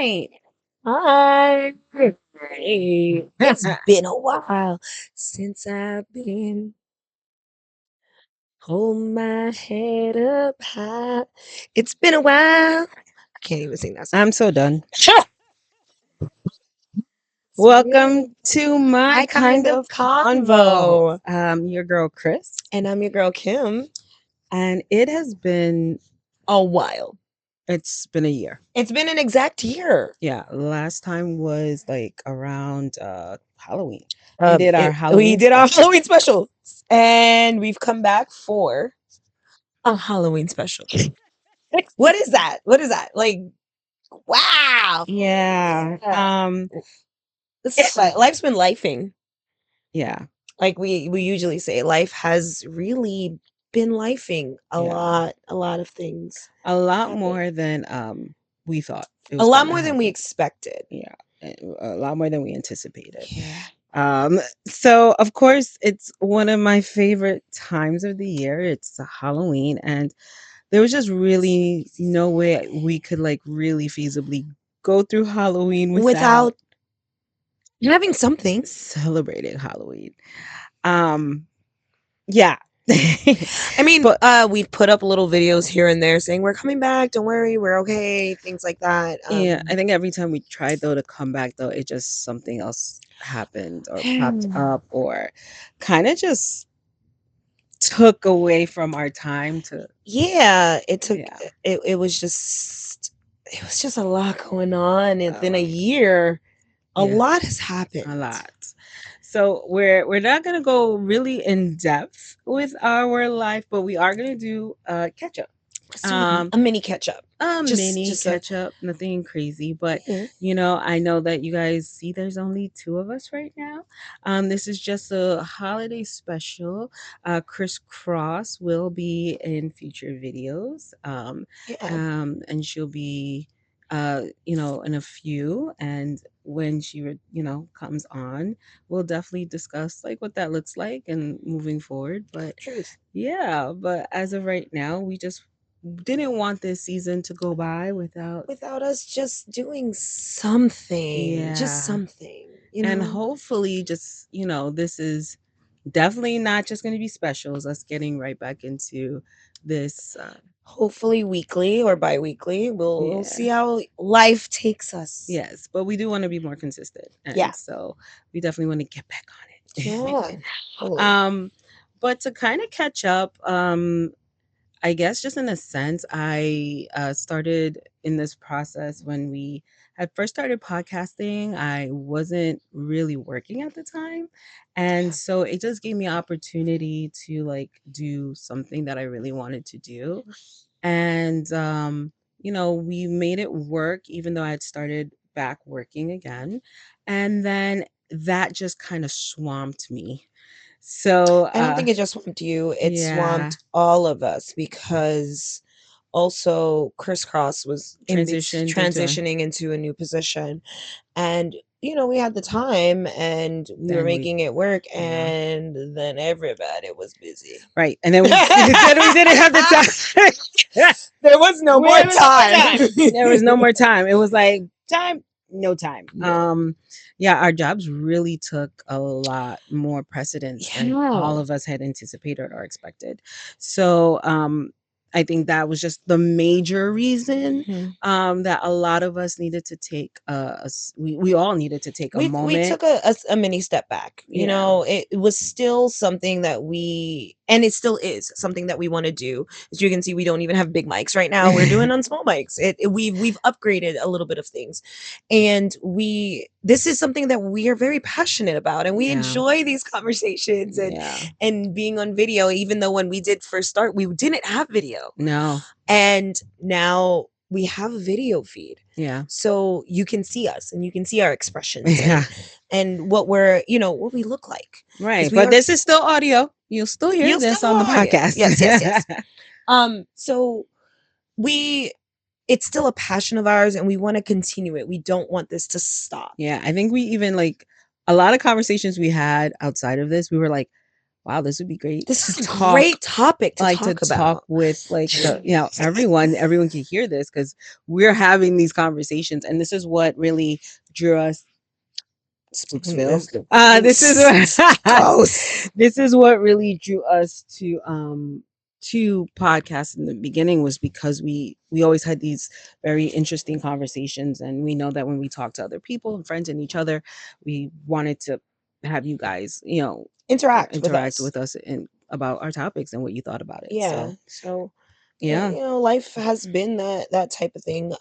Hi. Hi. Hey. It's been a while since I've been hold my head up high. It's been a while. I can't even sing that song. I'm so done. So Welcome yeah, to my my kind kind of of convo. convo. Your girl Chris, And I'm your girl Kim. and it has been A while. it's been a year. It's been an exact year. Yeah, last time was like around Halloween. We did our We Halloween did our special. Halloween special, and we've come back for a Halloween special. What is that? What is that? Like, wow. Yeah. Yeah. Life's been lifing. Yeah. Like we usually say, life has really been lifing Yeah. a lot of things A lot happen. more than we thought it A was lot going to more than we happen. expected. Yeah. A lot more than we anticipated. Yeah. So of course it's one of my favorite times of the year. It's Halloween, and there was just really no way we could like really feasibly go through Halloween without Without having something. celebrating Halloween. Um yeah. I mean, But we've put up little videos here and there saying we're coming back, don't worry, we're okay, things like that. yeah, I think every time we tried though to come back though, it just something else happened or popped up or kind of just took away from our time to Yeah, it took yeah. it it was just a lot going on within a Um, year. A yeah, lot has a happened. lot. So we're not gonna go really in depth with our life, but we are gonna do catch up. Let's do Um, a mini catch up. a mini Just a catch up, nothing crazy, but yeah. I know that you guys see there's only two of us right now. This is just a holiday special. Criss Cross will be in future videos, Yeah. and she'll be, in a few. And when she, comes on, we'll definitely discuss like what that looks like and moving forward. But Truth. yeah, but as of right now, we just didn't want this season to go by without Without us just doing something. Just yeah. something, you And know? hopefully just, this is definitely not just going to be specials, us getting right back into this Hopefully weekly or bi-weekly. We'll yeah. see how life takes us. Yes, but we do want to be more consistent. Yeah. And so we definitely want to get back on Yeah. it. Totally. But to kind of catch up, I guess just in a sense, I started in this process when we had first started podcasting. I wasn't really working at the time. And so it just gave me opportunity to like do something that I really wanted to do. And, we made it work, even though I had started back working again. And then that just kind of swamped me. So, I don't think it just swamped you. It yeah, swamped all of us because also Crisscross was transitioned into a transitioning into a new position, and we had the time and we were then we making it work, yeah. and then everybody was busy. Right, and then we didn't have the time. There was no more There was no more time. time. There was no more time. It was like time, no time. No. Yeah, our jobs really took a lot more precedence than Yeah. all of us had anticipated or expected. So, I think that was just the major reason Mhm. that a lot of us needed to take we all needed to take a We moment. took a mini step back. Yeah. It was still something that we, and it still is something that we want to do. As you can see, we don't even have big mics right now. We're doing on small mics. We've upgraded a little bit of things, and we this is something that we are very passionate about, and we Yeah. enjoy these conversations Yeah. and being on video. Even though when we did first start, we didn't have video, No. and now we have a video feed, Yeah. so you can see us and you can see our expressions Yeah. and what we're what we look like, because Right. we But are this is still audio. You'll still hear you'll still this on the audio. Yes, yes, podcast. yes. So we it's still a passion of ours, and we want to continue it. We don't want this to stop. Yeah. I think we even like a lot of conversations we had outside of this, we were like, wow, this would be great This to is a talk, great topic to like to talk talk about. with like the, everyone can hear this because we're having these conversations, and this is what really drew us. Spooksville. This is what Ghost. this is what really drew us to podcasts in the beginning, was because we always had these very interesting conversations, and we know that when we talk to other people and friends and each other, we wanted to have you guys, Interact with interact us. with us in about our topics and what you thought about it. Yeah. So So yeah, life has been that type of thing.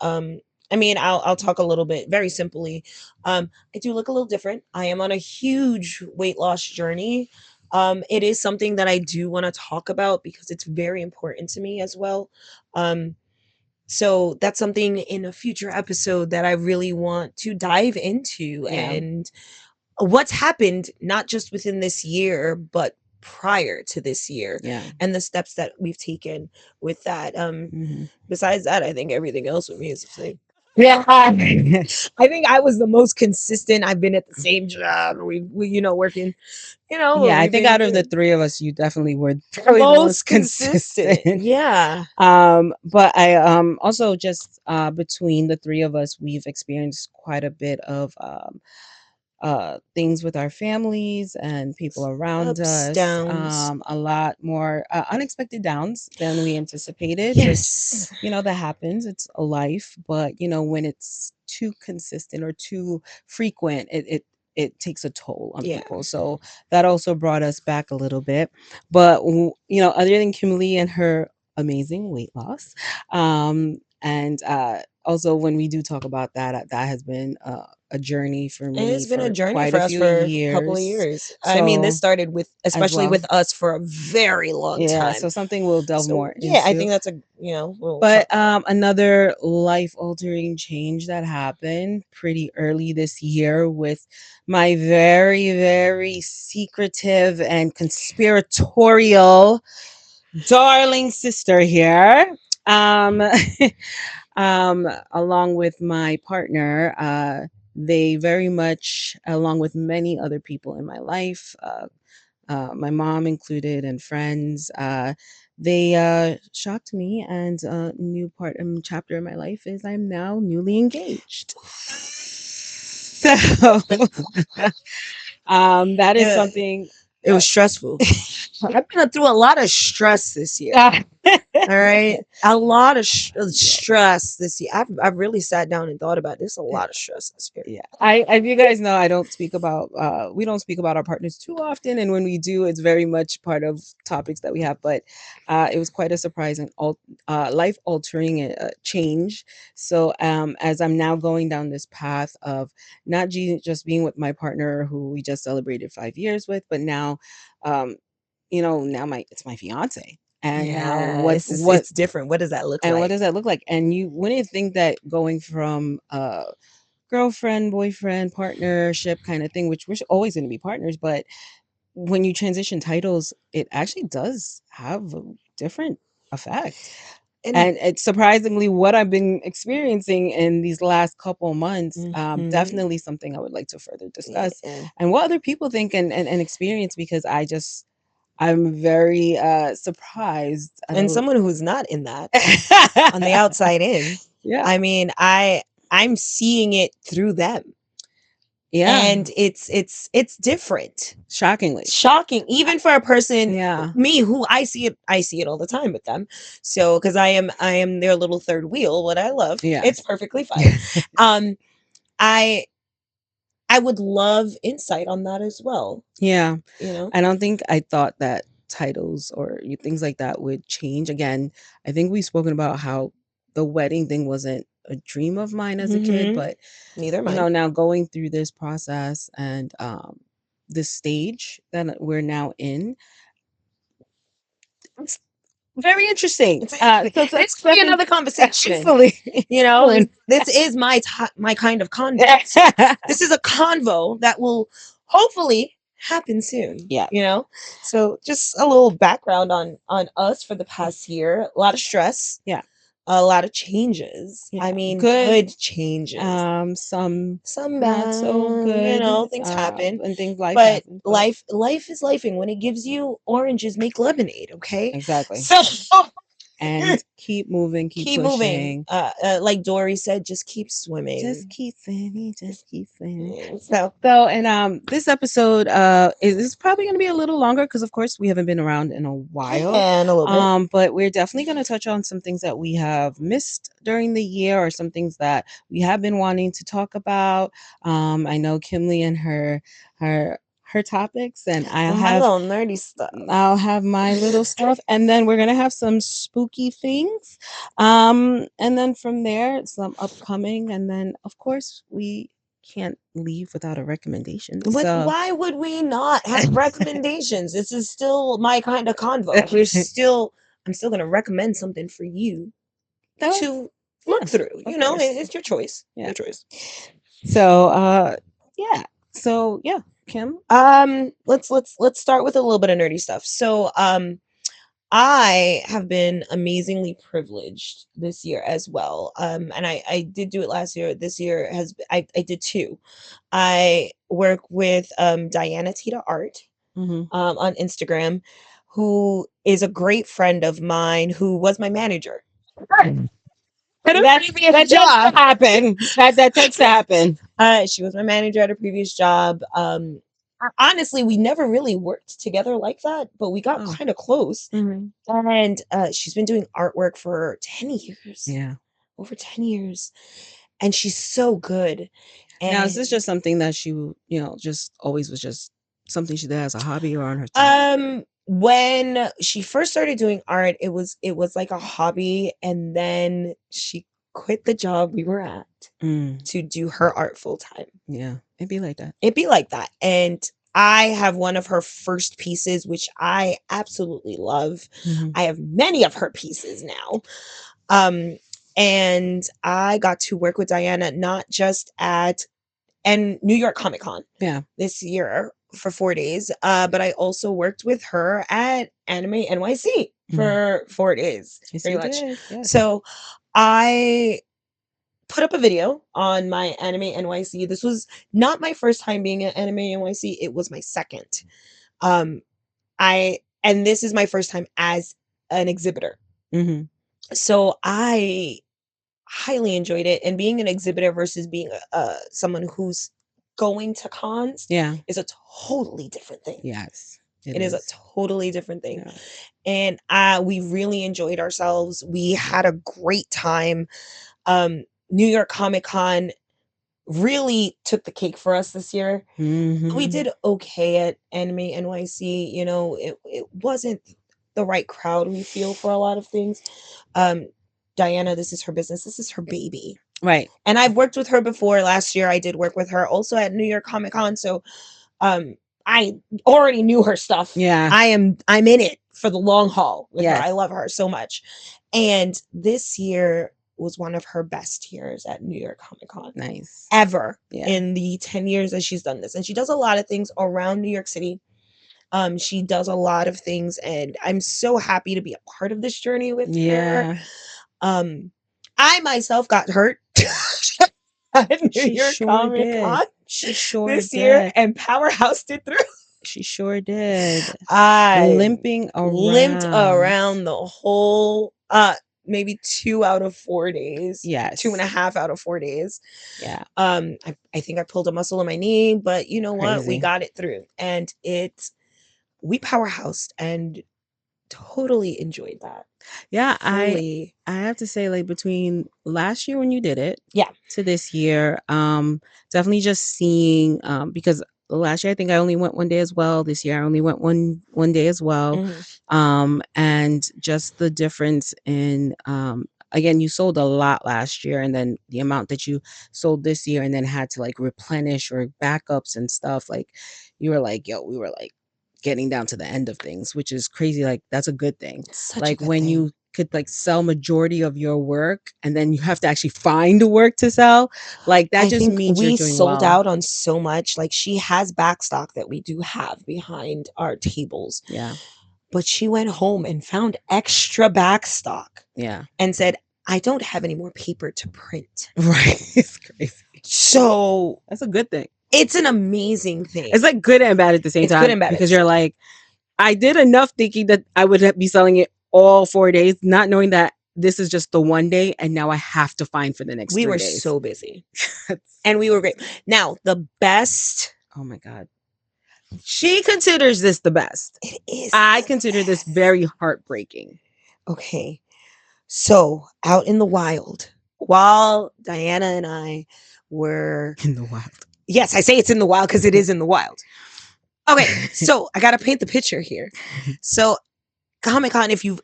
I mean, I'll talk a little bit very simply. I do look a little different. I am on a huge weight loss journey. It is something that I do want to talk about because it's very important to me as well. Um, so that's something in a future episode that I really want to dive into, yeah, and what's happened not just within this year but prior to this year, yeah. and the steps that we've taken with that. Hmm. Besides that, I think everything else with me is the same. Yeah. I think I was the most consistent. I've been at the same job. We working. Yeah, I We've think been out of the doing three of us, you definitely were probably the most most consistent. consistent. Yeah. But I also just between the three of us, we've experienced quite a bit of things with our families and people around Ups, us. downs. A lot more unexpected downs than we anticipated, which, Yes. that happens. It's a life. But, when it's too consistent or too frequent, it takes a toll on Yeah. people. So that also brought us back a little bit. But, other than Kimberly and her amazing weight loss, and also when we do talk about that, that has been a journey for And me it's been a for journey quite for a us few for a couple of years. years. I mean, this So started with, as especially well, with us, for a very long yeah. time. So something we'll delve more So yeah, I into. think that's we'll talk But about. another life altering change that happened pretty early this year with my very, very secretive and conspiratorial darling sister here. Um, along with my partner, they very much, along with many other people in my life, my mom included, and friends, they shocked me. And a new part and chapter in my life is I'm now newly engaged. So that is Uh, something it was stressful. I've been through a lot of stress this year. that All right, a lot of stress this year. I've really sat down and thought about this. A lot of stress this year. Yeah, I as you guys know, I don't speak about we don't speak about our partners too often, and when we do, it's very much part of topics that we have. But it was quite a surprise and life altering change. So as I'm now going down this path of not just being with my partner who we just celebrated 5 years with, but now, um, now my it's my fiance, and now Yeah, what it's different. What does that look and what like? does that look like? And you wouldn't think that going from girlfriend, boyfriend, partnership kind of thing, which we're always going to be partners. But when you transition titles, it actually does have a different effect. And And it's surprisingly what I've been experiencing in these last couple months. mhm, Definitely something I would like to further discuss, yeah. and what other people think and experience, because I'm very surprised at And a someone who's not in that, on the outside in, yeah, I mean, I'm seeing it through them, yeah, and it's different. shockingly, Shocking, I- even for a person, yeah, me, who I see it all the time with them. So because I am their little third wheel, what I love. yeah. It's perfectly fine. Um, I I would love insight on that as well. Yeah, You know. I don't think I thought that titles or things like that would change. Again, I think we've spoken about how the wedding thing wasn't a dream of mine as a kid, Hmm. but Neither mine. now going through this process and this stage that we're now in, it's very interesting. It's So this that's could be something. another conversation. Absolutely. Excellent. This is my kind of convo. This is a convo that will hopefully happen soon. Yeah, So just a little background on us for the past year. A lot of stress. yeah, a lot of changes. I Yeah, mean, good, good changes. some Some not so bad, good, things happen. and things life But happens, but life is lifing. When it gives you oranges, make lemonade, okay? exactly. So And keep moving, keep keep moving. pushing. Like Dory said, just keep Just swimming. keep swimming, just keep swimming. So So, and this episode is probably going to be a little longer because, of course, we haven't been around in a while. and a little bit. But we're definitely going to touch on some things that we have missed during the year, or some things that we have been wanting to talk about. I know Kimberly and her topics, and My little nerdy stuff. I'll have my little stuff, and then we're gonna have some spooky things, and then from there some upcoming, and then of course we can't leave without a recommendation. But So why would we not have recommendations? This is still my kind of convo. I'm still gonna recommend something for you that, to yeah, look through. of course, It's your choice. yeah. Your choice. So yeah, so yeah, Kim. Let's start with a little bit of nerdy stuff. So I have been amazingly privileged this year as well. And I did do it last year. This year I did two. I work with Diana Tita Art Mm-hmm. on Instagram, who is a great friend of mine who was my manager. At a previous That tends job. to happen. That tends to happen. She was my manager at a previous job. Honestly, we never really worked together like that, but we got Oh. kind of close. Mm-hmm. And she's been doing artwork for 10 years. Yeah. Over 10 years. And she's so good. Now, is this And just something that she, just always was just something she did as a hobby or on her side? when she first started doing art, it was like a hobby, and then she quit the job we were at Mm, to do her art full time. yeah, it'd be like that. It'd be like that. And I have one of her first pieces, which I absolutely love. Mhm. I have many of her pieces now. Um, and I got to work with Diana not just at and New York Comic Con Yeah. this year for 4 days, but I also worked with her at Anime NYC for 4 days, Yes, pretty you much. did. Yes. So I put up a video on my Anime NYC. This was not my first time being at Anime NYC. It was my second. Um, and this is my first time as an exhibitor. Hmm. So I highly enjoyed it. And being an exhibitor versus being someone who's going to cons Yeah. is a totally different thing. Yes. It is a totally different thing. Yeah. And we really enjoyed ourselves. We had a great time. New York Comic Con really took the cake for us this year. We Hmm. did okay at Anime NYC. It wasn't the right crowd we feel for a lot of things. Diana, this is her business. This is her baby. Right. And I've worked with her before. Last year I did work with her also at New York Comic Con. So I already knew her stuff. Yeah. I'm in it for the long haul with her. Yes. I love her so much. And this year was one of her best years at New York Comic Con. Nice. Ever. Yeah. In the 10 years that she's done this. And she does a lot of things around New York City. She does a lot of things, and I'm so happy to be a part of this journey with her. Yeah. I myself got hurt at New She York sure Comic did. Con She sure this year, did. and Powerhouse did through. She sure did. I Limping limped around. around the whole maybe 2 out of 4 days. Yes. 2.5 out of 4 days. Yeah. I think I pulled a muscle in my knee, but you know what? We Crazy. got it through. And we powerhoused and totally enjoyed that. Yeah, Fully. I have to say, like, between last year when you did it, Yeah. to this year, definitely just seeing, because last year I think I only went one day as well. This year I only went one day as well. And just the difference in, again, you sold a lot last year, and then the amount that you sold this year, and then had to like replenish or backups and stuff. Like, you were like, yo, we were like getting down to the end of things, which is crazy. Like, that's a good thing. Such a Like, good when thing. you could like sell majority of your work, and then you have to actually find the work to sell, like that I just think means you're we doing sold well. out on so much. Like, she has backstock that we do have behind our tables. Yeah. But she went home and found extra backstock Yeah. and said, I don't have any more paper to print. Right. It's crazy. So That's a good thing. it's an amazing thing. It's like good and bad at the same It's time good and bad at because the you're same like, I did enough thinking that I would be selling it all 4 days, not knowing that this is just the one day, and now I have to find for the next We 3 were days. so busy. And we were great. Now, the best. Oh my God. She considers this the best. It is. I consider this very heartbreaking. Okay. So, out in the wild, while Diana and I were. In the wild. Yes, I say it's in the wild because it is in the wild. Okay. So, I got to paint the picture here. So, Comic-Con, if you've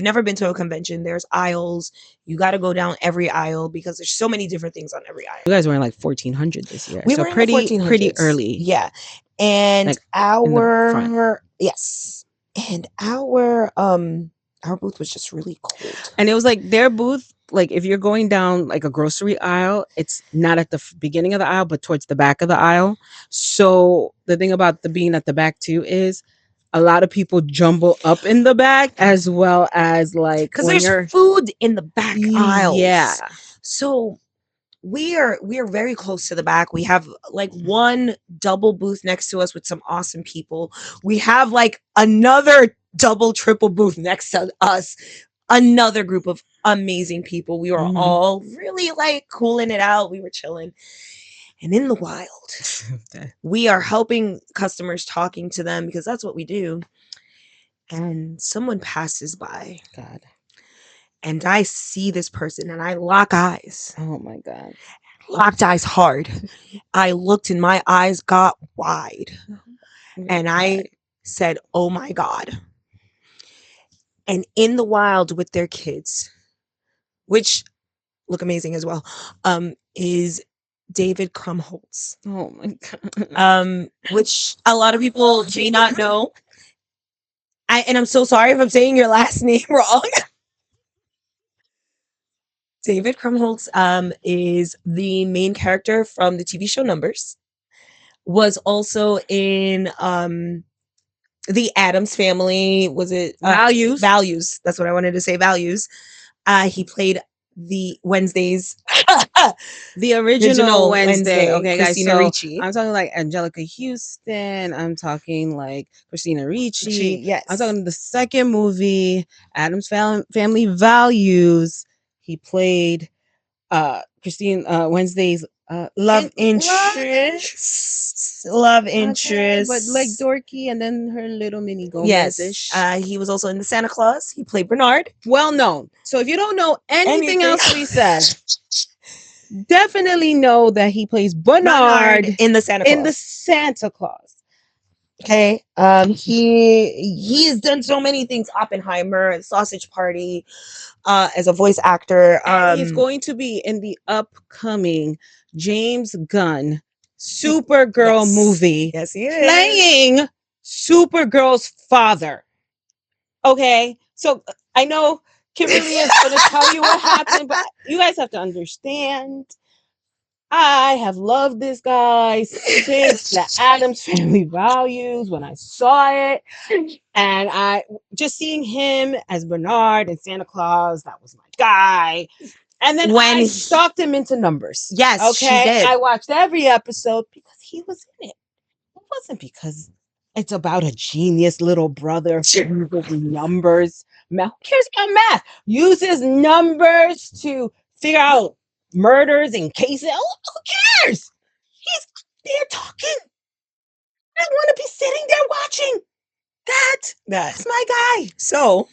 never been to a convention, there's aisles. You got to go down every aisle because there's so many different things on every aisle. You guys were in like 1400 this year. We so were in pretty, the 1400s. pretty early. Yeah. And like, in the front. yes. And our booth was just really cold. And it was like their booth, like if you're going down like a grocery aisle, it's not at the beginning of the aisle, but towards the back of the aisle. So the thing about the being at the back too is a lot of people jumble up in the back as well as like because there's food in the back aisles. Yeah. So we are very close to the back. We have like one double booth next to us with some awesome people. We have like another double, triple booth next to us. Another group of amazing people. We were all really like cooling it out. We were chilling. And in the wild, we are helping customers, talking to them because that's what we do. And someone passes by. God. And I see this person and I lock eyes. Oh my God. Locked eyes hard. I looked and my eyes got wide. And I said, oh my God. And in the wild with their kids, which look amazing as well, is David Krumholtz. Oh my God. Which a lot of people may not know. And I'm so sorry if I'm saying your last name wrong. David Krumholtz is the main character from the TV show Numbers. Was also in the Addams Family. Was it Values? Values. That's what I wanted to say. Values. He played the Wednesdays. The original Wednesday. Okay, Christina guys. So Ricci. I'm talking like Angelica Houston. I'm talking like Christina Ricci. Yes. I'm talking the second movie, Addams Family Values. He played Christine Wednesday's love interest. Love interest. But like dorky and then her little mini Gomez-ish. Yes. He was also in the Santa Claus. He played Bernard. Well known. So if you don't know anything else we said, definitely know that he plays Bernard in the Santa Claus. Okay. He's done so many things. Oppenheimer, Sausage Party, as a voice actor. He's going to be in the upcoming James Gunn Supergirl movie. Yes, he is. Playing Supergirl's father. Okay. So I know Kimberly is going to tell you what happened, but you guys have to understand. I have loved this guy since the Addams Family Values when I saw it. And I just seeing him as Bernard and Santa Claus, that was my guy. And then when I stalked him into Numbers. Yes, okay. She did. I watched every episode because he was in it. It wasn't because it's about a genius little brother who uses numbers. Who cares about math? Uses numbers to figure out murders and cases. Oh, who cares? He's there talking. I want to be sitting there watching. That's my guy. So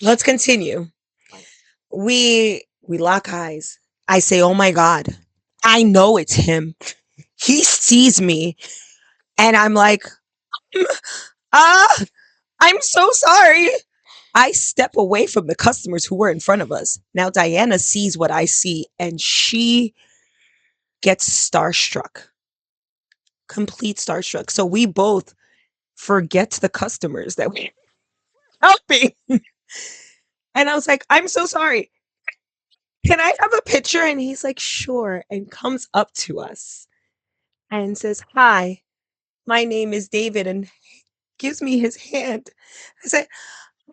let's continue. We lock eyes. I say, oh my God, I know it's him. He sees me. And I'm like, I'm so sorry. I step away from the customers who were in front of us. Now Diana sees what I see and she gets starstruck. Complete starstruck. So we both forget the customers that we're helping. And I was like, I'm so sorry. Can I have a picture? And he's like, sure. And comes up to us and says, hi, my name is David. And gives me his hand. I said,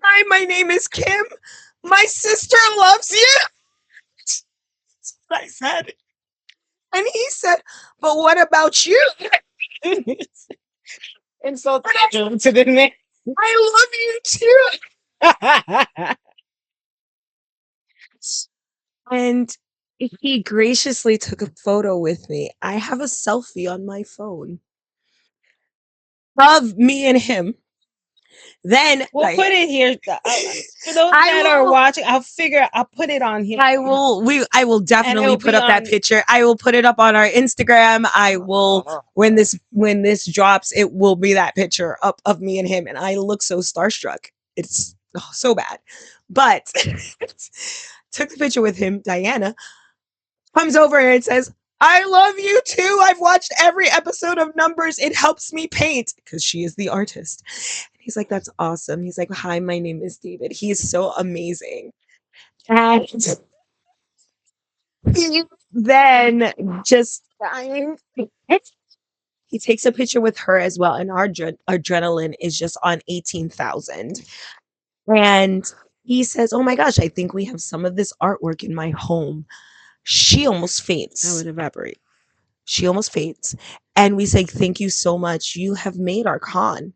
hi, my name is Kim. My sister loves you. I said, and he said, "But what about you?" And so to the man. I love you too. And he graciously took a photo with me. I have a selfie on my phone of me and him. Then We'll put it here. For those I that are will watching, I'll put it on here. I will And definitely it'll put be up that on. picture. I will put it up on our Instagram. I will when this drops, it will be that picture up of me and him. And I look so starstruck. It's so bad. But took the picture with him. Diana comes over and says, "I love you too. I've watched every episode of Numbers. It helps me paint," because she is the artist. And he's like, "That's awesome." He's like, "Hi, my name is David." He is so amazing. And he then just he takes a picture with her as well, and our adrenaline is just on 18,000. And he says, "Oh my gosh, I think we have some of this artwork in my home." She almost I faints. would evaporate. She almost faints. And we say, "Thank you so much. You have made our con."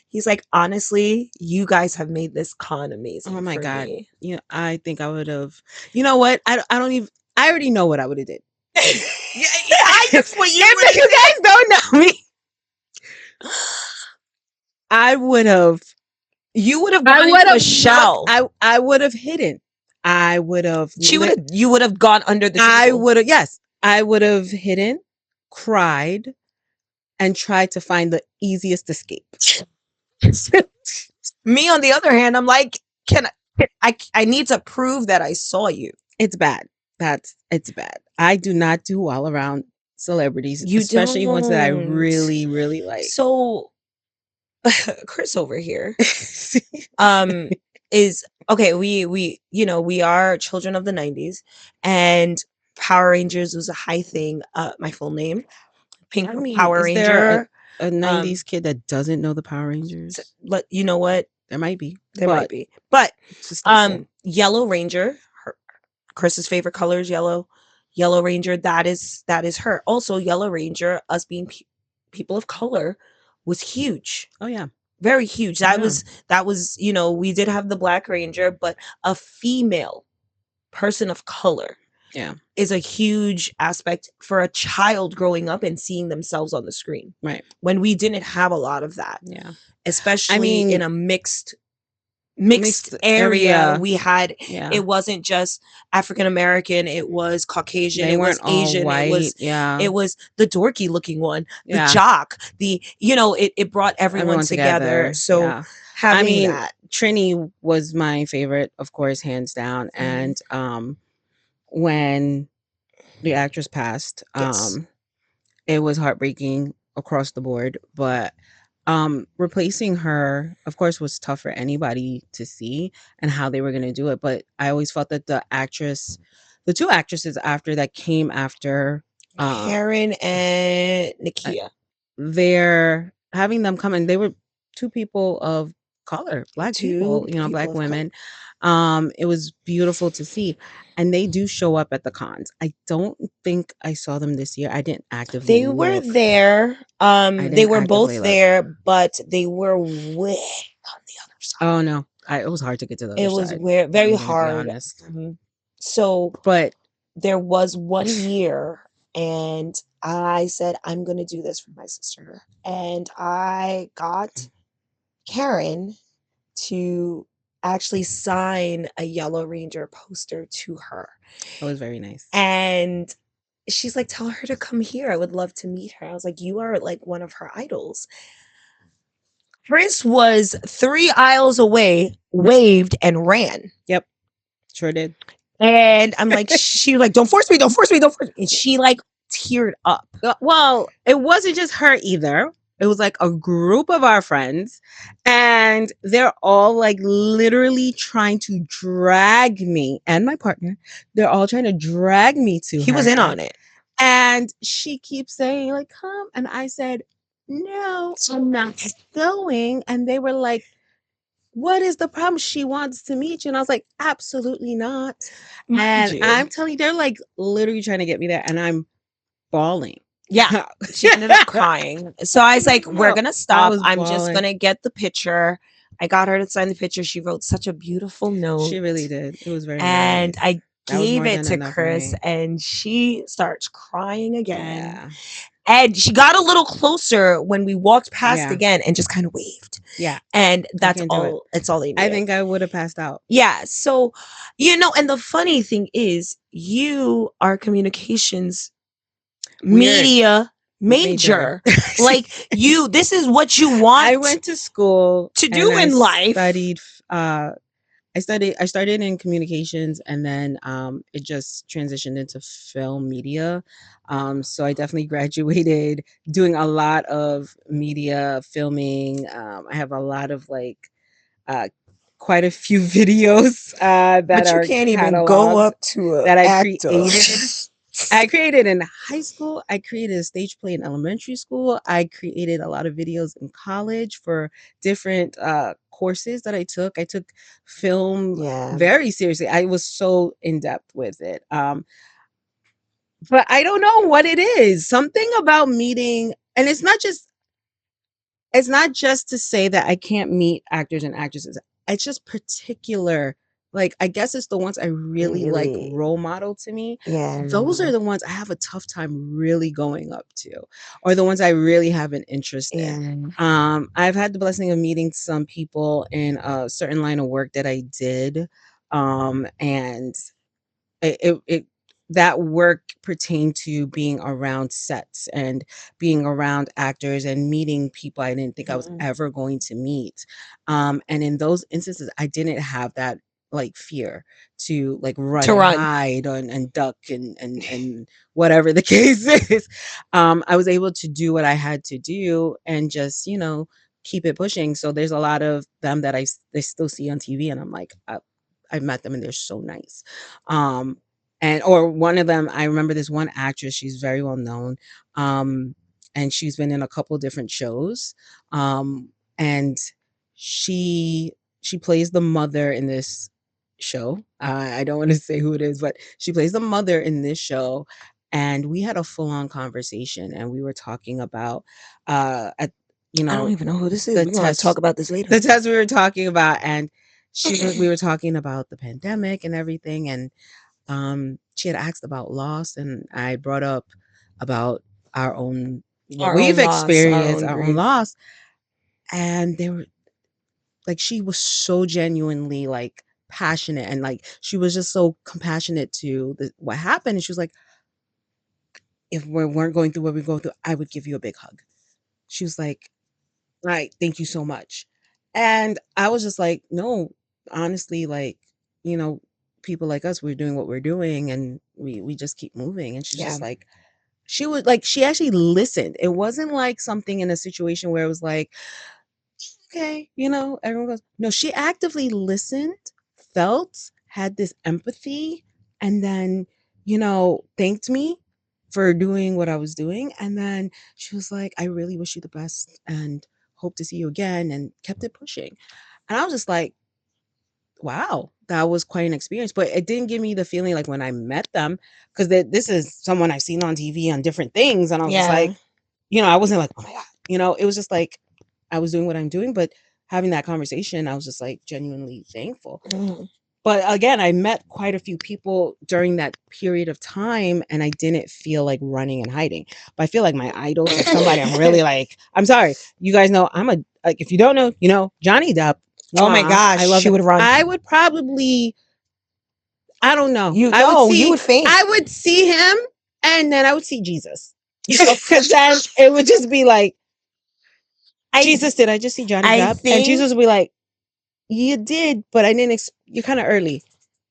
He's like, "Honestly, you guys have made this con Oh amazing my for god. me." I think I would have. You know what? I don't even. I already know what I would have did. Yeah, I know what you if you guys don't know me, I would have. You would have I gone would into a have loved. shell. I would have hidden. I would have. You would have gone under the I table. would have. Yes, I would have hidden, cried, and tried to find the easiest escape. Me, on the other hand, I'm like, I need to prove that I saw you. It's bad. It's bad. I do not do well around celebrities, You especially ones that I don't. really, really like. So, Criss over here, um, is okay. We are children of the '90s, and Power Rangers was a high thing. My full name, Pink I mean, Power is there Ranger. a 90s kid that doesn't know the Power Rangers? But you know what? There might be, There might but be, but it's a staple. Yellow Ranger. Chris's favorite color is yellow. Yellow Ranger, that is her. Also, Yellow Ranger, us being people of color, was huge, Oh yeah, very huge. oh That yeah, was we did have the Black Ranger, but a female person of color yeah. is a huge aspect for a child growing up and seeing themselves on the screen. Right. When we didn't have a lot of that, Yeah. I especially in mean, a mixed mixed area. area. We had, Yeah. it wasn't just African American, it was Caucasian, They it was weren't all Asian, white. Yeah. it was the dorky looking one, the Yeah. jock, it brought everyone Everyone together. together. So Yeah. I having mean, that, Trini was my favorite, of course, hands down. Mhm. And when the actress passed, Yes, it was heartbreaking across the board, but replacing her, of course, was tough for anybody to see and how they were going to do it, but I always felt that the two actresses after that came after, uh Karen and uh, Nakia, they're having them come, and they were two people of color, black two people, people black of color. women. It was beautiful to see, and they do show up at the cons. I don't think I saw them this year. I didn't actively They were look. there. I They didn't were actively both look. there, but they were way on the other side. Oh no, it was hard to get to the other It was side. where very I'm gonna be hard. honest, So but there was one year, and I said, "I'm going to do this for my sister." And I got Karen to actually sign a Yellow Ranger poster to her. it was very nice. And she's like, "Tell her to come here. I would love to meet her." I was like, "You are like one of her idols." Chris was 3 aisles away, waved, and ran. Yep, sure did. And I'm like, she was like, "Don't force me, don't force me, don't force me." And she like teared up. Well, it wasn't just her either. It was like a group of our friends, and they're all like literally trying to drag me and my partner. They're all trying to drag me to He was in her. on it. And she keeps saying, like, come. And I said, no, I'm not going. And they were like, what is the problem? She wants to meet you. And I was like, absolutely not. Mind And you. I'm telling you, they're like literally trying to get me there. And I'm bawling. Yeah. She ended up crying. So I was like, we're No, going to I stop. was I'm just bawling. going to get the picture. I got her to sign the picture. She wrote such a beautiful She note. really did. It was very And nice. I That was gave more it than to enough for Criss, me. and she starts crying again. Yeah. And she got a little closer when we walked past Yeah. again and just kind of waved. Yeah. And I that's can't do it. all. That's all they I needed. think I would have passed out. Yeah. So, and the funny thing is, you are communications Weird. media Major. major. Like this is what you I want went to school to and do in life. I started in communications and then it just transitioned into film media. So I definitely graduated doing a lot of media filming. I have a lot of uh, quite a few videos that But you are can't even go cataloged up to a that actor. I created in high school. I created a stage play in elementary school. I created a lot of videos in college for different courses that I took. I took film Yeah. very seriously. I was so in depth with it. But I don't know what it is. Something about meeting, and it's not just to say that I can't meet actors and actresses. It's just particular. Like, I guess it's the ones I really like Really. role model to me. Yeah. Those are the ones I have a tough time really going up to, or the ones I really have an interest in. Yeah. I've had the blessing of meeting some people in a certain line of work that I did. And it that work pertained to being around sets and being around actors and meeting people I didn't think I was Mhm. ever going to meet. And in those instances, I didn't have that like fear to like run To and run. hide and duck and whatever the case is. I was able to do what I had to do and just keep it pushing. So there's a lot of them that they still see on TV, and I'm like, I've met them and they're so nice. Um, and or one of them, I remember this one actress, she's very well known. Um, and she's been in a couple different shows. And she she plays the mother in this show. I don't want to say who it is, but she plays the mother in this show. And we had a full on conversation, and we were talking about at you I don't know even know who this is. the We're gonna talk test about this later. the test we were talking about, and we were talking about the pandemic and everything, and she had asked about loss, and I brought up about our own what Our we've own loss, our experienced, own our own grief. loss, and they were like, she was so genuinely like passionate, and like she was just so compassionate to what happened, and she was like, if we weren't going through what we go through, I would give you a big hug. She was like, right, thank you so much. And I was just like, no, honestly, like, you know, people like us, we're doing what we're doing, and we just keep moving. And she's Yeah. just like, she actually listened. It wasn't like something in a situation where it was like, okay, everyone goes, no, she actively listened, felt, had this empathy, and then, thanked me for doing what I was doing. And then she was like, I really wish you the best and hope to see you again, and kept it pushing. And I was just like, wow, that was quite an experience. But it didn't give me the feeling like when I met them, because this is someone I've seen on TV on different things. And I was just Yeah. like, I wasn't like, oh my God, it was just like I was doing what I'm doing. But having that conversation, I was just like genuinely thankful. Mhm. But again, I met quite a few people during that period of time, and I didn't feel like running and hiding. But I feel like my idols, like somebody I'm really like, I'm sorry, you guys know like, if you don't know, Johnny Depp. Oh my Mwah, gosh, I love she that. would run. I would probably, I don't know. You no, you would faint. I would see him, and then I would see Jesus. Because then it would just be like, I Jesus, did I just see Johnny I Depp? And think Jesus would be like, you did, but I didn't. You're kind of early.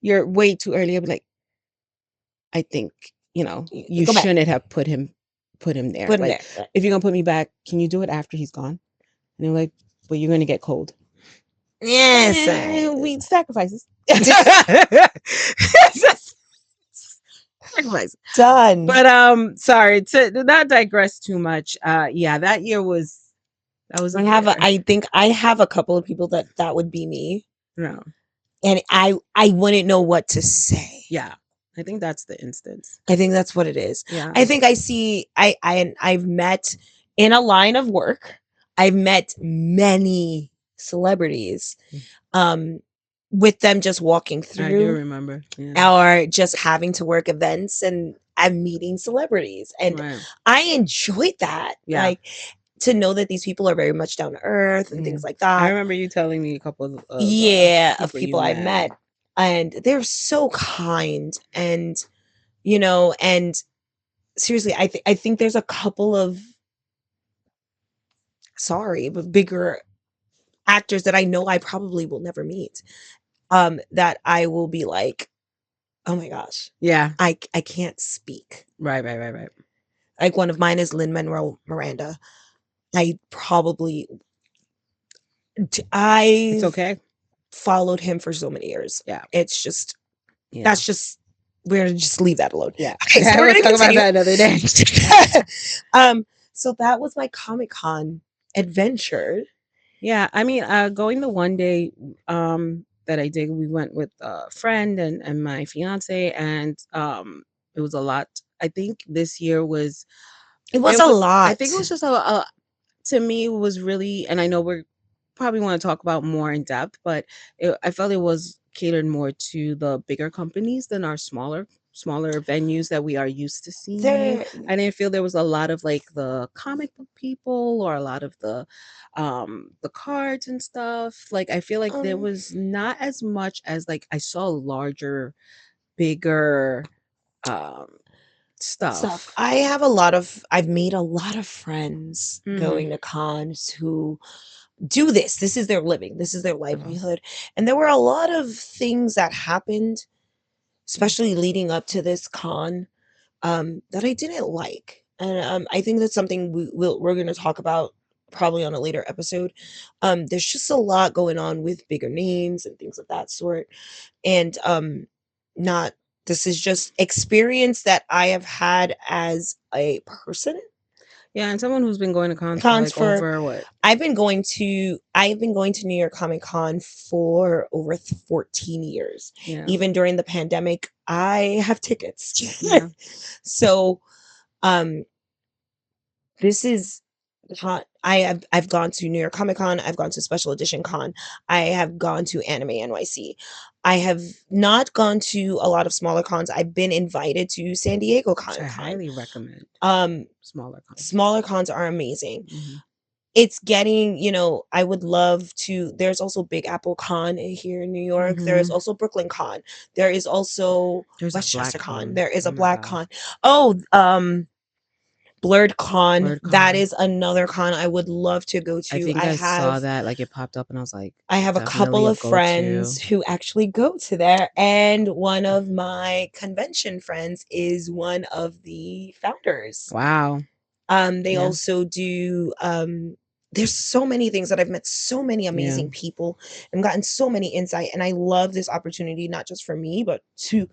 You're way too early. I'd be like, I think you go back. shouldn't have put him there. Put him Like, there. if you're gonna put me back, can you do it after he's gone? And they're like, but you're gonna get cold. Yes. We sacrifices. Sacrifices. Done. But sorry to not digress too much. Yeah, that year was That was a fear. I think I have a couple of people that would be me, No. and I wouldn't know what to say. Yeah. I think that's the instance. I think that's what it is. Yeah. I think I see I've met in a line of work, I've met many celebrities, Mm. um, with them just walking I do through remember. Yeah. or just having to work events, and I'm meeting celebrities, and Right. I enjoyed that. Yeah. Like, to know that these people are very much down to earth and things Mm. like I that. remember you telling me a couple of Yeah, of people you people I've met. met, and they're so kind, and and seriously, I think there's a couple of, sorry, but bigger actors that I know I probably will never meet. That I will be like, oh my gosh, Yeah. I can't speak. Right, right, right, right. Like, one of mine is Lin Manuel Miranda. I probably It's I've okay. followed him for so many years. Yeah. It's just Yeah. that's just we're gonna just leave that alone. Yeah. Okay, so Yeah, we're we'll gonna talk about continue. that another day. um, so that was my Comic Con adventure. Yeah, I mean, going the one day that I did, we went with a friend and my fiance, and it was a lot. I think this year was It was it a was I lot. think it was just a to me it was really, and I know we're probably want to talk about more in depth, but I felt it was catered more to the bigger companies than our smaller venues that we are used to seeing. There, I didn't feel there was a lot of like the comic book people or a lot of the cards and stuff. Like I feel like there um, was not as much as like I saw larger, bigger um stuff. stuff. I've made a lot of friends Mhm. going to cons who do this. This is their living. This is their Uh, livelihood. And there were a lot of things that happened, especially leading up to this con, that I didn't like. And I think that's something we're going to talk about probably on a later episode. There's just a lot going on with bigger names and things of that sort. And not this is just experience that I have had as a person. yeah, and someone who's been going to cons for Cons like for over what? I've been going to New York Comic Con for over 14 years. Yeah. Even during the pandemic, I have tickets. Yeah. So, um this is I've gone to New York Comic Con, I've gone to Special Edition Con, I have gone to Anime NYC. I have not gone to a lot of smaller cons. I've been invited to San Diego Which I Comic Con. highly recommend. Um, Smaller cons. Smaller cons are amazing. Mhm. It's getting, I would love to. There's also Big Apple Con here in New York. There is Mhm. also Brooklyn Con. There is also There's a Westchester black Con. con. There is Oh a my Black god. Con. Oh, Blurred Con. Blurred That con. is another con I would love to go I to. think I saw that, like, it popped up and I was like, I have a definitely couple a of friends go-to. who actually go to there, and one of my convention friends is one of the founders. Wow. They Yeah. also do, there's so many things that I've met so many Yeah. amazing people and gotten so many insight, and I love this opportunity not just for me, but to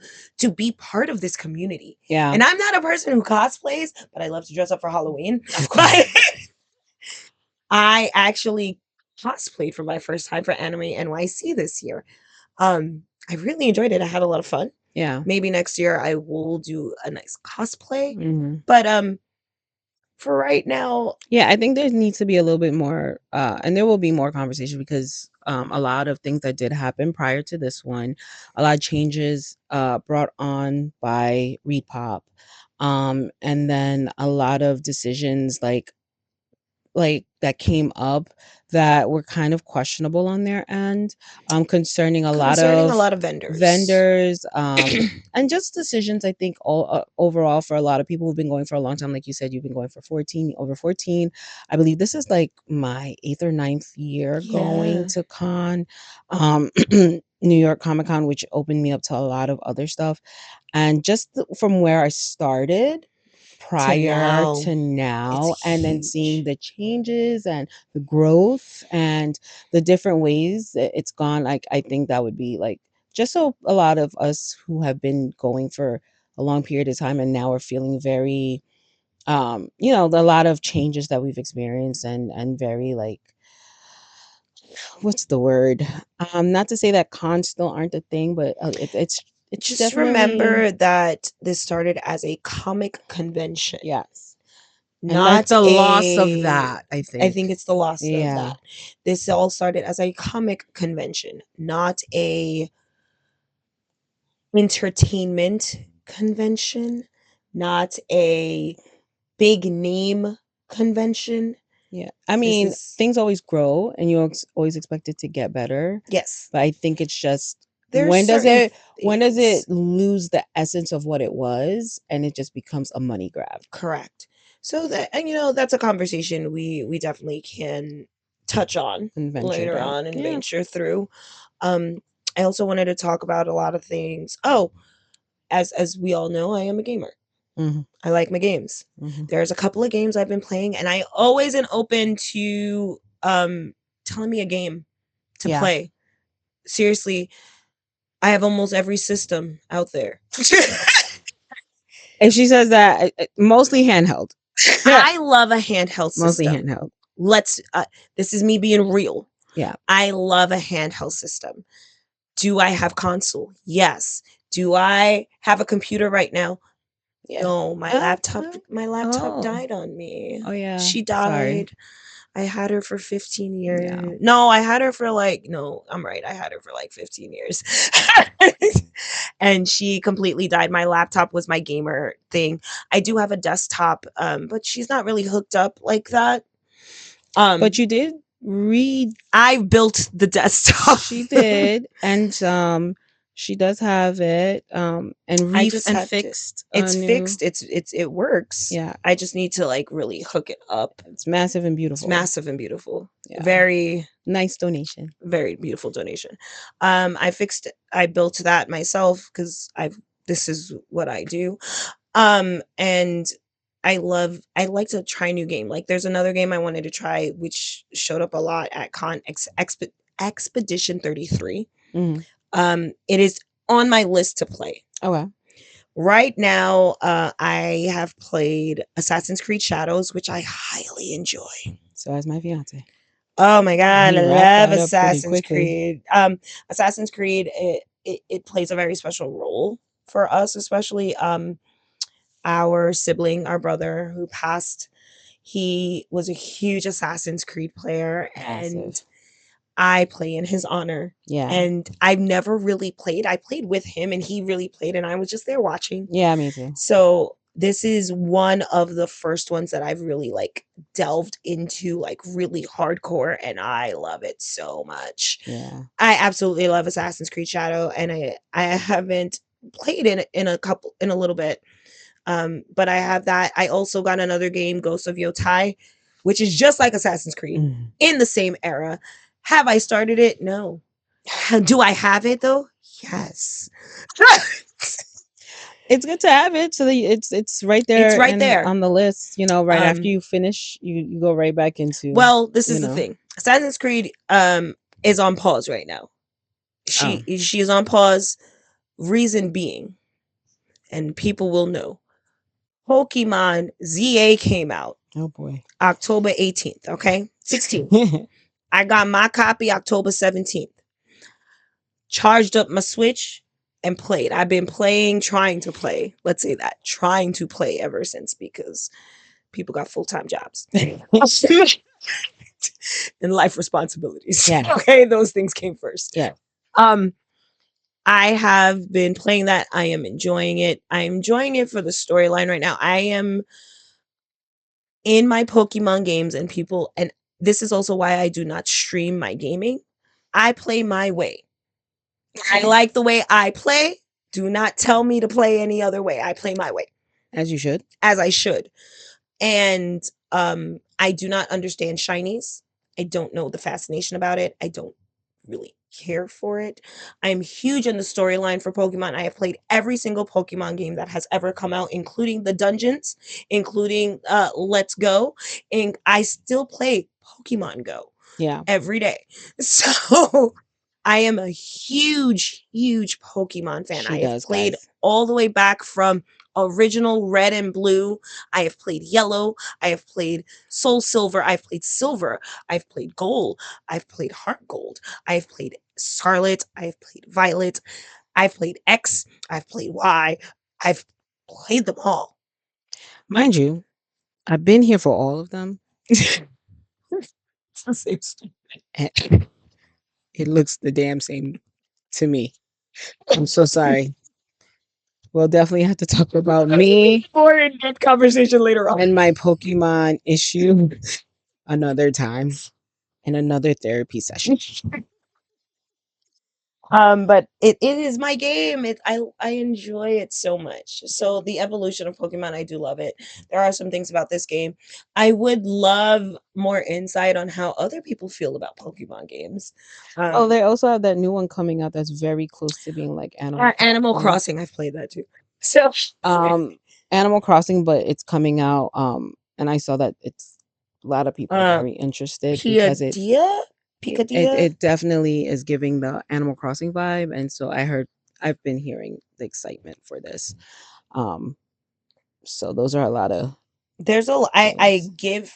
be part of this community. Yeah. And I'm not a person who cosplays, but I love to dress up for Halloween. Of But course. I actually cosplayed for my first time for Anime NYC this year. I really enjoyed it. I had a lot of fun. Yeah. Maybe next year I will do a nice cosplay. Mhm. But for right now, Yeah, I think there needs to be a little bit more, and there will be more conversation because a lot of things that did happen prior to this one, a lot of changes brought on by Repop, and then a lot of decisions like that came up that were kind of questionable on their end, concerning a lot concerning a of lot of vendors. vendors, and just decisions. I think all overall for a lot of people who've been going for a long time, like you said, you've been going for 14. I believe this is like my eighth or ninth year going Yeah. to con, New York Comic Con, which opened me up to a lot of other stuff, and just from where I started To prior now, to it's now, and then seeing huge. the changes and the growth and the different ways that it's gone, like I think that would be like just so a lot of us who have been going for a long period of time and now are feeling very A lot of changes that we've experienced, and very like, what's the word? Not to say that cons still aren't a thing, but it's Just definitely, remember that this started as a comic convention, yes. And like not the loss of a that, I I think. think it's the loss of Yeah. that. This all started as a comic convention, not a entertainment convention, not a big name convention. Yeah. I This mean, is things always grow and you always expect it to get better. yes. But I think it's just, There's certain when does things. it lose the essence of what it was and it just becomes a money grab Correct. So that and that's a conversation we definitely can touch on and venture later down? on and Yeah. venture through. Um, I also wanted to talk about a lot of things. Oh, as we all know, I am a gamer. Hmm. I like my games. Hmm. There's a couple of games I've been playing, and I always am open to telling me a game to Yeah. play. Seriously, I have almost every system out there. And she says that mostly handheld. I love a handheld Mostly system. handheld. Let's this is me being real. Yeah. I love a handheld system. Do I have console? Yes. Do I have a computer right now? Yeah. No, my Oh, laptop oh, my laptop oh, died on me. oh, yeah. She Sorry. died. I had her for 15 Yeah. years. No, I had her for like no, I'm right. I had her for like 15 years. And she completely died. My laptop was my gamer thing. I do have a desktop, but she's not really hooked up like that. But Um, you did read. I built the desktop. She did, and she does have it, and I just and have to fixed a it's new. fixed. It works. Yeah, I just need to like really hook it up. it's massive and It's beautiful. massive and beautiful. Yeah, Very nice donation. very beautiful donation. I built that myself because I've this is what I do. And I like to try new game. Like there's another game I wanted to try which showed up a lot at Expedition 33. Mhm. It is on my list to play. Okay, Right now, I have played Assassin's Creed Shadows, which I highly enjoy. so as my fiance, Oh my god, he I wrapped love that up pretty Assassin's quickly. Creed. Assassin's Creed it plays a very special role for us, especially our sibling, our brother who passed. He was a huge Assassin's Creed player and Massive. I play in his honor. Yeah, And I've never really played. I played with him and he really played and I was just there watching. yeah, me too. So this is one of the first ones that I've really like delved into like really hardcore and I love it so much. Yeah, I absolutely love Assassin's Creed Shadow and I haven't played in a little bit. But I have that. I also got another game, Ghost of Yotai, which is just like Assassin's Creed mhm. in the same era. Have I started it? No. Do I have it though? Yes. It's good to have it so that it's right It's there right and there. on the list. Right after Um, you finish, you go right back into. well, this You is the know. thing. Assassin's Creed is on pause right now. Oh, She is on pause. Reason being, and people will know. Pokemon ZA came out oh boy. October 18th, okay? 16th. I got my copy October 17th. Charged up my Switch and played. I've been playing, trying to play. Let's say that. Trying to play ever since because people got full-time jobs and life responsibilities. Yeah. Okay, those things came first. Yeah. Um I have been playing that. I am enjoying it. I'm enjoying it for the storyline right now. I am in my Pokemon games and people and this is also why I do not stream my gaming. I play my way. I like the way I play. Do not tell me to play any other way. I play my way As you should. as I should. And I do not understand shinies. I don't know the fascination about it. I don't really care for it. I'm huge in the storyline for Pokemon. I have played every single Pokemon game that has ever come out, including the dungeons, including Let's Go, and I still play Pokemon Go Yeah. every day. So I am a huge, huge Pokemon fan. She I have does, played guys. all the way back from original red and blue. I have played yellow. I have played soul silver. I've played silver. I've played gold. I've played heart gold. I've played scarlet. I've played violet. I've played X. I've played Y. I've played them all. Mind you, I've been here for all of them. It's the same story. And it looks the damn same to me. I'm so sorry. We'll definitely have to talk about me More in-depth conversation later on. and my Pokemon issue another time in another therapy session. But it is my game. I enjoy it so much. So the evolution of Pokemon, I do love it. There are some things about this game. I would love more insight on how other people feel about Pokemon games. Oh, they also have that new one coming out that's very close to being like Animal Crossing, I've played that too. So um Animal Crossing, but it's coming out and I saw that it's a lot of people are very interested because it definitely is giving the Animal Crossing vibe, and so I've been hearing the excitement for this. Um so those are a lot of there's I things.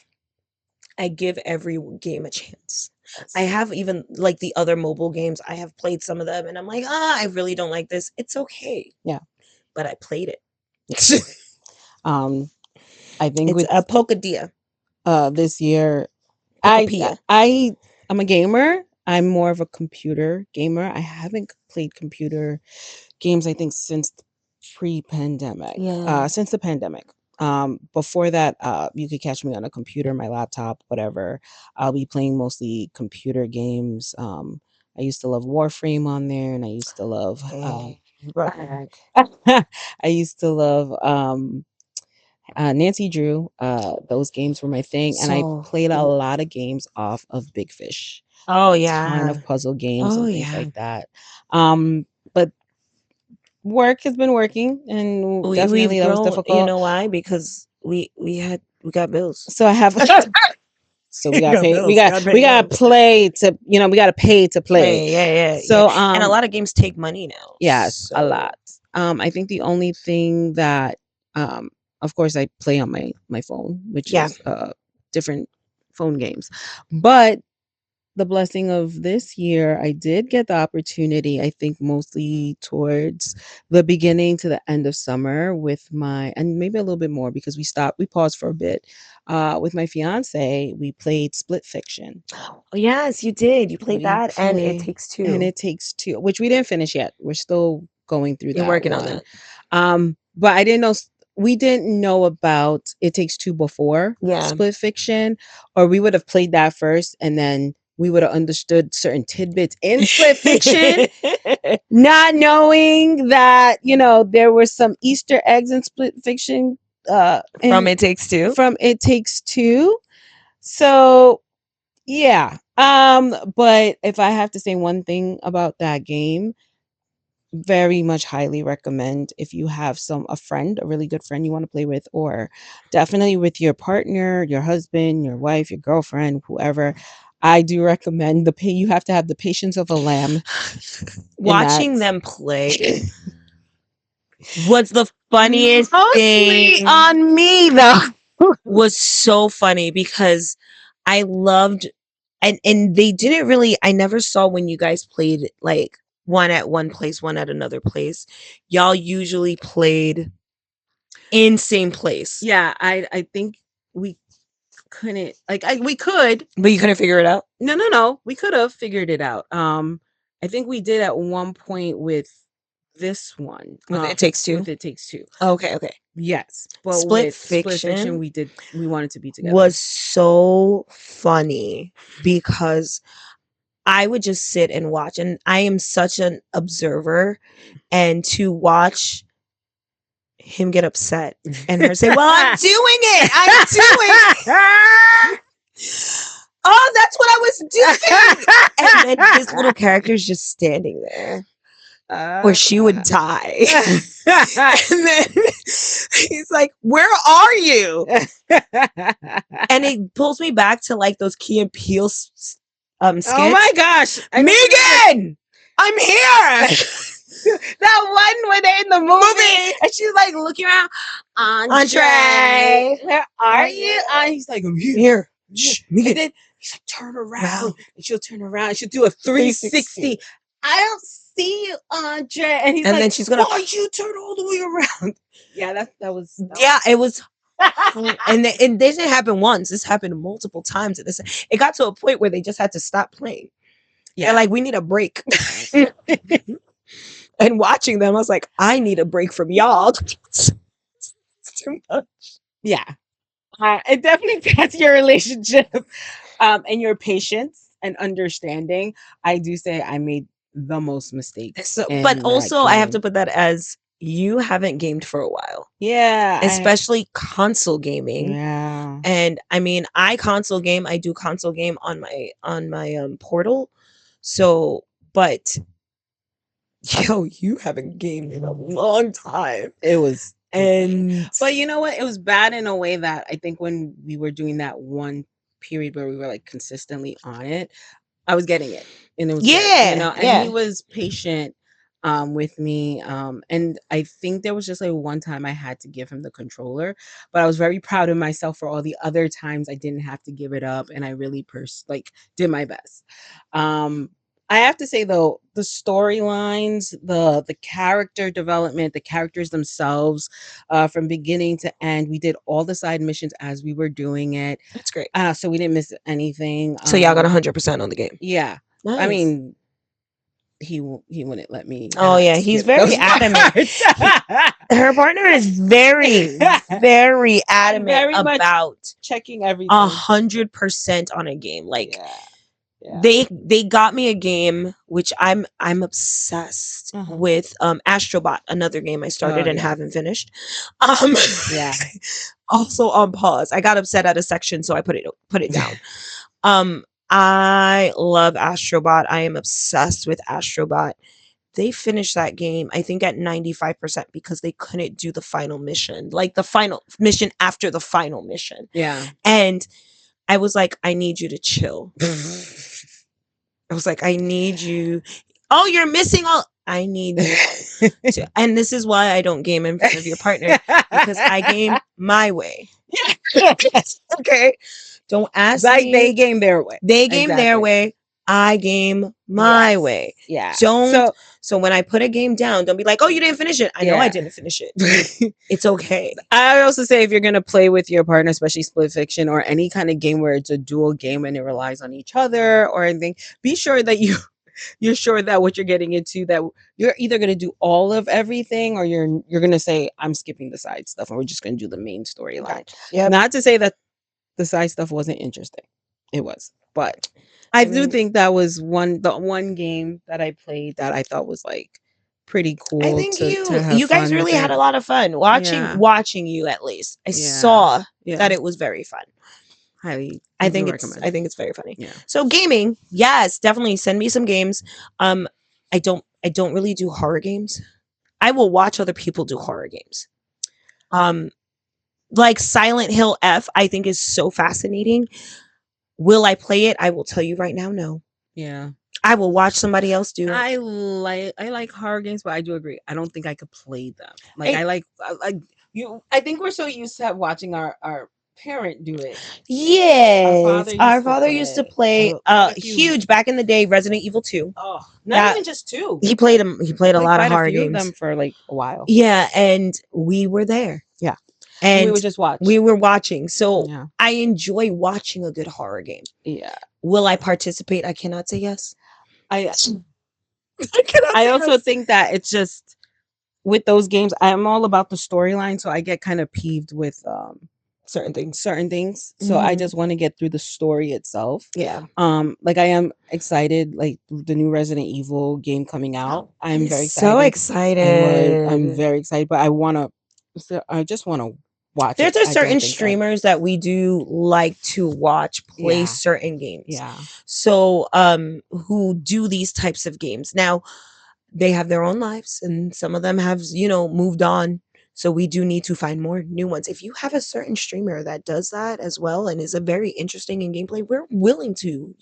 I give every game a chance. I have even like the other mobile games, I have played some of them and I'm like, I really don't like this. It's okay. Yeah. But I played it. Yeah. I think It's with a Pokedia. this year Pokepia. I'm a gamer. I'm more of a computer gamer. I haven't played computer games, I think, since pre-pandemic. Yeah. Since the pandemic. Before that, you could catch me on a computer, my laptop, whatever. I'll be playing mostly computer games. I used to love Warframe on there, and I used to love I used to love Nancy Drew. Those games were my thing, and I So played a lot of games off of Big Fish. oh A ton yeah. of puzzle games Oh and things yeah. like that. But work has been working, and We've definitely that was grown, you difficult. know why? Because we got bills. So I have so we We got got paid. bills. Gotta pay We got bills. to play to we got to pay to play. Yeah. So And a lot of games take money now. yes, a So lot. I think the only thing that of course I play on my phone, which yeah. is different phone games. But the blessing of this year, I did get the opportunity, I think mostly towards the beginning to the end of summer with my, and maybe a little bit more because we paused for a bit. With my fiance, we played Split Fiction. Oh, yes, you did. You played We that and It play, Takes and Two. It Takes Two, which we didn't finish yet. We're still going through You're that working on one. that. But I didn't know we didn't know about It Takes Two before Yeah. Split Fiction, or we would have played that first and then we would have understood certain tidbits in Split Fiction, not knowing that, there were some Easter eggs in Split Fiction From It Takes Two. from It Takes Two. So yeah. But if I have to say one thing about that game, very much highly recommend if you have a friend, a really good friend you want to play with, or definitely with your partner, your husband, your wife, your girlfriend, whoever. I do recommend you have to have the patience of a lamb. Watching them play was the funniest thing on me though. was so funny because I loved and they didn't really, I never saw when you guys played like one at one place, one at another place. Y'all usually played in same place. Yeah, I think we couldn't we could, but you couldn't figure it out. No, we could have figured it out. I think we did at one point with this one With It Takes Two. with It Takes Two. Okay. Yes, but Split with Fiction Split Fiction, we wanted to be together. Was so funny because I would just sit and watch, and I am such an observer, and to watch him get upset and her say, "Well, I'm doing it. I'm doing it." Oh, that's what I was doing. And then this little character is just standing there. Or she would die. And then he's like, "Where are you?" And it pulls me back to like those Key and Peele skits. Oh my gosh. Megan! I'm here! That one when they're in the movie Movie. and she's like looking around, Andre, Entree. where are you? And he's like, I'm here. Here. Yeah. Shh, me And get then he's like, turn around. round. And she'll turn around and she'll do a 360. 360. I don't see you, Andre. And he's And like, then she's gonna. why you turn all the way around? Yeah, that Yeah, it was. was And this didn't happen once. This happened multiple times. It got to a point where they just had to stop playing. They're yeah. like, we need a break. And watching them, I was like, I need a break from y'all. It's too much. Yeah. It definitely tests your relationship and your patience and understanding. I do say I made the most mistakes So, but in that also, I have to game. put that as you haven't gamed for a while, Yeah, especially console gaming. yeah. And I mean, I console game. I do console game on my portal. So, but yo, you haven't gamed in a long time. It was, And but you know what? It was bad in a way that I think when we were doing that one period where we were like consistently on it, I was getting it, and it was good, yeah, and he yeah, was patient, with me, and I think there was just, like, one time I had to give him the controller, but I was very proud of myself for all the other times I didn't have to give it up, and I really did my best. I have to say, though, the storylines, the character development, the characters themselves, from beginning to end, we did all the side missions as we were doing it, that's great. so we didn't miss anything, So y'all got 100% on the game. yeah. I Nice. mean, he wouldn't let me Oh not yeah, he's skip very those adamant. parts. Her partner is very, very I'm adamant very much about checking everything. 100% on a game. Like Yeah, yeah. they got me a game which I'm obsessed Uh-huh. with. Astrobot, another game I Oh, started and yeah. haven't finished. Um Yeah. Also on pause. I got upset at a section, so I put it down. I love Astrobot. I am obsessed with Astrobot. They finished that game, I think, at 95% because they couldn't do the final mission, like the final mission after the final mission. Yeah. And I was like, I need you to chill. I was like, I need you. Oh, you're missing all. I need you to. And this is why I don't game in front of your partner, because I game my way. Okay. Don't ask Like, they me. game their way. They game their Exactly. way. I game my Yes. way. Yeah. Don't. So So when I put a game down, don't be like, oh, you didn't finish it. I know I yeah. didn't finish it. It's okay. I also say if you're gonna play with your partner, especially split fiction or any kind of game where it's a dual game and it relies on each other or anything, be sure that you're sure that what you're getting into, that you're either gonna do all of everything or you're gonna say, I'm skipping the side stuff and we're just gonna do the main storyline. Gotcha. Yep. Not to say that the side stuff wasn't interesting. It was. But I I do mean, think that was the one game that I played that I thought was like pretty I cool think to have you guys fun with really had it. a lot of fun Yeah. watching you. At least I Yeah. saw Yeah. that it was very fun. Highly I do think recommend. it's very funny. Yeah. So gaming, yes, definitely send me some games. Um, I don't really do horror games. I will watch other people do horror games. Um, like Silent Hill F, I think is so fascinating. Will I play it? I will tell you right now, no. Yeah. I will watch somebody else do it. I like horror games, but I do agree. I don't think I could play them. Like I, I think we're so used to watching our parent do it. yes, our father Play used to it. play Quite a few. huge back in the day Resident Evil 2. Oh, not That even just two. he played a Like lot of quite a horror few of them games. for like a while. Yeah, and we were there. Yeah. And we And would just watch. we were watching. So Yeah. I enjoy watching a good horror game. Yeah. Will I participate? I cannot say yes. I I cannot I say also yes. think that it's just with those games, I'm all about the storyline, so I get kind of peeved with Certain things. certain things. So I Mhm. just want to get through the story itself. Yeah. Like I am excited, like the new Resident Evil game coming out. I'm very So excited. I'm excited. very excited, but I just want to watch There's it. a I don't certain think that. streamers that we do like to watch play Yeah. certain games. Yeah. So who do these types of games. Now, they have their own lives and some of them have, moved on. So we do need to find more new ones. If you have a certain streamer that does that as well and is a very interesting in gameplay, we're willing to,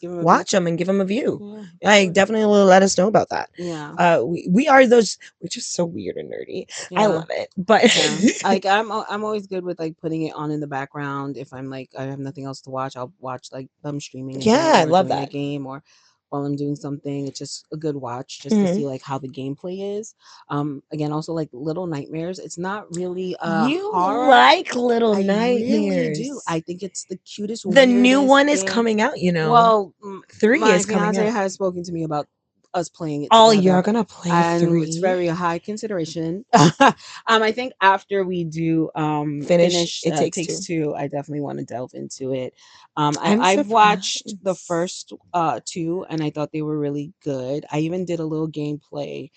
Give him a view. watch them and give them a view. Yeah, I sure. definitely will let us know about that. Yeah, We are those. We're just so weird and nerdy. I yeah. love it. But Yeah, like I'm always good with like putting it on in the background. If I'm like I have nothing else to watch, I'll watch like them streaming and yeah, doing I or love doing a that. game or while I'm doing something. It's just a good watch just to Mhm. see like how the gameplay is. Again, also like Little Nightmares. It's not really a You horror. like Little I really do. Nightmares. I think it's the cutest, The new weirdest one is game. coming out, you know. Well, 3 my is coming fiance out. has spoken to me about us playing it Oh, you're together, gonna play and it's 3? very high consideration. I think after we do Finish finish It Takes Takes 2. Two, I definitely want to delve into it. I'm I've watched the surprised. first two, and I thought they were really good. I even did a little gameplay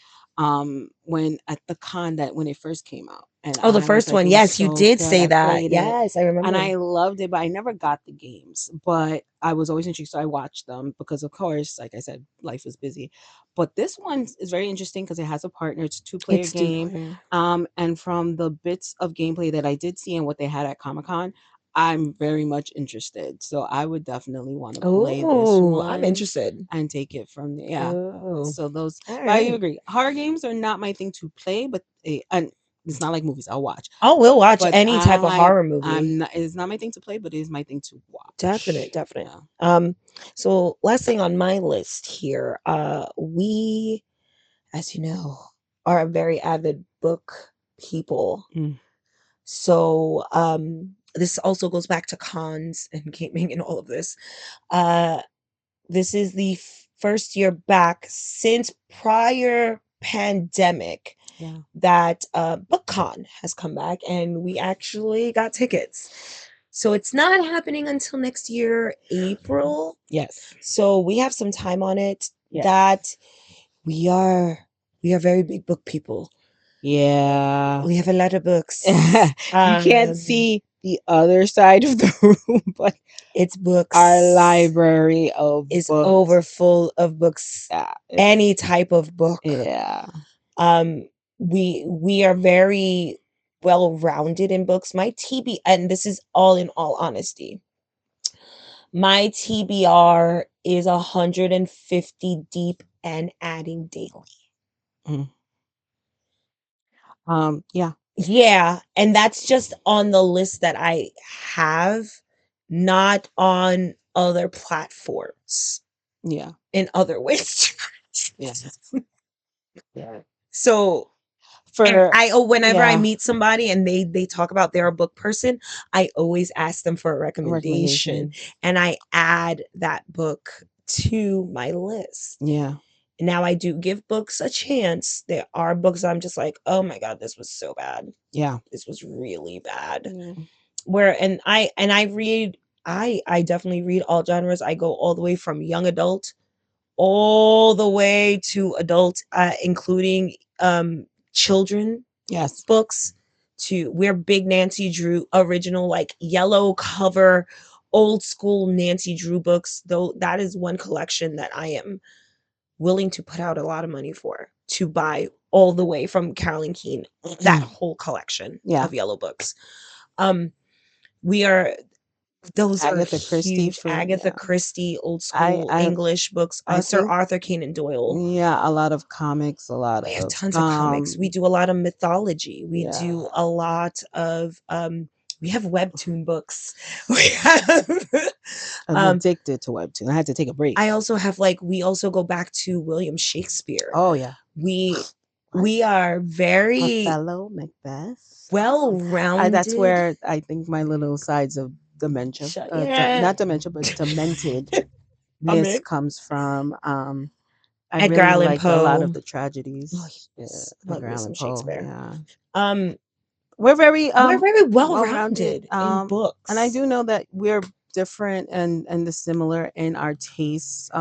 when at the con that when it first came out, and Oh, the I was first like, one. it was Yes, you so did good. say I that. played it Yes, I and remember. I loved it, but I never got the games. But I was always intrigued, so I watched them because, of course, like I said, life was busy. But this one is very interesting because it has a partner. It's a two-player It's game, two-player. and from the bits of gameplay that I did see and what they had at Comic Con, I'm very much interested. So I would definitely want to play this Oh, I'm one interested. and take it from there. Yeah. Oh, So those, all but I right. agree. Horror games are not my thing to play, but and it's not like movies I'll watch, Oh, we'll watch but any type of horror movie. I'm not. It's not my thing to play, but it is my thing to Definite, watch. definite. Yeah. So last thing on my list here, we, as you know, are a very avid book people. Mm, So this also goes back to cons and gaming and all of this. Uh this is the first year back since prior pandemic yeah. that BookCon has come back and we actually got tickets. So it's not happening until next year, April. Yes. So we have some time on it Yes. that we are we are very big book people. Yeah. We have a lot of books. You can't see the other side of the room, but It's our books library of is books. over full of books, Yeah. any It's type of book. yeah. Um, we are very well rounded in books. My TB, and this is all in all honesty, my TBR is 150 deep and adding daily. Mm. Yeah. Yeah, and that's just on the list that I have, not on other platforms Yeah. in other ways. Yeah. Yeah. So and For whenever I yeah, meet somebody and they talk about they're a book person, I always ask them for a recommendation recommendation. and I add that book to my list. Yeah. Now I do give books a chance. There are books I'm just like, "Oh my god, this was so bad. Yeah. This was really bad." Yeah. Where and I read I definitely read all genres. I go all the way from young adult all the way to adult, including children Yes. books. To we're big Nancy Drew original, like yellow cover, old school Nancy Drew books. Though that is one collection that I am willing to put out a lot of money for to buy all the way from Carolyn Keene, that whole collection Yeah. of yellow books. Um, we are those are Agatha Christie huge. for Agatha yeah. Christie, old I school I English books, I Sir think Arthur Conan Doyle. yeah, a lot of comics, a lot We have of tons of comics. We do a lot of mythology. We do yeah. a lot of we have webtoon books. We have I'm um addicted to webtoon. I had to take a break. I also have like we also go back to William Shakespeare. Oh yeah. We What? we are very Othello, Macbeth. That's well-rounded. where I think my little sides of dementia, Yeah. not dementia, but dementedness I'm in. comes from. I Edgar really Allan like a lot Poe. of the Oh, tragedies. Yeah, yes. Love Edgar me Allan some Poe. Shakespeare. Yeah, Um, we're we're very well rounded. well-rounded in And I books. do know that we're different and the similar in our tastes.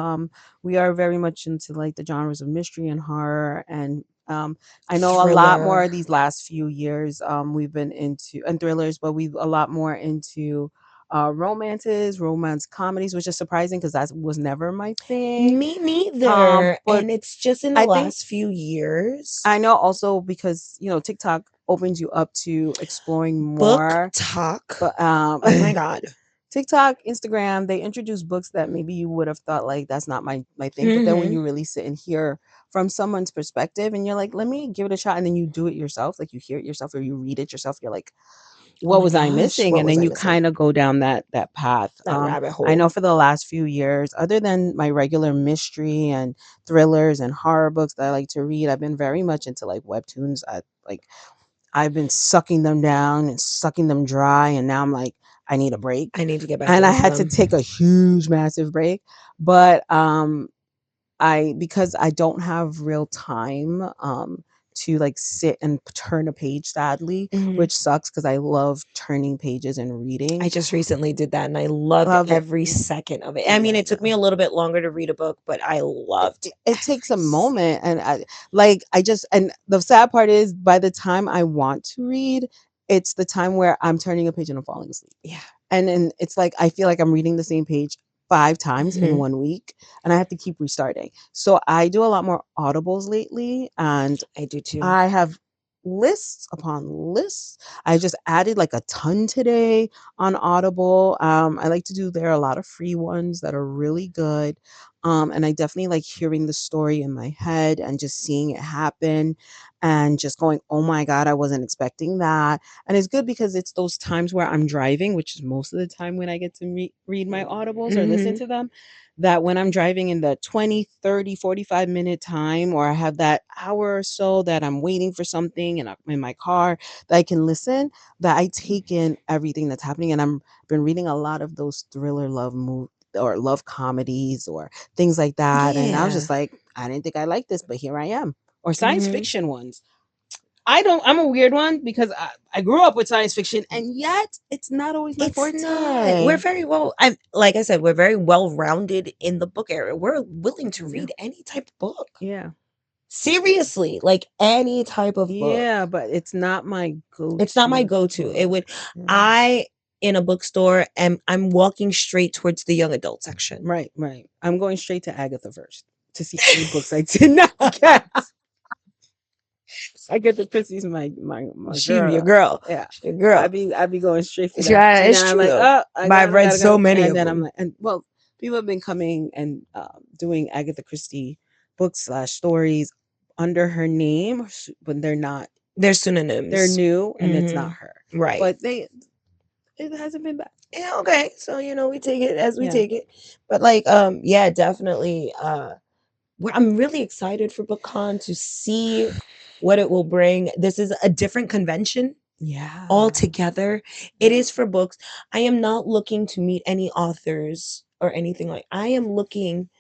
We are very much into like the genres of mystery and horror, and I know a lot more Thriller. these last few years. We've been into and thrillers, but we've a lot more into romances, romance comedies, which is surprising because that was never my thing. Me neither. But And it's just in the I think last few years. I know also because TikTok opens you up to exploring Book more, talk. but Oh my God. TikTok, Instagram, they introduce books that maybe you would have thought like that's not my thing. But then when Mhm. you really sit and hear from someone's perspective and you're like, let me give it a shot, and then you do it yourself, like you hear it yourself or you read it yourself, you're like, Oh what my was I gosh, missing? what And was then I you missing? kind of go down that path. That rabbit I hole. know for the last few years, other than my regular mystery and thrillers and horror books that I like to read, I've been very much into like webtoons. I've been sucking them down and sucking them dry, and now I'm like, I need a break. I need to get back And I into had to them. take a huge, massive break. But I because I don't have real time to like sit and turn a page sadly, Mhm. which sucks because I love turning pages and I reading. just recently did that and I loved Love it. every second of it. I mean, Yeah. it took me a little bit longer to read a book, but I It, loved it it takes every a second. moment, and I just, and the sad part is by the time I want to read, it's the time where I'm turning a page and I'm falling asleep. Yeah. And then it's like I feel like I'm reading the same page 5 times in Mhm. 1 week, and I have to keep restarting. So I do a lot more audibles lately, and I do too. I have lists upon lists. I just added like a ton today on Audible. I like to do there are a lot of free ones that are really good. And I definitely like hearing the story in my head and just seeing it happen and just going, oh my God, I wasn't expecting that. And it's good because it's those times where I'm driving, which is most of the time when I get to read my audibles or listen Mhm. to them, that when I'm driving in the 20, 30, 45-minute time, or I have that hour or so that I'm waiting for something and I'm in my car, that I can listen, that I take in everything that's happening. And I'm been reading a lot of those thriller love or love comedies or things like that. And I was Yeah. just like, I didn't think I liked this, but here I am. Or science Mhm. fiction ones. I'm a weird one because I grew up with science fiction, and yet it's not always my It's not. We're forte. very well I'm like I said, we're very well rounded in the book area. We're willing to Yeah. read any type of book. Yeah. Seriously, like any type of book. Yeah, but it's not my It's not my go-to go-to. It book. would Yeah. I in a bookstore am I'm walking straight towards the young adult section. Right, right. I'm going straight to Agatha first to see any books I did not get. I get the Chrissy's my She your girl. girl. Yeah. She your girl. I be going straight for that. Yeah, And it's then I'm true like, though. oh, But I've I read gotta so go. many And of then I'm them. like, and well, people have been coming and doing Agatha Christie books slash stories under her name, but they're not. They're They're synonyms. new, and it's not Mhm. her. Right. But it hasn't been bad. Yeah, okay. So, we take it as we Yeah. take it. But like, yeah, definitely. I'm really excited for BookCon to see what it will bring. This is a different convention Yeah. altogether. It Yeah. is for books. I am not looking to meet any authors or anything like. I am looking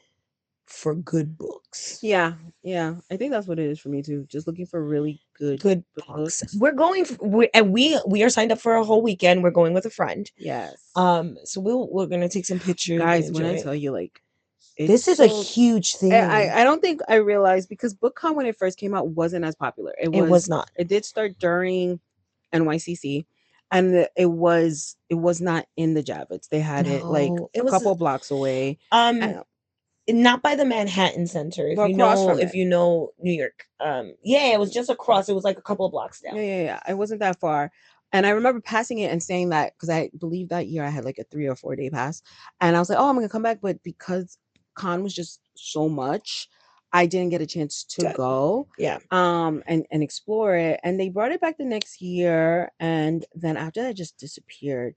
for good books. Yeah, yeah. I think that's what it is for me too. Just looking for really good Good books. books. We're going and we are signed up for a whole weekend. We're going with a friend. Yes. So we're gonna take some pictures and Guys, when enjoy I it. tell you, like, it's This is a so huge thing. I don't think I realized because BookCon when it first came out wasn't as popular. It was not. It did start during NYCC, and it was not in the Javits. They had it like No, it a was couple blocks away. um Uh, not by the Manhattan Center. well, across from If it. you know New York. Yeah, it was just across. It was like a couple of blocks down. Yeah, yeah, yeah. It wasn't that far. And I remember passing it and saying that because I believe that year I had like a 3 or 4 day pass. And I was like, oh, I'm going to come back. But because con was just so much, I didn't get a chance to go Yeah. and explore it. And they brought it back the next year. And then after that, it just disappeared.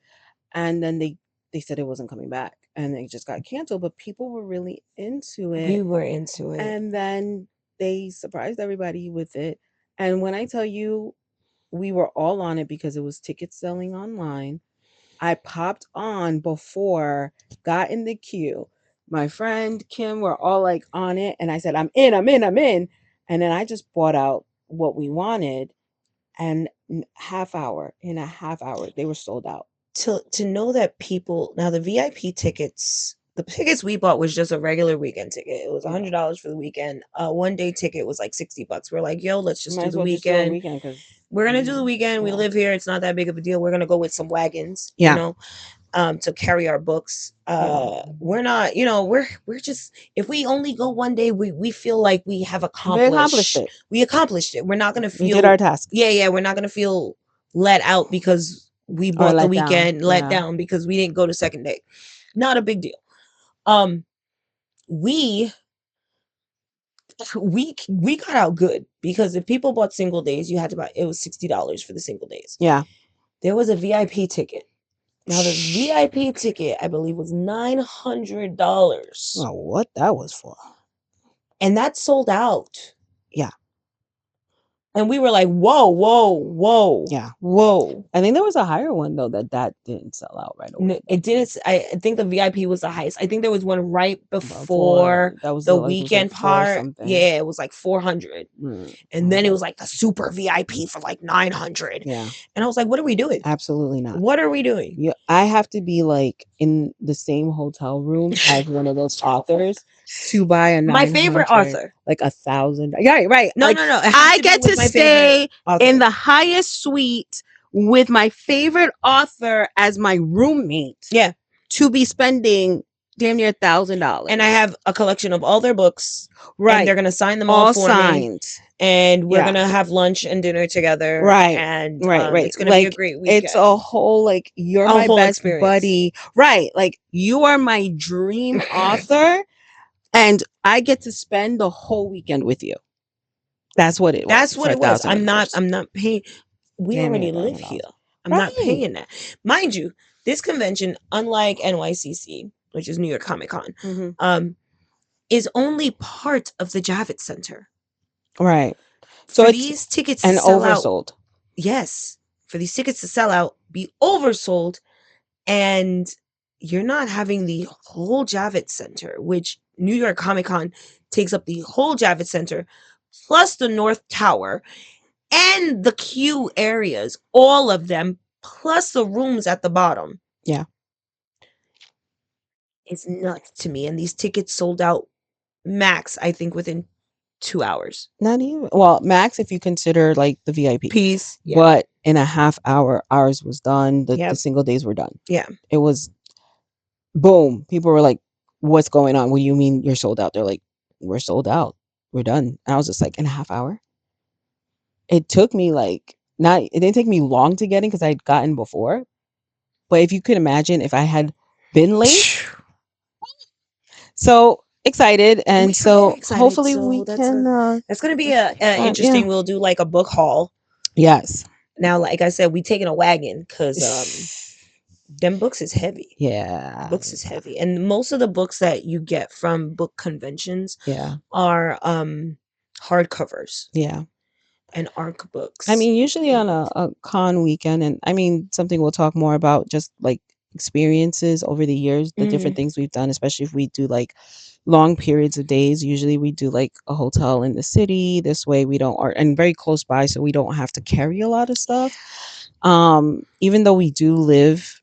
And then they said it wasn't coming back and it just got canceled. But people were really into We it. were into it. And then they surprised everybody with it. And when I tell you, we were all on it because it was ticket selling online. I popped on before, got in the queue. My friend Kim were all like on it, and I said, I'm in, I'm in, I'm in. And then I just bought out what we wanted, and in a half hour, they were sold out. To know that people now the VIP tickets, the tickets we bought was just a regular weekend ticket. It was Yeah, $100 for the weekend. One day ticket was like $60. We're like, yo, let's just might do as the well just do a weekend. weekend because, We're gonna do the weekend. We yeah, live here. It's not that big of a deal. We're gonna go with some wagons, yeah, to carry our books. yeah. We're not, we're just if we only go one day, we feel like We accomplished we accomplished it. We're not gonna it. We did feel our task. yeah, we're not gonna feel let out because we Or bought the let down. weekend let Yeah. down because we didn't go the second day. Not a big deal. Um, we we got out good because if people bought single days, you had to buy it was $60 for the single days. Yeah. There was a VIP ticket. Now the VIP ticket, I believe, was $900. Oh, what that was for. And that sold out. Yeah. And we were like, whoa, whoa, whoa, Yeah. whoa. I think there was a higher one though that didn't sell out right away. It didn't. I think the VIP was the highest. I think there was one right Before before that was the like it was like weekend four part. something. Yeah, it was like 400. And then it Okay. was like the super VIP for like 900. Yeah. And I was like, what are we doing? Absolutely not. What are we doing? Yeah, I have to be like in the same hotel room as one of those authors to buy a My favorite 900, author. like 1,000. Yeah, right. No, Like no, no. It has I to be get with to my favorite stay author. in the highest suite with my favorite author as my roommate Yeah. to be spending damn near $1,000. And I have a collection of all their books. And right, they're gonna sign them all all for me. signed. And we're Yeah. gonna have lunch and dinner together. Right, And right. it's gonna be a Like great weekend. it's a whole like you're A my whole best experience. buddy. Right, like you are my dream author, and I get to spend the whole weekend with you. That's what it was. That's what for it was. $1,000. I'm not paying. We Damn already near live $1,000. here. I'm not Right. paying that. Mind you, this convention, unlike NYCC, which is New York Comic Con, Mhm. is only part of the Javits Center. Right. So For it's these tickets to and sell out, oversold. yes, for these tickets to sell out, be oversold, and you're not having the whole Javits Center, which New York Comic Con takes up the whole Javits Center, plus the North Tower and the queue areas, all of them, plus the rooms at the bottom. Yeah. It's nuts to me. And these tickets sold out max, I think, within 2 hours. Not even well, max if you consider like the VIP. Peace. Yeah. But in a half hour, ours was done. The Yep. single days were done. Yeah. It was boom. People were like, "What's going on? What do you mean you're sold out?" They're like, "We're sold out. We're done." And I was just like, "In a half hour?" It took me like not. It didn't take me long to get in because I'd gotten before. But if you could imagine if I had been late, so excited, and We are so very excited. hopefully So we that's can. that's gonna be a Yeah. interesting. We'll do like a book haul. Yes. Now, like I said, we taking a wagon because them books is heavy. Yeah. Books is heavy. And most of the books that you get from book conventions Yeah. are hardcovers Yeah. and ARC books. I mean, usually on a con weekend, and I mean, something we'll talk more about just like experiences over the years, the different things we've done, especially if we do like long periods of days. Usually we do like a hotel in the city. This way we don't, or, and very close by, so we don't have to carry a lot of stuff. Even though we do live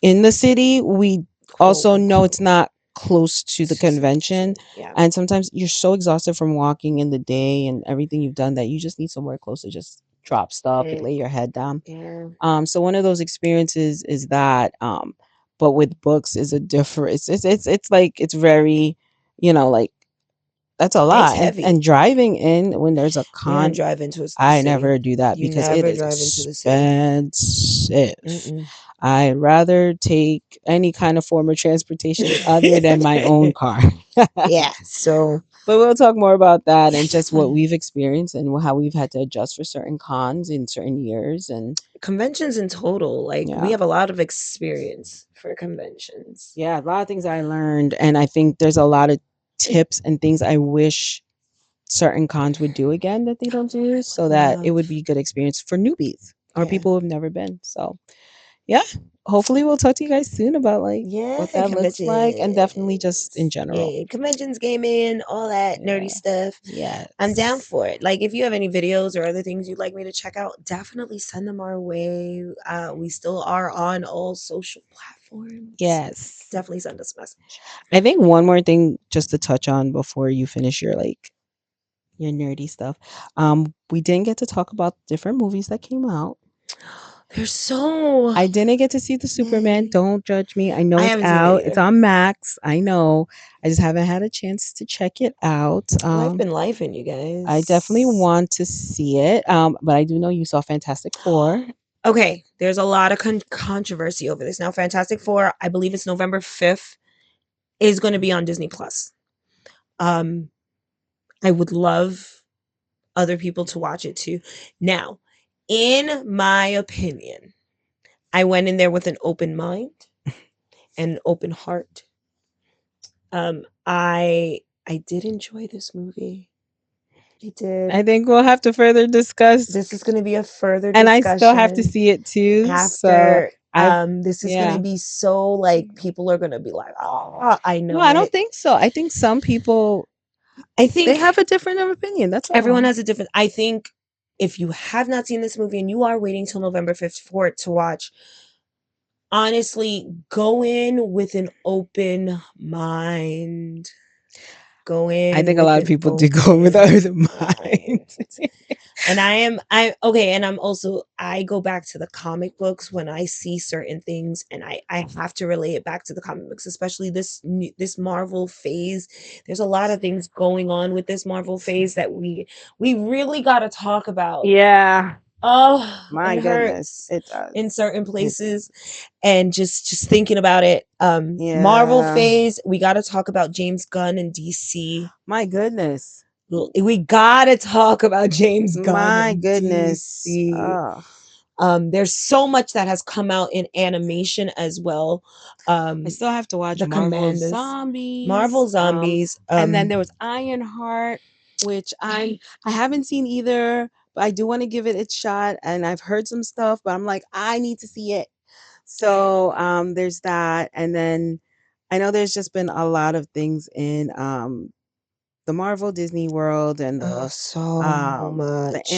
in the city, we also know it's not close to the convention. Yeah. And sometimes you're so exhausted from walking in the day and everything you've done that you just need somewhere close to just drop stuff and lay your head down. Yeah. So one of those experiences is that, but with books is a different. It's like it's very, like that's a lot. heavy. And driving in when there's a You don't con, drive into a I city. never do that You because it never is drive into the city. expensive. Mm-mm. I'd rather take any kind of form of transportation other than my own car. Yeah. So, But we'll talk more about that and just what we've experienced and how we've had to adjust for certain cons in certain years. And conventions in total, like Yeah. we have a lot of experience for conventions. yeah, a lot of things I learned. And I think there's a lot of tips and things I wish certain cons would do again that they don't do, so that it would be a good experience for newbies or Yeah. people who've never been. So yeah, hopefully we'll talk to you guys soon about like what that looks like, and definitely just in general. Yeah, conventions, gaming, all that nerdy stuff. Yeah, I'm down for it. Like, if you have any videos or other things you'd like me to check out, definitely send them our way. We still are on all social platforms. Yes, Definitely send us a message. I think one more thing just to touch on before you finish your your nerdy stuff. We didn't get to talk about different movies that came out. There's so I didn't get to see the Superman. Don't judge me. I know I it's haven't seen it out. It's either. on Max. I know. I just haven't had a chance to check it out. I've been lifing, you guys. I definitely want to see it. But I do know you saw Fantastic Four. Okay, there's a lot of controversy over this. Now, Fantastic Four, I believe it's November 5th, is going to be on Disney Plus. Um, I would love other people to watch it too. Now, in my opinion, I went in there with an open mind and an open heart. I did enjoy this movie. I I did. think we'll have to further discuss, This is going to be a further and I still have to discussion see it too. So after. I've This is going to yeah. be so like people are going to be like, "Oh, I No, know I don't it." think so. I think some people I they think have a different opinion. That's everyone all. has a different. I think if you have not seen this movie and you are waiting till November 5th for it to watch, honestly, go in with an open mind. Go I in think a with lot of an people do go with open others in mind. mind. And I okay, and I'm also, I go back to the comic books when I see certain things, and I have to relay it back to the comic books, especially this Marvel phase. There's a lot of things going on with this Marvel phase that we really got to talk about. Yeah. Oh, My it goodness. hurts It in does. certain It places. And just thinking about it, Marvel yeah. phase, we got to talk about James Gunn and DC. My goodness. We got to talk about James Gunn My and goodness. DC. Oh, There's so much that has come out in animation as well. I still have to watch The Marvel Commanders, Marvel Zombies. Zombies. And then there was Ironheart, which I haven't seen either, but I do want to give it its shot. And I've heard some stuff, but I'm like, I need to see it. So there's that. And then I know there's just been a lot of things in the Marvel Disney world and Oh, so the much.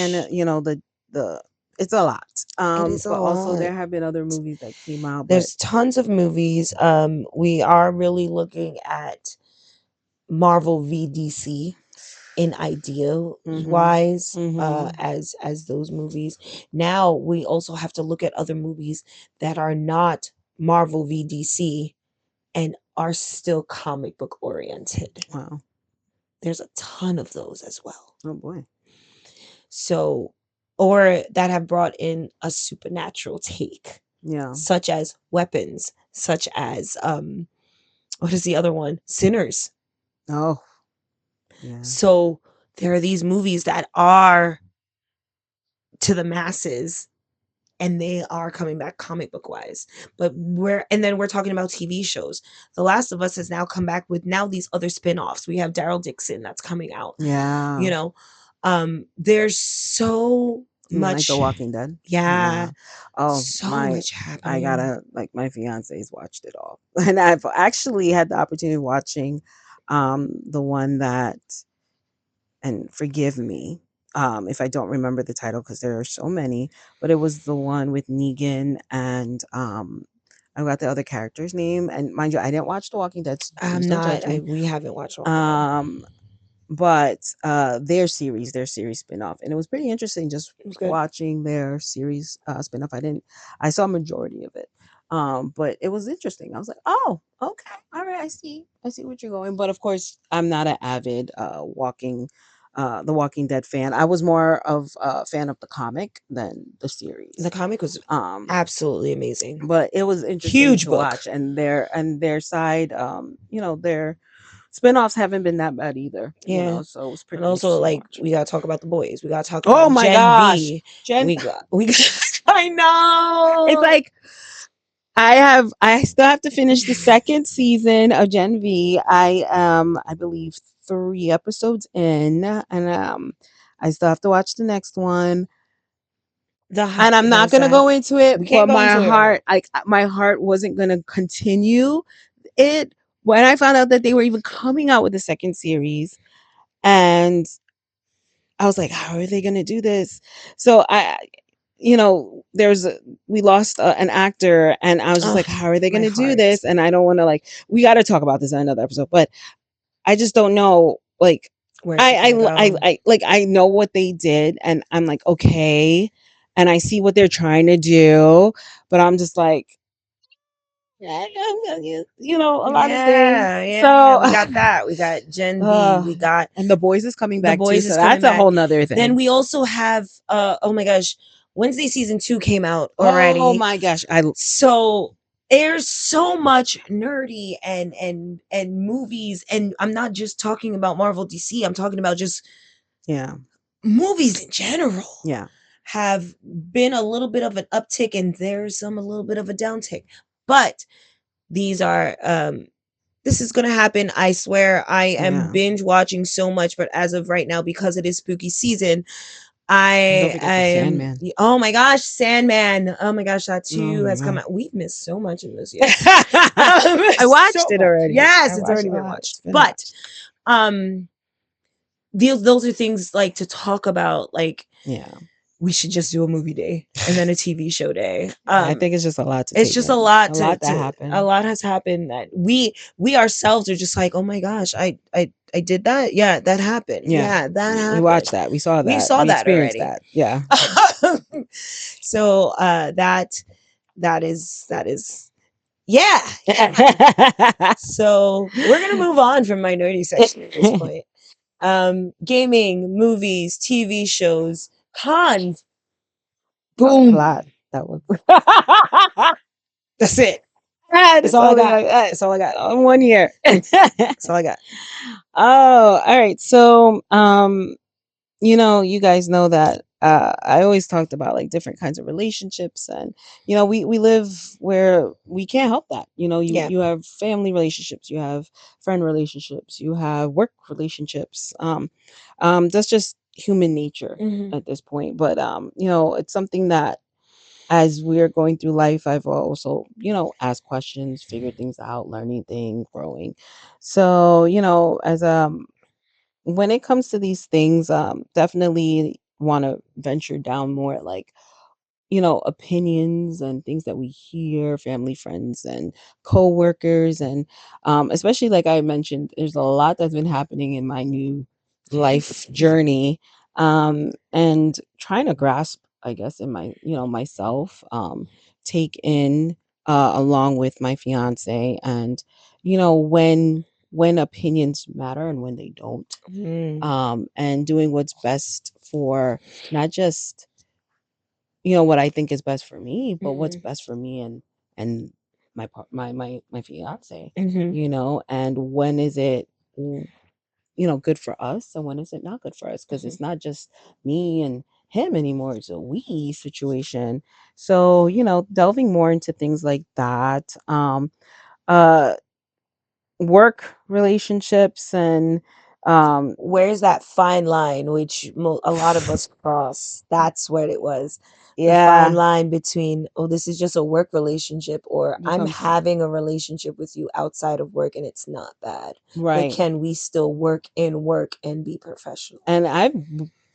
the it's a lot. It is a But also lot. there have been other movies that came out, but There's tons of movies. We are really looking at Marvel v DC in idea mhm. wise, Mhm. as those movies. Now we also have to look at other movies that are not Marvel v DC and are still comic book oriented. Wow. There's a ton of those as well. Oh boy. So, or that have brought in a supernatural take, Yeah. such as Weapons, such as what is the other one? Sinners. Oh, yeah. So there are these movies that are to the masses, and they are coming back comic book wise. But we're talking about TV shows. The Last of Us has now come back with now these other spin-offs. We have Daryl Dixon that's coming out. You Yeah. know, there's so You mean like The much, Walking Dead? yeah, Yeah. Oh, so my much I happening. gotta like my fiance's watched it all. And I've actually had the opportunity of watching the one that and forgive me if I don't remember the title because there are so many, but it was the one with Negan and I got the other character's name. And mind you, I didn't watch The Walking Dead. I'm Please don't not. judge me. We haven't watched Walking Dead. Um, but their series spin-off, and it was pretty interesting just It was good. watching their series spin-off. I saw a majority of it, but it was interesting. I was like, oh, okay, all right, I see what you're going. But of course I'm not an avid the Walking Dead fan. I was more of a fan of the comic than the The series. comic was um absolutely amazing. but it was interesting Huge to watch, book. and their side, their spinoffs haven't been that bad either, Yeah. so it was And pretty also, interesting to like, watch. we gotta talk about the boys. We gotta talk Oh about my Gen gosh, V. Jen! We got I It's know. like I still have to finish the second season of Gen V. I believe 3 episodes in, and I still have to watch the next one. And I'm not There's gonna that. go into it, We can't but go into it right now. my heart wasn't gonna continue it when I found out that they were even coming out with the second series, and I was like, how are they going to do this? So there's we lost an actor, and I was just like, Oh, how are they going my to do heart. this? And I don't want to like, we got to talk about this in another episode, but I just don't know. Like, Where is it gonna go? I know what they did, and I'm like, okay, and I see what they're trying to do, but I'm just like, a lot of things. Yeah, yeah. So, We got that. We got Gen V. uh, We got and the boys is coming The back too, Boys so is coming that's a back. whole nother Then thing. we also have oh my gosh. Wednesday season 2 came out Oh already. my gosh, I So there's so much nerdy and movies, and I'm not just talking about Marvel DC, I'm talking about just yeah, movies in general yeah, have been a little bit of an uptick, and there's some a little bit of a downtick. But these are this is gonna happen. I swear I am yeah. binge watching so much, but as of right now, because it is spooky season, And don't I forget the am Sandman. oh my gosh, Sandman. Oh my gosh, that Oh too my has come god. out. We've missed so much in this year. I watched So it much. already. I Yes, it's watched already a been lot. watched. It's been But watched. um those are things like to talk about, like Yeah. we should just do a movie day and then a TV show day. Yeah, I think it's just a lot to It's take just a in. lot A lot that to a happened. lot has happened that we ourselves are just like, "Oh my gosh, I did that? Yeah, that happened. Yeah. Yeah, that We happened." watched that. We saw We that. saw We that experienced already. that. Yeah. So, that is yeah, yeah. So, we're gonna move on from my nerdy section at this point. Gaming, movies, TV shows, cons, That was a boom. lot. That was That's it. That's that's all I something got. like that. That's all I got. On 1 year. That's all I got. Oh, all right. So, you guys know that I always talked about like different kinds of relationships, and we live where we can't help that. Yeah. You have family relationships, you have friend relationships, you have work relationships. That's just human nature Mhm. at this point. But it's something that as we're going through life, I've also, asked questions, figured things out, learning things, growing. So, as when it comes to these things, definitely want to venture down more like opinions and things that we hear, family, friends, and co-workers, and especially like I mentioned, there's a lot that's been happening in my new life journey, and trying to grasp, I guess, in my myself, take in along with my fiance, and when opinions matter and when they don't, Mm, and doing what's best for not just what I think is best for me, but what's mhm, best for me and my fiance, mhm, and when is it good for us and when is it not good for us, because mhm. it's not just me and him anymore, it's a we situation. So delving more into things like that, uh work relationships, and um Where's that fine line which a lot of us cross? That's what it was. The fine yeah, line between, oh, this is just a work relationship, or I'm becomes having a relationship with you outside of work and it's not bad. But right. can we still work in work and be professional? And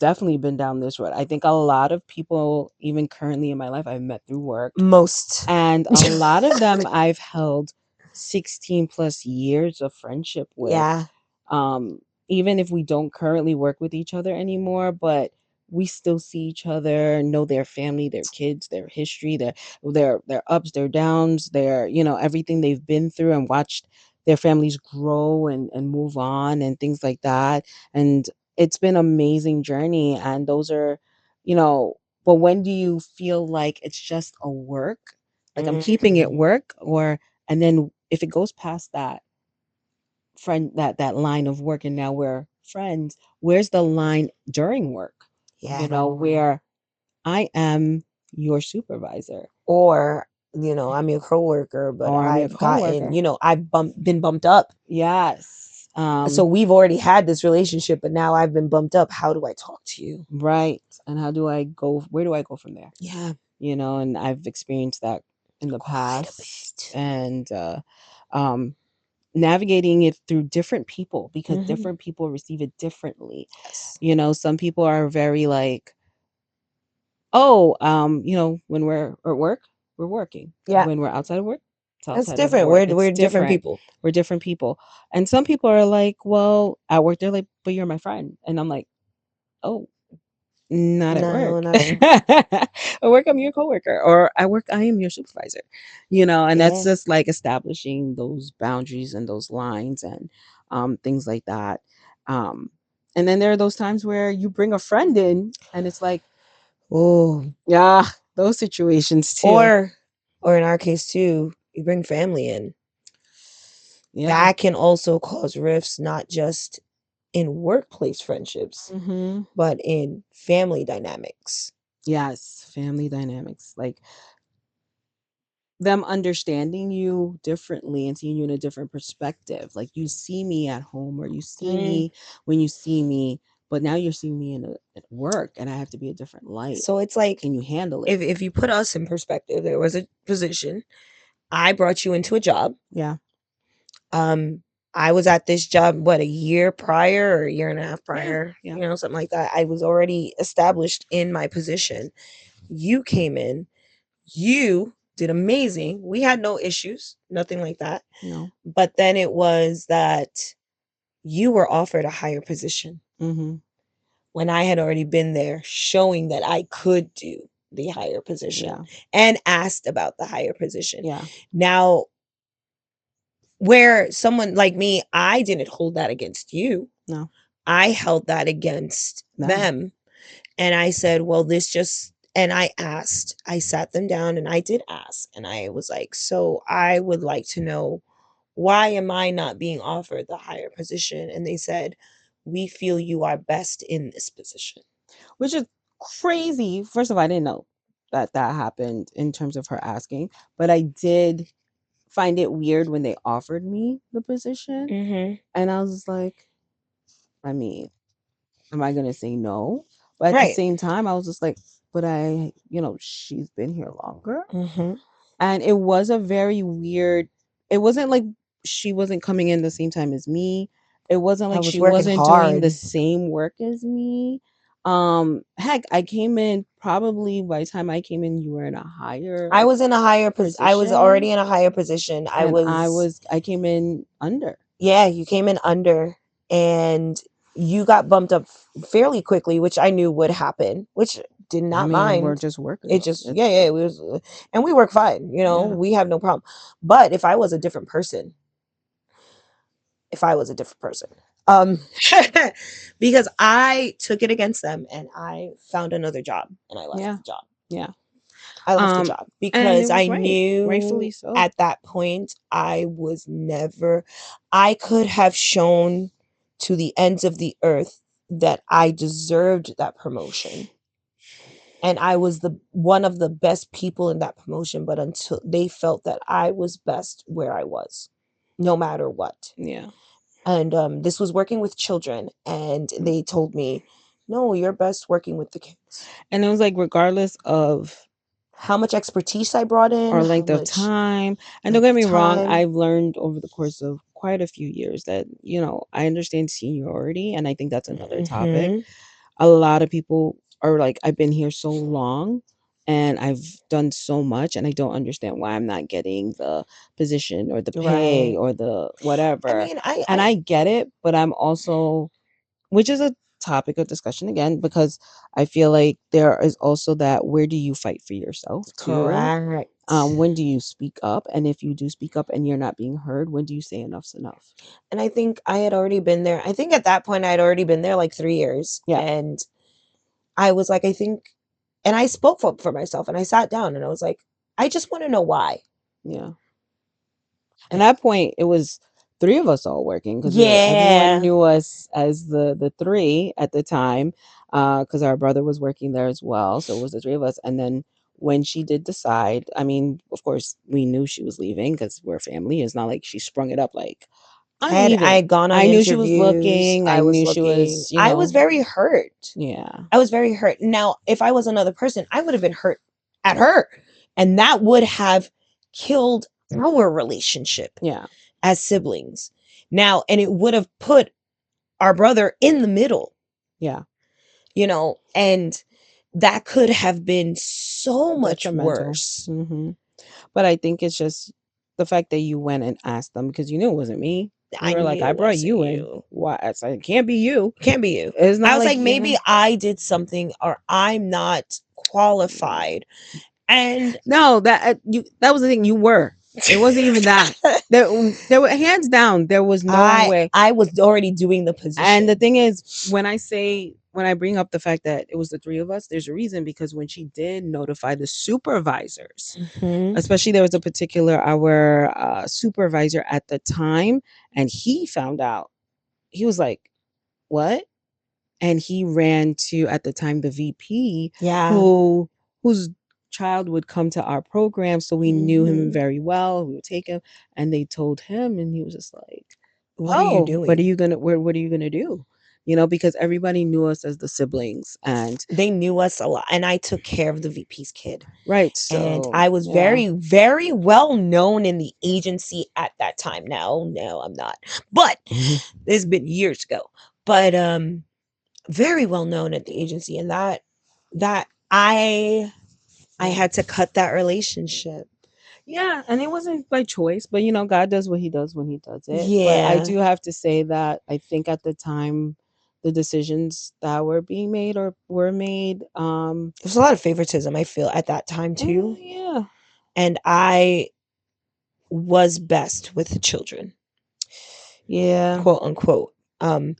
definitely been down this road. I think a lot of people, even currently in my life, I've met through work, Most. and a lot of them I've held 16 plus years of friendship with. Yeah. um Even if we don't currently work with each other anymore, but we still see each other, know their family, their kids, their history, their ups, their downs, their everything they've been through, and watched their families grow and move on and things like that. And it's been amazing journey, and those are you know but when do you feel like it's just a work, like I'm keeping it Mm, work, or and then if it goes past that friend, that line of work, and now we're friends, where's the line during work, yeah. where I am your supervisor, Or, I'm your coworker, but or I'm your I've gotten, coworker. I've been bumped up. Yes. So we've already had this relationship, but now I've been bumped up. How do I talk to you? Right. And how do I go, where do I go from there? Yeah, And I've experienced that in the quite a past, bit. and um navigating it through different people, because Hmm. different people receive it differently. Yes. Some people are very like, oh, when we're at work, we're working. Yeah, When we're outside of work, it's that's outside of different. work. We're It's different different. people. We're different people. And some people are like, well, at work, they're like, but you're my friend. And I'm like, oh, not at No, work. not at all. At work, I'm your coworker, or at work, I am your supervisor. And that's Yeah. just like establishing those boundaries and those lines, and things like that. Um, and then there are those times where you bring a friend in, and it's like, Oh, Yeah, those situations too. or in our case too, you bring family in. Yeah. That can also cause rifts, not just in workplace friendships, Mhm. but in family dynamics. Yes, family dynamics. Like them understanding you differently and seeing you in a different perspective. Like you see me at home or you see Mm. me when you see me, but now you're seeing me at work and I have to be a different light. So it's like, Can you handle it? if you put us in perspective, there was a position. I brought you into a job. Yeah. Um, I was at this job, what, a year prior or a year and a half Yeah. prior, Yeah. something like that. I was already established in my position. You came in, you did amazing. We had no issues, nothing like that. No. But then it was that you were offered a higher position Mhm. when I had already been there, showing that I could do the higher position Yeah. and asked about the higher position. Yeah. Now, where someone like me, I didn't hold that against you. No. I held that against Them. them. And I said, well, this just, and I asked, I sat them down and I did ask. And I was like, so I would like to know, why am I not being offered the higher position? And they said, we feel you are best in this position. Which is crazy. First of all, I didn't know that that happened in terms of her asking, but I did find it weird when they offered me the position. Mm-hmm. And I was like, I mean, am I gonna say no? But at the Right. same time, I was just like, but she's been here longer. Mm-hmm. And it was a very weird, it wasn't like she wasn't coming in the same time as me. It wasn't I like was she working wasn't doing the hard. same work as me. Heck, I came in probably by the time I came in, you were in a higher I was in a higher I was position. already in a higher position. And I came in under. Yeah, you came in under, and you got bumped up fairly quickly, which I knew would happen, which did I not mean, we're mind. just It workers. just, yeah, It's yeah, it was, and we work fine, yeah. we have no problem. But if I was a different person, if I was a different person, um, because I took it against them and I found another job and I left Yeah. the job. Yeah. I left the Um, job and it because was I right, rightfully knew so. at that point I was never, I could have shown to the ends of the earth that I deserved that promotion. And I was the one of the best people in that promotion, but until they felt that I was best where I was, no matter what. Yeah. And this was working with children, and Mm. they told me, no, you're best working with the kids. And it was like regardless of How much expertise I brought in, our how length of much time. And don't length get of me wrong, time. I've learned over the course of quite a few years that, I understand seniority. And I think that's another topic. Mhm. A lot of people are like, I've been here so long and I've done so much, and I don't understand why I'm not getting the position or the pay Right. or the I whatever. mean, And I get it, but I'm also, which is a topic of discussion again, because I feel like there is also that, where do you fight for yourself too? correct. When do you speak up? And if you do speak up and you're not being heard, when do you say enough's enough? And I think I had already been there. I think at that point I had already been there like 3 years, Yeah, and I was like, I think, and I spoke for myself and I sat down and I was like, I just want to know why. yeah. And that point, it was three of us all working because everyone Yeah. knew us as the three at the time, because our brother was working there as well. So it was the three of us. And then when she did decide, I mean, of course, we knew she was leaving because we're family. It's not like she sprung it up like, I'm I leaving. had gone on I knew she was interviews. looking. I I was knew she looking. was, I was very hurt. yeah, I was very hurt. Now, if I was another person, I would have been hurt at her. And that would have killed our relationship yeah, as siblings. Now, and it would have put our brother in the middle, yeah, and that could have been so much detrimental. worse. But I think it's just the fact that you went and asked them because you knew it wasn't me. You I were like, knew I it brought wasn't you in. you. Why? It's like, it can't be you. Can't be you. It's I not was like, like, maybe I did something or I'm not qualified. And No, that was the thing. You were. It wasn't even that. There were hands down. There was no way. I was already doing the And the position. thing is, when I say when I bring up the fact that it was the 3 of us, there's a reason because when she did notify the supervisors, Mhm. especially there was a particular our supervisor at the time, and he found out. He was like, "What?" And he ran to at the time the VP Yeah. who whose child would come to our program, so we knew him Mhm. very well. We would take him, and they told him, and he was just like, What are you "Oh, what are doing? you gonna what are you gonna do?" Because everybody knew us as the siblings, and They knew us a lot, and I took care of the VP's kid. right, And so I was yeah. very, very well known in the agency at that time. Now, no, I'm not. But Mhm. it's been years ago. But very well known at the agency, and that I Yeah. had to cut that relationship. Yeah, and it wasn't by choice, but God does what he does when he does it. But I Yeah. do have to say that I think at the time the decisions that were being made or were made, There's a lot of favoritism, I feel, at that time too. yeah. And I was best with the children, Yeah. quote unquote.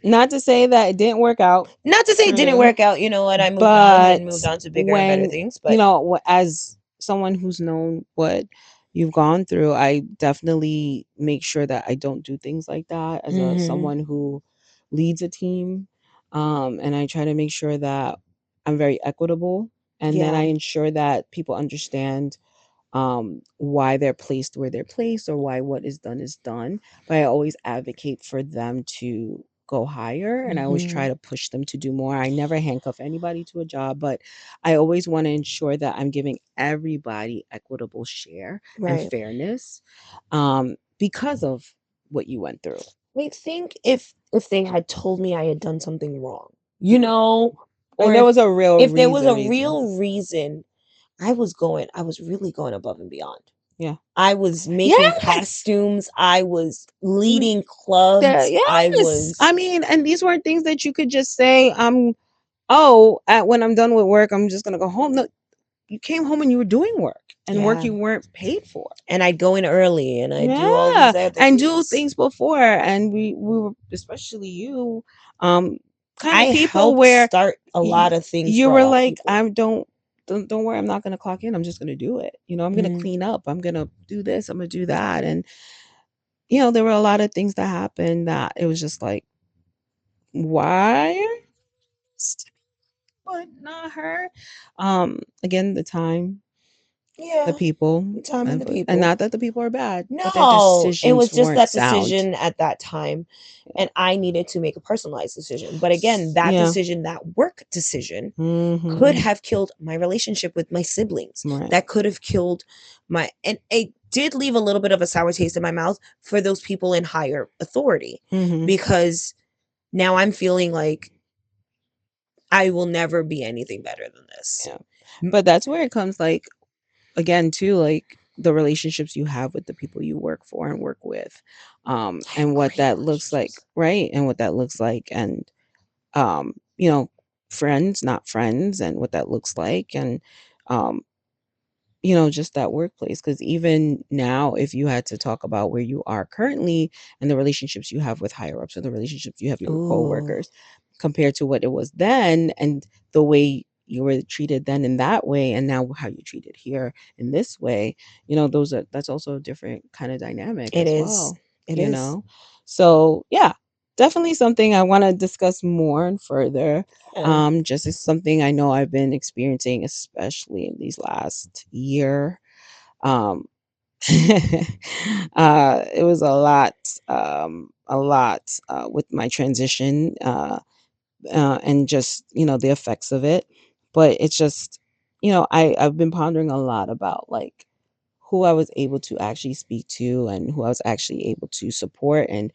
Not to say that it didn't work out Not to say it for didn't you, work out. You know what? I moved on and but moved on to bigger and better when, things. But as someone who's known what you've gone through, I definitely make sure that I don't do things like that as a hmm someone who leads a team. And I try to make sure that I'm very equitable, and then I yeah, ensure that people understand why they're placed where they're placed or why what is done. But I always advocate for them to go higher, and I always try hmm to push them to do more. I never handcuff anybody to a job, but I always want to ensure that I'm giving everybody equitable share and right. fairness because of what you went through. I think if they had told me I had done something wrong, you know, or And there was a real if there was a reason. real reason, I was really going above and beyond. Yeah. I was making Yes. costumes, I was Mm, leading clubs, I yes. was I mean, and these weren't things that you could just say, oh, when I'm done with work, I'm just gonna go home. No, you came home and you were doing work and work yeah, you weren't paid for. and I'd go in early and I'd do all Yeah, these other and do things. things before, and we were, especially you, kind I of people helped where start a y- lot of things you for a were lot of like, people. don't worry, I'm not gonna clock in. I'm just gonna do it. I'm gonna Mhm. clean up. I'm gonna do this. I'm gonna do that, and there were a lot of things that happened that it was just like, why? But not her. Again, the time, the Yeah, people, the time and the and people. not that the people are bad, but their No, it was decisions just weren't that sound. decision at that time, Yeah. and I needed to make a personalized decision. But again, that Yeah. decision, that work decision, could Mhm. have killed my relationship with my siblings. Right. That could have killed my, and it did leave a little bit of a sour taste in my mouth for those people in higher authority, Mhm. because now I'm feeling like I will never be anything better than this. Yeah. But that's where it comes, like, again, too, like the relationships you have with the people you work for and work with, I have and what great that looks like, relationships. right? And what that looks like, and um, you know, friends, not friends, and what that looks like, and um, just that workplace. Because even now, if you had to talk about where you are currently and the relationships you have with higher ups or the relationships you have with Ooh, coworkers compared to what it was then, and the way you were treated then in that way, and now how you treated here in this way, that's also a different kind of dynamic it as is. well, It you is. know? So, yeah, definitely something I want to discuss more and further. Yeah. Just as something I know I've been experiencing, especially in these last year. Um, it was a lot with my transition, and just the effects of it. But it's just, I've been pondering a lot about, like, who I was able to actually speak to and who I was actually able to support, and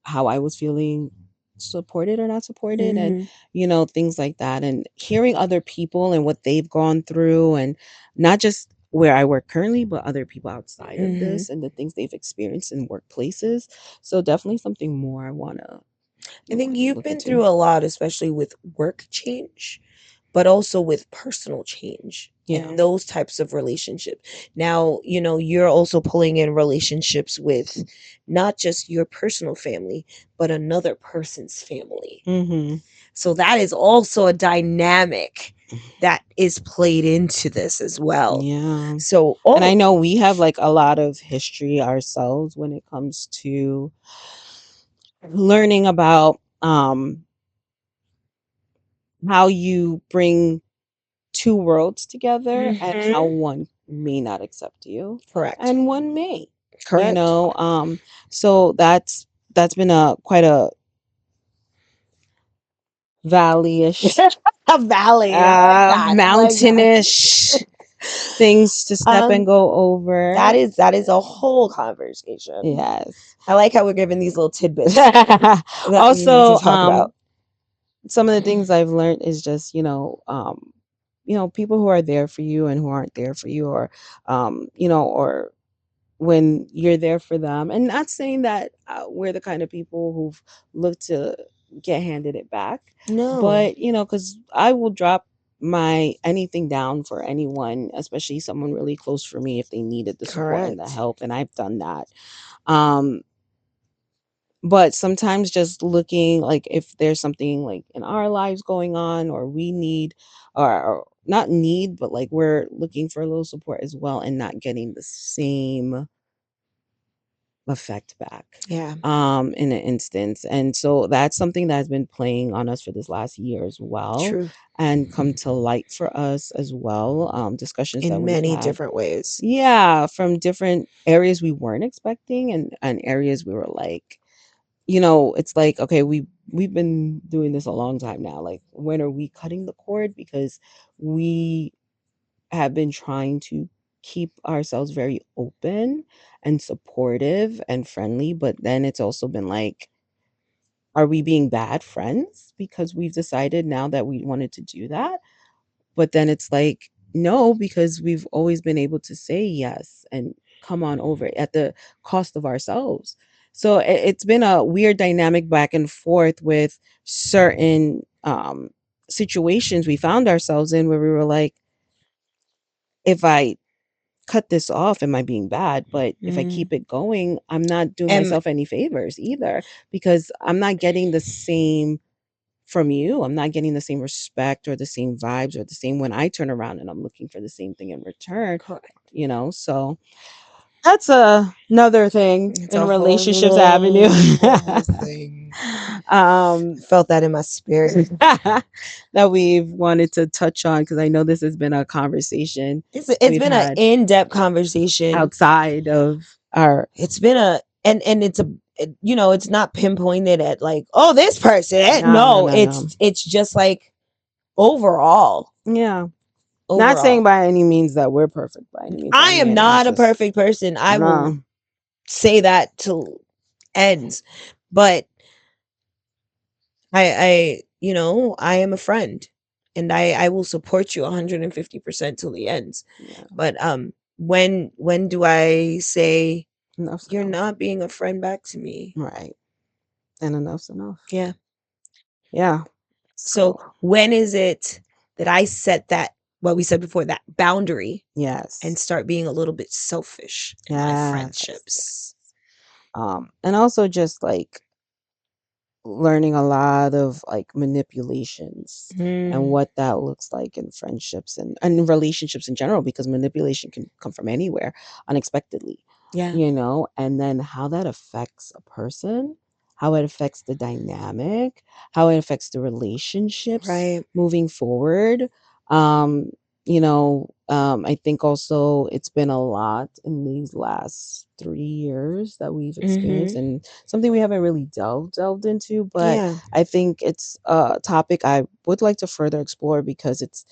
how I was feeling supported or not supported, and Mhm. things like that, and hearing other people and what they've gone through, and not just where I work currently, but other people outside of Mhm. this and the things they've experienced in workplaces. So definitely something more I want to I think you've look been into. through a lot, especially with work change, but also with personal change. Yeah. and those types of relationships. Now, you're also pulling in relationships with not just your personal family, but another person's family. Mhm. So that is also a dynamic that is played into this as well. Yeah. So And I all know we have like a lot of history ourselves when it comes to learning about how you bring two worlds together and how Mhm. one may not accept you Correct. and one may, you Correct. know. So that's been a quite a valley-ish, A valley. I like that. I like mountainish that. things to step and um go over. that is a whole conversation. Yes. I like how we're giving these little tidbits that we need to Also, talk about. some of the things I've learned is just, people who are there for you and who aren't there for you, or, or when you're there for them. And not saying that we're the kind of people who've looked to get handed it back, No. but, because I will drop my anything down for anyone, especially someone really close for me if they needed the support and the Correct. help. And I've done that. Um, but sometimes just looking like if there's something like in our lives going on, or we need, or not need, but like we're looking for a little support as well and not getting the same effect back Yeah. in an instance. And so that's something that's been playing on us for this last year as well, True. and come to light for us as well, discussions that In we've many had, different ways. yeah, from different areas we weren't expecting, and areas we were like, it's like, okay, we've been doing this a long time now. Like, when are we cutting the cord? Because we have been trying to keep ourselves very open and supportive and friendly, but then it's also been like, are we being bad friends because we've decided now that we wanted to do that? But then it's like, no, because we've always been able to say yes and come on over at the cost of ourselves. So it's been a weird dynamic back and forth with certain situations we found ourselves in, where we were like, if I cut this off, am I being bad? But if I Mm. keep it going, I'm not doing And myself any favors either, because I'm not getting the same from you. I'm not getting the same respect or the same vibes or the same when I turn around and I'm looking for the same thing in return, correct. So that's another thing It's in a whole relationships avenue. whole thing. I um felt that in my spirit. that we've wanted to touch on, because I know this has been a conversation It's we've been an had in-depth conversation. outside of our. It's been a and it's it's not pinpointed at like, oh, this person. No, no, No, no, no. it's just like overall. Yeah. Not saying Overall. by any means that we're perfect by any means by I any am means. It's not a just, perfect person. I will no. say that till ends. But I am a friend, and I will support you 150% till the ends. Yeah. But when do I say Enough's you're enough. not being a friend back to me? Right. And enough's enough. Yeah. Yeah. So So, when is it that I set that, what we said before, that boundary, and yes. start being a little bit selfish in my Yes. friendships? Yes. And also just like learning a lot of like manipulations and Mm, what that looks like in friendships and relationships in general, because manipulation can come from anywhere unexpectedly, yeah. and then how that affects a person, how it affects the dynamic, how it affects the relationships Right. moving forward. I think also it's been a lot in these last 3 years that we've experienced, Mm-hmm. and something we haven't really delved into, but Yeah. I think it's a topic I would like to further explore, because it's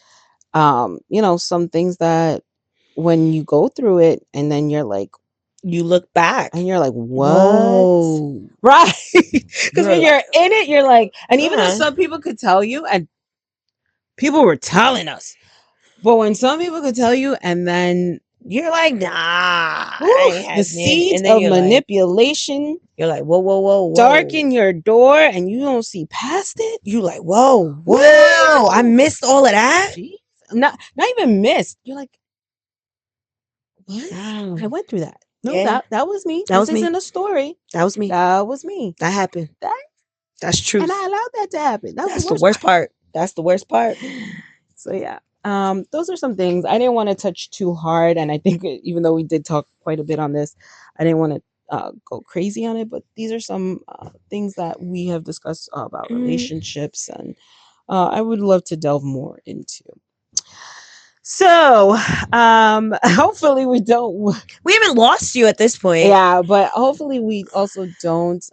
some things that when you go through it and then You look back. you're like, what? Whoa. Right. Because You're when like, you're in it, you're like, and even though uh, some people could tell you, and people were telling us, but when some people could tell you and then, you're like, nah, I whew, ain't the having it. seeds And then of manipulation you're like, whoa, whoa, whoa, whoa. darken your door and you don't see past it. You like, whoa, whoa, I Woo! missed all of that. Jeez. not even missed. You're like, what? I Wow. went through that. No, Yeah, that was me. that This was me. isn't a story. That was me. That was me. That happened. That That's and I truth. allowed that to happen. That was the That's the worst worst part. part. That's the worst part. So yeah. Those are some things I didn't want to touch too hard, and I think even though we did talk quite a bit on this, I didn't want to go crazy on it. But these are some things that we have discussed about Mm, relationships, and I would love to delve more into. So, hopefully we don't. we haven't lost you at this point. Yeah, but hopefully we also don't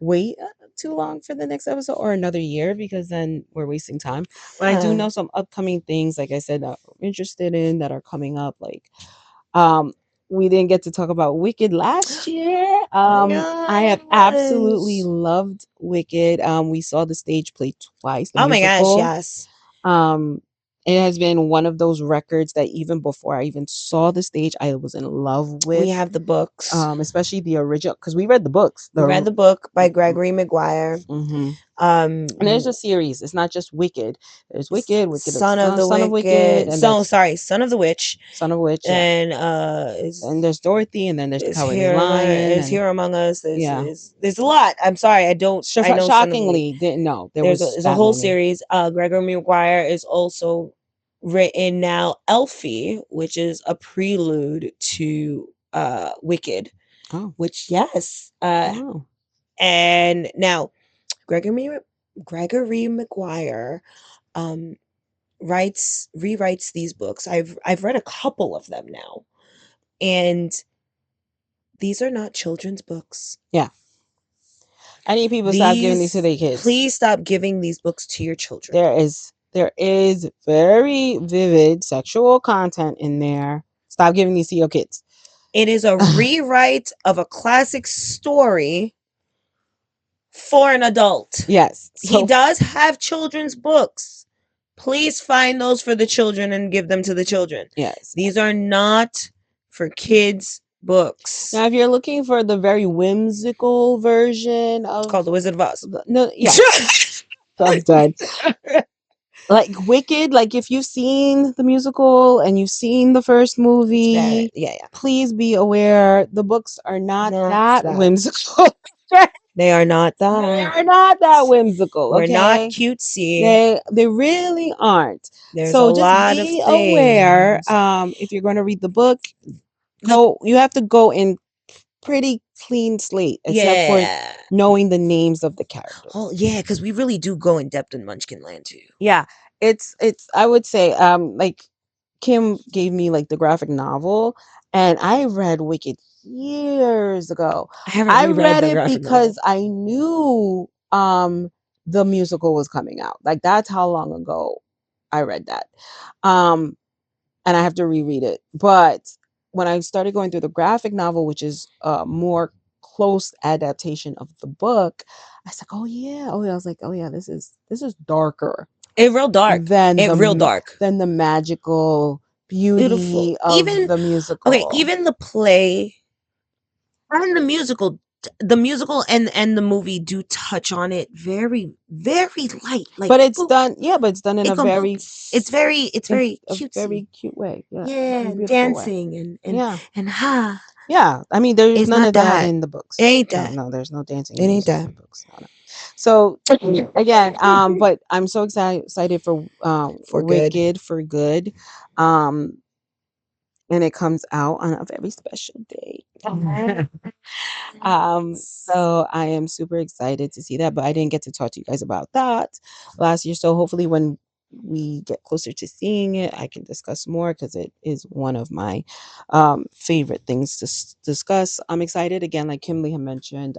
wait too long for the next episode or another year because then we're wasting time. But I do know some upcoming things, like I said, that I'm interested in that are coming up. Like, um, we didn't get to talk about Wicked last year. Oh my I have absolutely gosh. loved Wicked. We saw the stage play twice, the Oh my gosh, musical. yes. Um, it has been one of those records that even before I even saw the stage, I was in love We with. have the books. Especially the original because we read the books. We read the book by Mhm. Gregory Maguire. And there's Um a series. It's not just Wicked. There's Wicked, Wicked of Son of the Son of Wicked, Wicked. and So that's sorry, Son of the Witch. Son of Witch. Yeah, And and there's Dorothy, and then there's the Cowardly Lion, is and here among us. yeah. There's a lot. I'm sorry, I know Son of the Wicked. Shockingly, didn't know there was There's a that whole many. series. Gregory Maguire is also written now Elfie, which is a prelude to Wicked, Oh, which yes. wow. And now Gregory Gregory Maguire um rewrites these books. I've read a couple of them now. And these are not children's books. Yeah, I need people to stop giving these to These their kids. Please stop giving these books to your children. There is very vivid sexual content in there. Stop giving these to your kids. It is a rewrite of a classic story for an adult. Yes. He So does have children's books. Please find those for the children and give them to the children. yes. These are not for kids' books. Now, if you're looking for the very whimsical version It's of called The Wizard of Oz. no, yes, I'm done. Like Wicked, like if you've seen the musical and you've seen the first It's bad. movie, Yeah, yeah. please be aware the books are not Not that that. whimsical. They are not They that. are not that whimsical, We're not okay? cutesy. They really aren't. There's a So just lot of be aware. things. If you're going to read the book, Look, you have to go in pretty clean slate, except for yeah. knowing the names of the Oh, characters. yeah, because we really do go in depth in Munchkin Land too. Yeah, it's I would say like Kim gave me like the graphic novel, and I read Wicked years ago. I haven't I reread read the it graphic novel. because I knew the musical was coming out. Like that's how long ago I read that. Um and I have to reread it. But when I started going through the graphic novel, which is a more close adaptation of the book, I was like, oh yeah, oh yeah. I was like, oh yeah, this is darker It real dark. than It real dark. the magical Beautiful. beauty of Even the okay, musical. even the play and the musical and the movie do touch on it very, very light. Like But it's done, yeah, but it's done in it a can very it's very a cutesy. very cute way. Yeah, in Yeah, a beautiful way. dancing Yeah. and ha. Yeah, I mean, there's It's none not of that that. in the It books. ain't No, that. no, there's no dancing It in ain't these that. books. No, no. So again, but I'm so excited for For good. Wicked for Good, um, and it comes out on a very special day. So I am super excited to see that, but I didn't get to talk to you guys about that last year. So hopefully when we get closer to seeing it, I can discuss more because it is one of my favorite things to discuss. I'm excited again, like Kimberly had mentioned.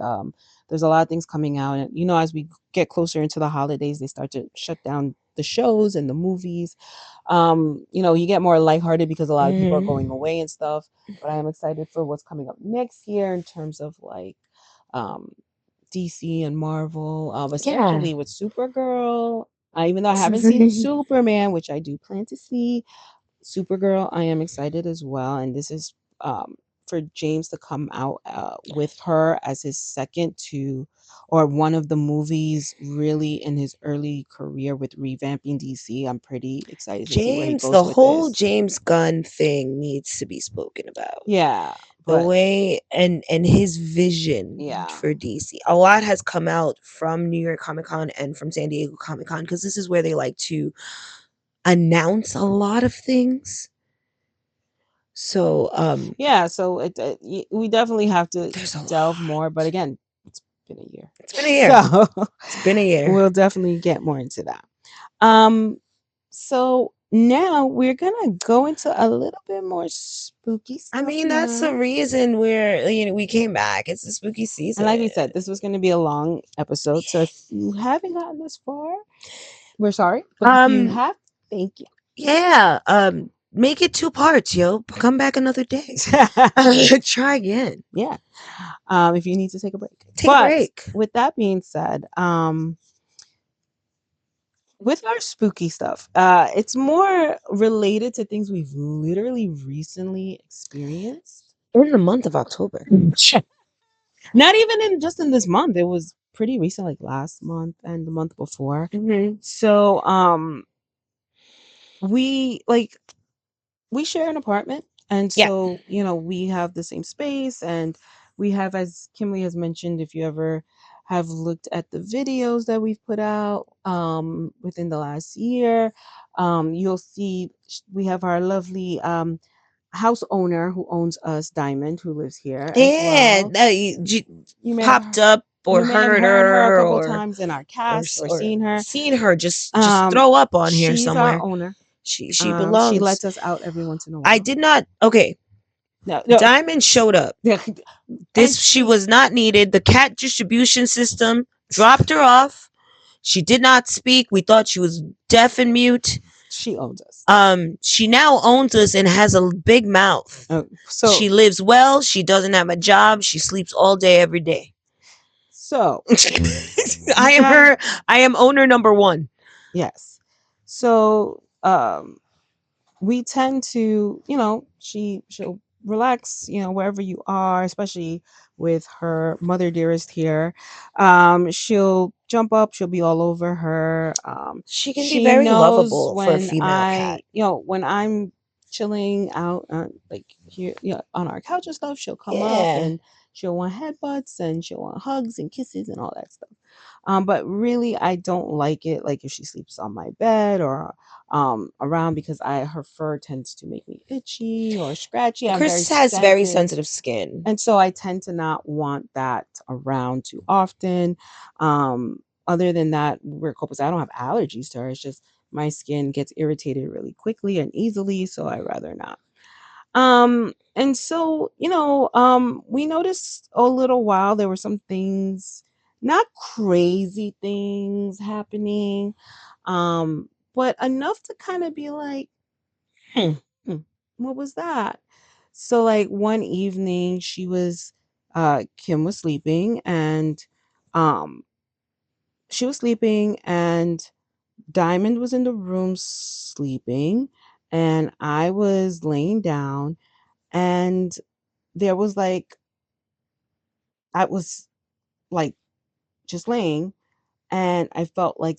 There's a lot of things coming out, and as we get closer into the holidays, they start to shut down the shows and the movies. You get more lighthearted because a lot of people are going Mhm. away and stuff. But I am excited for what's coming up next year in terms of like um DC and Marvel, Yeah. especially with Supergirl. Even though I haven't seen Superman, which I do plan to see, Supergirl, I am excited as well. And this is for James to come out with her as his second to, or one of the movies really in his early career with revamping DC. I'm pretty excited to see where he James, goes the with whole this. James Gunn thing needs to be spoken about. Yeah, The but way and his vision yeah. for DC. A lot has come out from New York Comic Con and from San Diego Comic Con because this is where they like to announce a lot of things. So, Yeah, so we definitely have to there's a delve lot. more, but again, it's been a year. It's been a year. So It's been a year. we'll definitely get more into that. Um so now we're going to go into a little bit more spooky I stuff mean, that's the now. reason we came back. It's the spooky And season. like we said, this was going to be a long episode. So if you haven't gotten this far, we're sorry, but if you Um, have, thank you. yeah. Make it 2 parts, yo. Come back another day. Try again. Yeah. If you need to take a break. Take a But break. with that being said, with our spooky stuff, it's more related to things we've literally recently experienced. We're in the month of October. Not even in just in this month. It was pretty recent, like last month and the month before. Hmm. So we like we share an apartment, and Yeah. so we have the same space, and we have, as Kimberly has mentioned, if you ever have looked at the videos that we've put out within the last year, you'll see we have our lovely house owner who owns us, Diamond, who lives here as Yeah. well. You may have Popped up or you may have heard heard her a her couple or times in our or cast s- or or seen her. seen her just throw up on here She's our somewhere. owner. She She belongs. lets us out every once in a I while. did not. Okay. No, no. Diamond showed up. And She was not needed. The cat distribution system dropped her off. She did not speak. We thought she was deaf and mute. she owns us. She now owns us and has a big mouth. So She lives well. She doesn't have a job. She sleeps all day, every day. so I you am guys, her. I am owner number one. yes. So we tend to, she'll relax, wherever you are, especially with her mother dearest here. She'll jump up, she'll be all over her. She can be She very knows lovable for a when female cat. when I'm chilling out, like here, on our couch and stuff, she'll come up Yeah. and she'll want headbutts and she'll want hugs and kisses and all that stuff. But really, I don't like it. Like if she sleeps on my bed or around, because I her fur tends to make me itchy or scratchy. I'm very Chris has very sensitive, sensitive skin. and so I tend to not want that around too often. Other than that, we're cool because I don't have allergies to her. It's just my skin gets irritated really quickly and easily, so I rather not. And so, we noticed a little while there were some things, not crazy things happening, but enough to kind of be like, hmm, hmm, what was that? So like one evening Kim was sleeping, and um she was sleeping and Diamond was in the room sleeping, and I was laying down, and there was like I was like just laying, and I felt like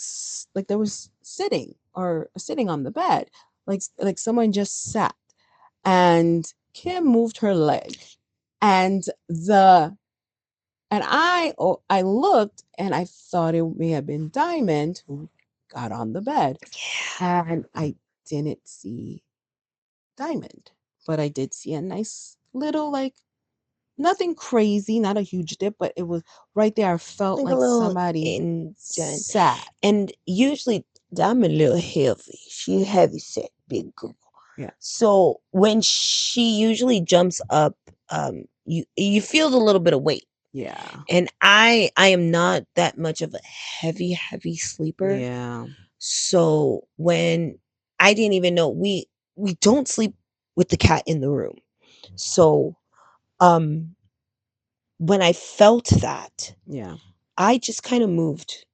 like there was sitting on the bed, like someone just sat, and Kim moved her leg, and the and I looked, and I thought it may have been Diamond who got on the bed, and I didn't see Diamond, but I did see a nice little, like, nothing crazy, not a huge dip, but it was right there. I felt Like a like little somebody indent. sat. And usually I'm a little heavy. She heavy set, big girl. Yeah. So when she usually jumps up, you feel the little bit of weight. Yeah. And I am not that much of a heavy sleeper. Yeah. So when I didn't even know we don't sleep with the cat in the room. So um when I felt that, Yeah. I just kind of moved.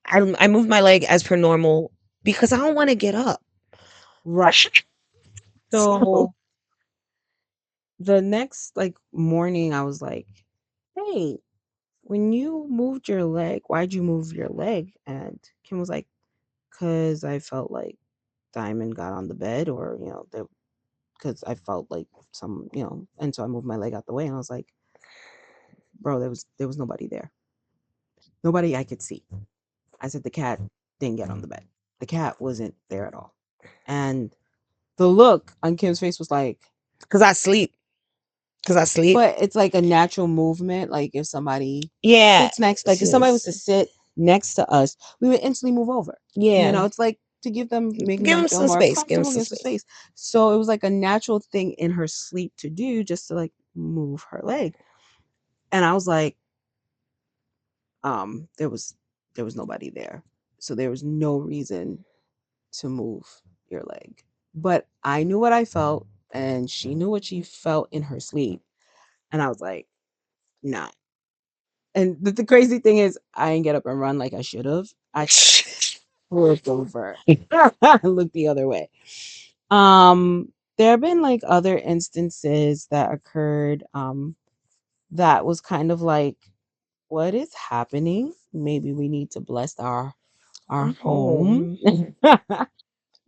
I moved my leg as per normal because I don't want to get up. Right. So So the next like morning I was like, "Hey, when you moved your leg, why'd you move your leg?" And Kim was like, "Cause I felt like Diamond got on the bed, or because I felt like and so I moved my leg out the way." And I was like, "Bro, there was nobody there, nobody I could see." I said, "The cat didn't get on the bed. The cat wasn't there at all." And the look on Kim's face was like, Cause I sleep. Cause I sleep. but it's like a natural movement. Like if somebody Yeah. sits next, like if somebody was to sit next to us, we would instantly move over. Yeah. It's like to make Give them him feel some more space. Give him comfortable, some give some space. space. So it was like a natural thing in her sleep to do, just to like move her leg. And I was like, there was nobody there. So there was no reason to move your leg. But I knew what I felt, and she knew what she felt in her sleep. And I was like, nah. And the crazy thing is, I didn't get up and run like I should have. I flipped over. I looked the other way. There have been like other instances that occurred. That was kind of like, what is happening? Maybe we need to bless our home Home.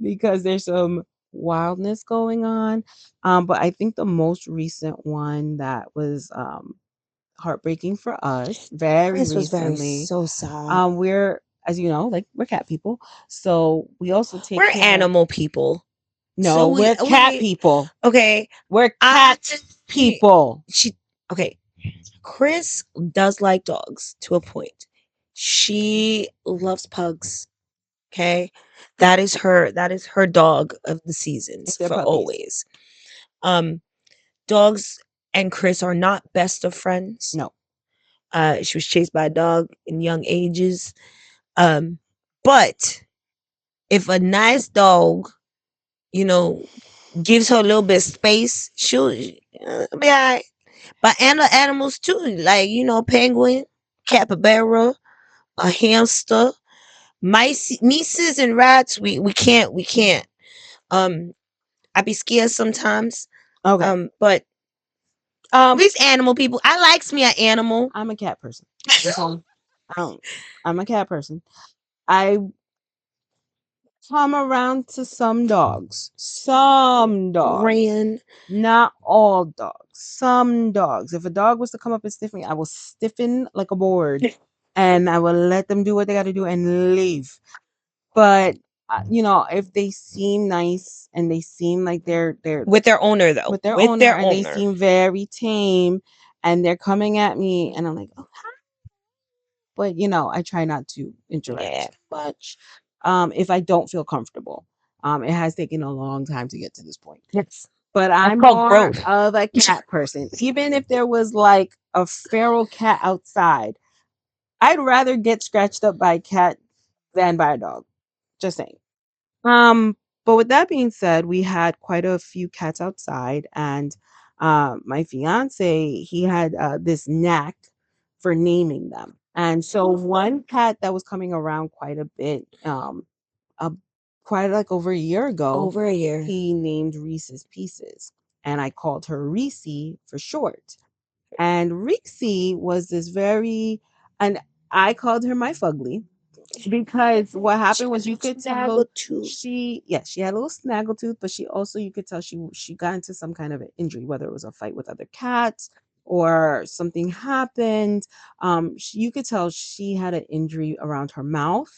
because there's some wildness going on. But I think the most recent one that was heartbreaking for us very This was very recently. so sad. We're, as you know, like we're cat people, so we also take We're care. animal people. No, So we're cat people. okay. We're I cat people. she okay. Chris does like dogs to a point. She loves pugs. Okay. That is her dog of the seasons If they're for puppies, always. Um Dogs and Chris are not best of friends. no. She was chased by a dog in young ages. Um, but if a nice dog, you know, gives her a little bit of space, she'll be all right. But animals too, like penguin, capybara, a hamster, mice and rats. We can't. Um, I be scared sometimes. Okay. But Um, we's animal people. I likes me an animal. I'm a cat person. So I don't. I'm a cat person. I come around to some dogs. Some dogs. Ran. Not all dogs. Some dogs. If a dog was to come up and stiff me, I will stiffen like a board and I will let them do what they got to do and leave. But if they seem nice and they seem like they're With their owner though. with their With owner their and they owner. seem very tame and they're coming at me and I'm like, "Oh, but I try not to interact Yeah. too much if I don't feel comfortable. It has taken a long time to get to this point, That's but that's I'm called more growth. of a cat person. Even if there was like a feral cat outside, I'd rather get scratched up by a cat than by a dog. Just saying. Um, but with that being said, we had quite a few cats outside, and my fiance he had this knack for naming them. And so one cat that was coming around quite a bit, uh, quite like over a year ago, Over a year. he named Reese's Pieces, and I called her Reese for short. And Reese was this very, and I called her my fugly because what She happened had was a you little could snaggle tell too. she had a little snaggle tooth, but she also you could tell she got into some kind of an injury, whether it was a fight with other cats or something happened. You could tell she had an injury around her mouth,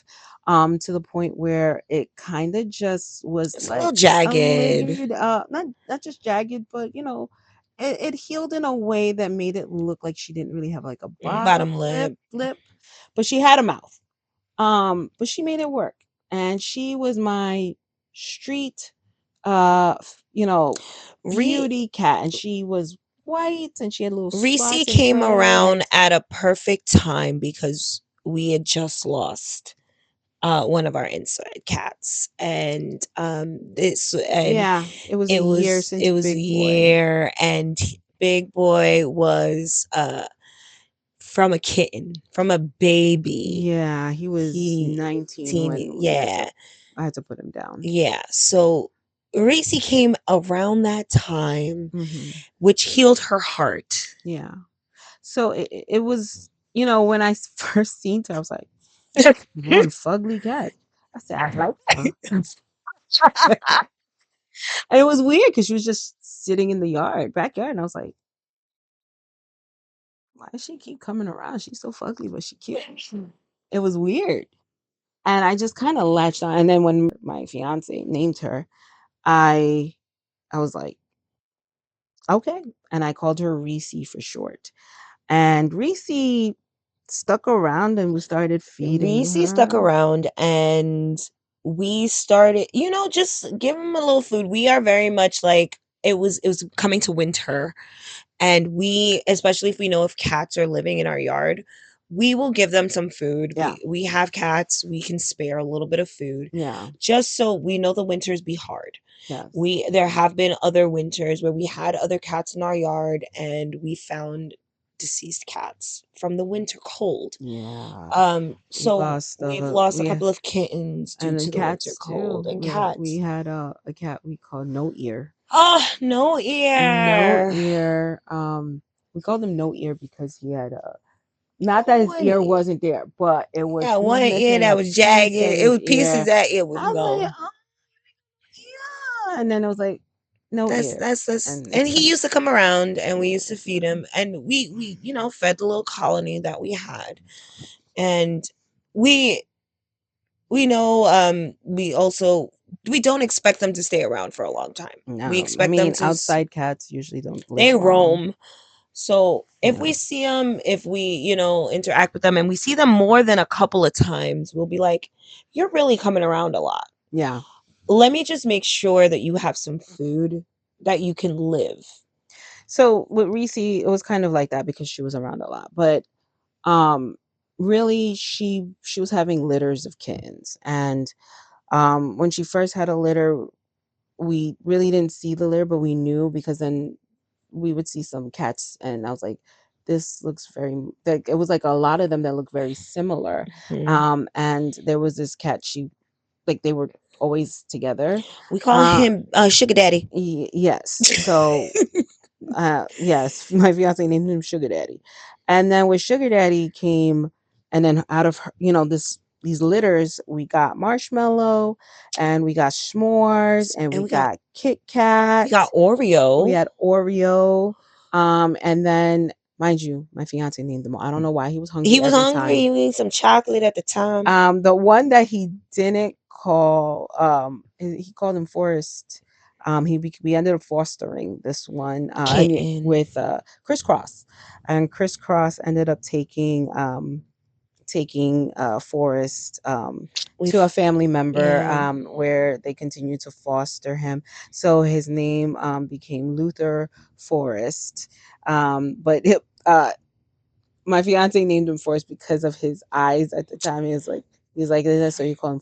to the point where it kind of just was It's a little like a jagged. livid, not just jagged, but it healed in a way that made it look like she didn't really have like a bottom Bottom lip. lip, but she had a mouth. But she made it work. And she was my street Re- beauty cat. And she was white and she had little Reese spots in came her around legs. at a perfect time because we had just lost one of our inside cats, and Yeah, it was a it year was since it was a Big Boy. year, and Big Boy was from a kitten, from a baby. Yeah, he was He 19 teeny, when yeah, I had to put him down. yeah. So Racy came around that time, Mhm. which healed her heart. Yeah. So it was, when I first seen her, I was like, one fugly cat. I said, I like her. And it was weird because she was just sitting in the backyard, and I was like, why does she keep coming around? She's so fugly, but she cute. It was weird. And I just kind of latched on. And then when my fiance named her, I I was like, okay. And I called her Reese for short. And Reese stuck around and we started feeding Reese stuck her. around and we started, just give him a little food. We are very much like it was coming to winter, and we, especially if we know if cats are living in our yard, we will give them some food. Yeah. We have cats, we can spare a little bit of food Yeah. just so we know the winters be hard. Yes. There have been other winters where we had other cats in our yard and we found deceased cats from the winter cold. Yeah. We So lost we've lost a we couple of kittens due and then to the winter cats cold, too. and We cats. had a cat we called No Ear. Oh, no No ear. Ear. We called him No Ear because he had not that his One, ear wasn't there, but it was yeah, he was one ear missing that a was jagged. piece of It his was pieces ear. that it was I was like, gone. oh yeah, and then it was like no ear, That's and and he used to come around and we used to feed him, and we fed the little colony that we had. And we we know, we also, we don't expect them to stay around for a long time. We no, I expect them mean to outside cats usually don't live they long. roam. So if Yeah, we see them, if we, interact with them and we see them more than a couple of times, we'll be like, you're really coming around a lot. yeah. Let me just make sure that you have some food that you can live. So with Reese, it was kind of like that because she was around a lot, but um, really she was having litters of kittens, and when she first had a litter, we really didn't see the litter, but we knew because then we would see some cats, and I was like, this looks very like it was like a lot of them that look very similar. Mhm. And there was this cat, she like they were always together. We call Uh him Sugar Daddy. yes. So yes, my fiance named him Sugar Daddy. And then with Sugar Daddy came, and then out of her, these litters, we got Marshmallow, and we got S'mores, and And we got Kit Kat, we got we Oreo. had Oreo, and then mind you, my fiance named them all. I don't know why he was He hungry was every hungry. time. He needed some chocolate at the time. The one that he didn't call, he called him Forrest. We ended up fostering this one, Kitten. with Crisscross, and Crisscross ended up taking Forrest to a We've family member, Yeah. where they continued to foster him. So his name became Luther Forrest. But my fiance named him Forrest because of his eyes at the time. He was like this, so you call him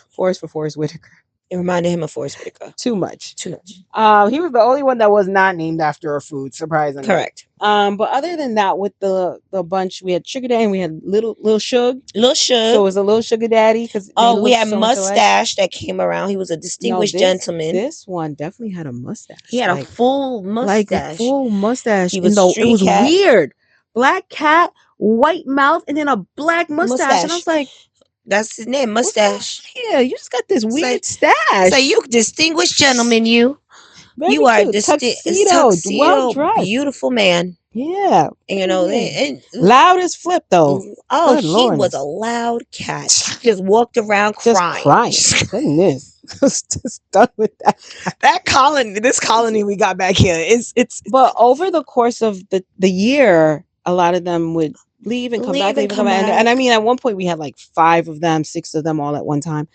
Forrest for Forrest Whitaker. It reminded him of Forrest Whitaker. Too much. Too much. He was the only one that was not named after a food, surprisingly. Correct. But other than that, with the bunch, we had Sugar Daddy and we had Little Sugar. Little So it Suge. was a little Sugar Daddy because they Oh, we look had so much alike. Mustache that came around. He was a No, distinguished this gentleman. this one definitely had a He mustache, had a full like a mustache. full mustache. He In was the It street was cat weird. Black cat, white mouth, and then a black mustache. And I mustache. was like, That's his name, what's going Mustache. on here? You just got this It's like, weird it's like stash. you distinguished gentleman. You Very are cute. it's Tuxedo, well tuxedo, dressed. beautiful man. Yeah, And, very weird. and Loud as flip though. oh, Good he was a lordness. loud cat. He just walked around Just crying. crying. Goodness. Just done with that. That colony, this colony we got back here, is it's But over the course of the year, a lot of them would leave and leave and come come back. And I back mean, at one point we had like 5 of them, 6 of them all at one time.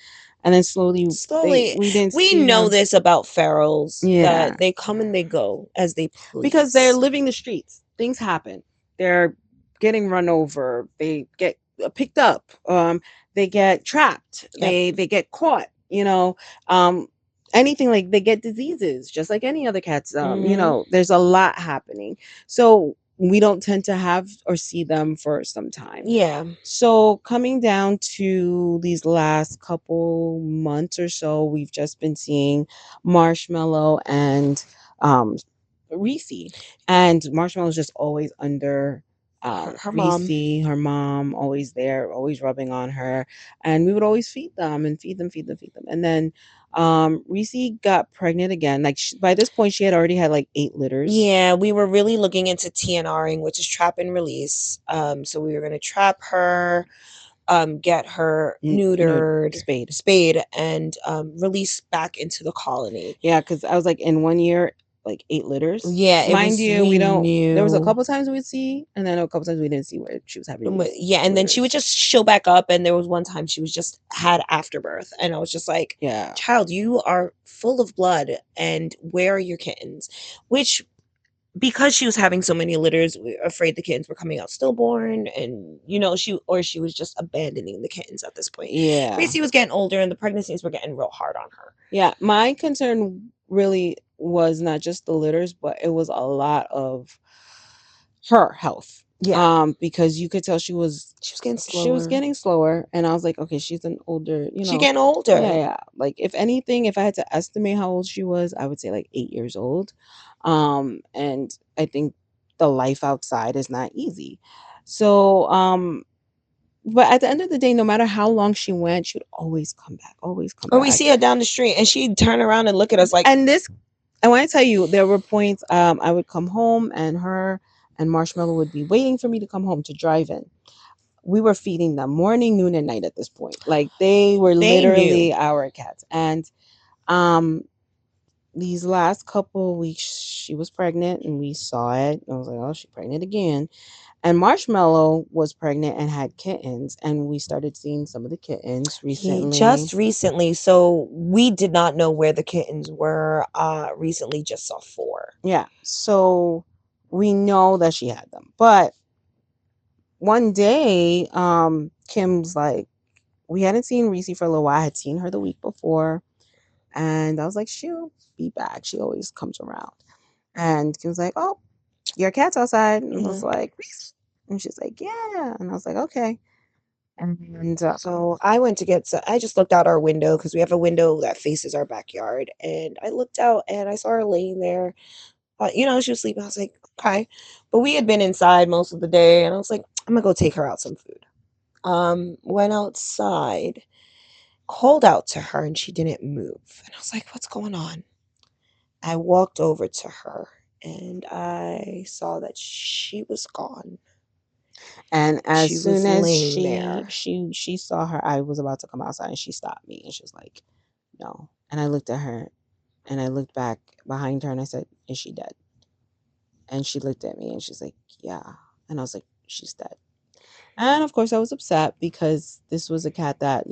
And then slowly slowly. we didn't We see know them. this about ferals, Yeah. that they come and they go as they Because they're please. living the streets. Things happen. They're getting run over. They get picked up. They get trapped. Yep. They get caught. Um, anything, like they get diseases, just like any other cats. Hmm. There's a lot happening. So we don't tend to have or see them for some time. Yeah. So coming down to these last couple months or so, we've just been seeing Marshmallow and um, Reese, and Marshmallow's just always under Her mom. Reese, her mom, always there, always rubbing on her, and we would always feed them and feed them, feed them, feed them, and then Reese got pregnant again. Like by this point, she had already had like 8 litters. Yeah, we were really looking into TNRing, which is trap and release. So we were gonna trap her, get her No, neutered, spayed. spayed, and release back into the colony. Yeah, because I was like in 1 year, like 8 litters. Yeah, it Mind was you, we we don't. There was a knew. couple times we'd see, and then a couple times we didn't see where she was having these Yeah, and then she would litters. just show back up, and there was one time she was just had afterbirth, and I was just like, Yeah, "Child, you are full of blood, and where are your kittens?" Which, because she was having so many litters, we were afraid the kittens were coming out stillborn, and she was just abandoning the kittens at this point. yeah, Reese was getting older, and the pregnancies were getting real hard on her. yeah. My concern really was not just the litters, but it was a lot of her health. Yeah, Because you could tell she was getting she was slower. getting slower, and I was like, okay, she's an older, She getting yeah, older. yeah. Like if anything, if I had to estimate how old she was, I would say like 8 years old. And I think the life outside is not easy. So, but at the end of the day, no matter how long she went, she would always come back, always come Or we back. see her down the street, and she'd turn around and look at us like, And this, I want to tell you, there were points I would come home and her and Marshmallow would be waiting for me to come home to drive in. We were feeding them morning, noon, and night at this point. Like they were they knew. literally our cats. And um these last couple weeks she was pregnant and we saw it. I was like, oh, she's pregnant again. And Marshmallow was pregnant and had kittens, and we started seeing some of the kittens He recently. just recently, so we did not know where the kittens were. Recently, just saw four. Yeah. So we know that she had them. But one day, Kim's like, we hadn't seen Reese for a little while. I had seen her the week before. And I was like, she'll be back. She always comes around. And Kim was like, oh, your cat's outside. And I was Mhm. like, Reese. And she's like, yeah. And I was like, okay. And So I went to get. I just looked out our window because we have a window that faces our backyard, and I looked out and I saw her laying there. She was sleeping. I was like, okay, but we had been inside most of the day, and I was like, I'm gonna go take her out some food. Went outside, called out to her, and she didn't move, and I was like, what's going on? I walked over to her, and I saw that she was gone. and as She soon was as laying she there. she she saw her, I was about to come outside and she stopped me and she was like, no. And I looked at her and I looked back behind her and I said, is she dead? And she looked at me and she's like, yeah. And I was like, she's dead. And of course, I was upset because this was a cat that,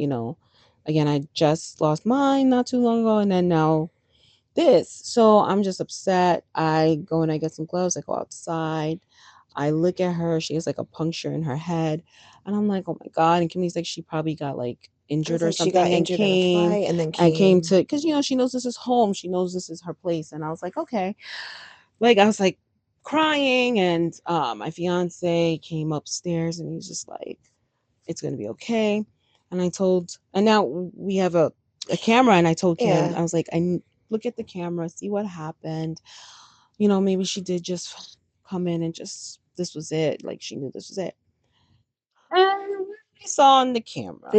again, I just lost mine not too long ago. And then now this. So I'm just upset. I go and I get some gloves. I go outside. I look at her. She has like a puncture in her head. And I'm like, oh my God. And Kimmy's like, she probably got like I injured was or like, she got something and injured in a came fight and then and came came. to, because, she knows this is home. She knows this is her place. And I was like, okay. Like, I was like crying. And my fiance came upstairs and he's just like, it's going to be okay. And and now we have a camera. And I told Kim, Yeah. I was like, look at the camera, see what happened. Maybe she did just come in and just, this was it. Like she knew this was it. And we saw on the camera.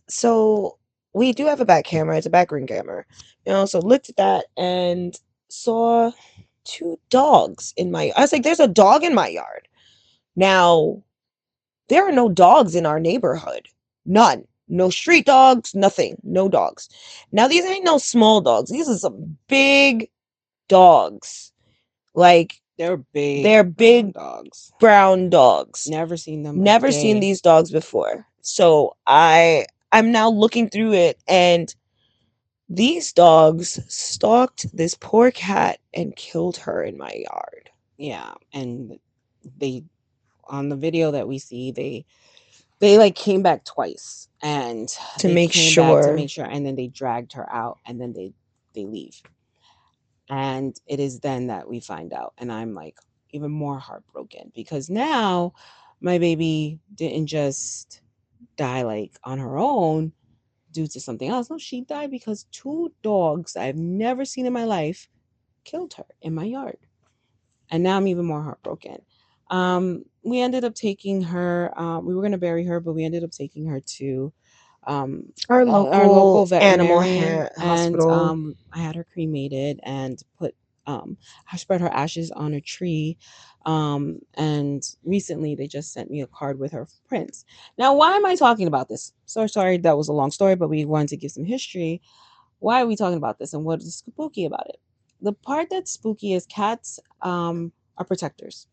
So we do have a back camera. It's a back ring camera. So looked at that and saw two dogs in my. I was like, there's a dog in my yard. Now, there are no dogs in our neighborhood. None. No street dogs, nothing. No dogs. Now, these ain't no small dogs. These are some big dogs. Like, They're big they're brown big dogs. brown dogs. Never seen them a Never seen day. these dogs before. So I'm now looking through it, and these dogs stalked this poor cat and killed her in my yard Yeah. And they, on the video that we see, they like came back twice and to they make came back to sure. make sure, and then they dragged her out and then they leave. And it is then that we find out. And I'm like, even more heartbroken because now my baby didn't just die like on her own due to something else. No, she died because two dogs I've never seen in my life killed her in my yard. And now I'm even more heartbroken. We ended up taking her, we were going to bury her, but we ended up taking her to Our our local local animal veterinarian, and hospital. I had her cremated and put I spread her ashes on a tree. And recently they just sent me a card with her prints. Now, why am I talking about this? So sorry, that was a long story, but we wanted to give some history. Why are we talking about this, and what is spooky about it? The part that's spooky is cats are protectors,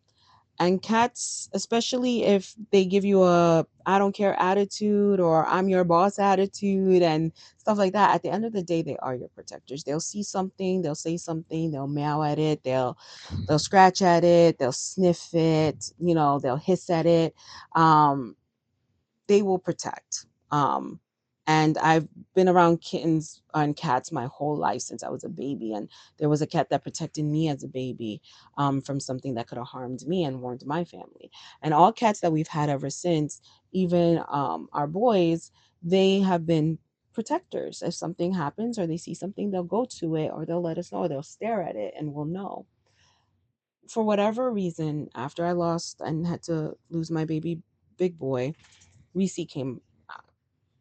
and cats, especially if they give you a I don't care attitude or I'm your boss attitude and stuff like that, at the end of the day, they are your protectors. They'll see something, they'll say something, they'll meow at it, they'll scratch at it, they'll sniff it, they'll hiss at it. Um, they will protect. And I've been around kittens and cats my whole life since I was a baby. And there was a cat that protected me as a baby from something that could have harmed me and warned my family. And all cats that we've had ever since, even our boys, they have been protectors. If something happens or they see something, they'll go to it or they'll let us know, or they'll stare at it and we'll know. For whatever reason, after I lost and had to lose my baby big boy, Reese came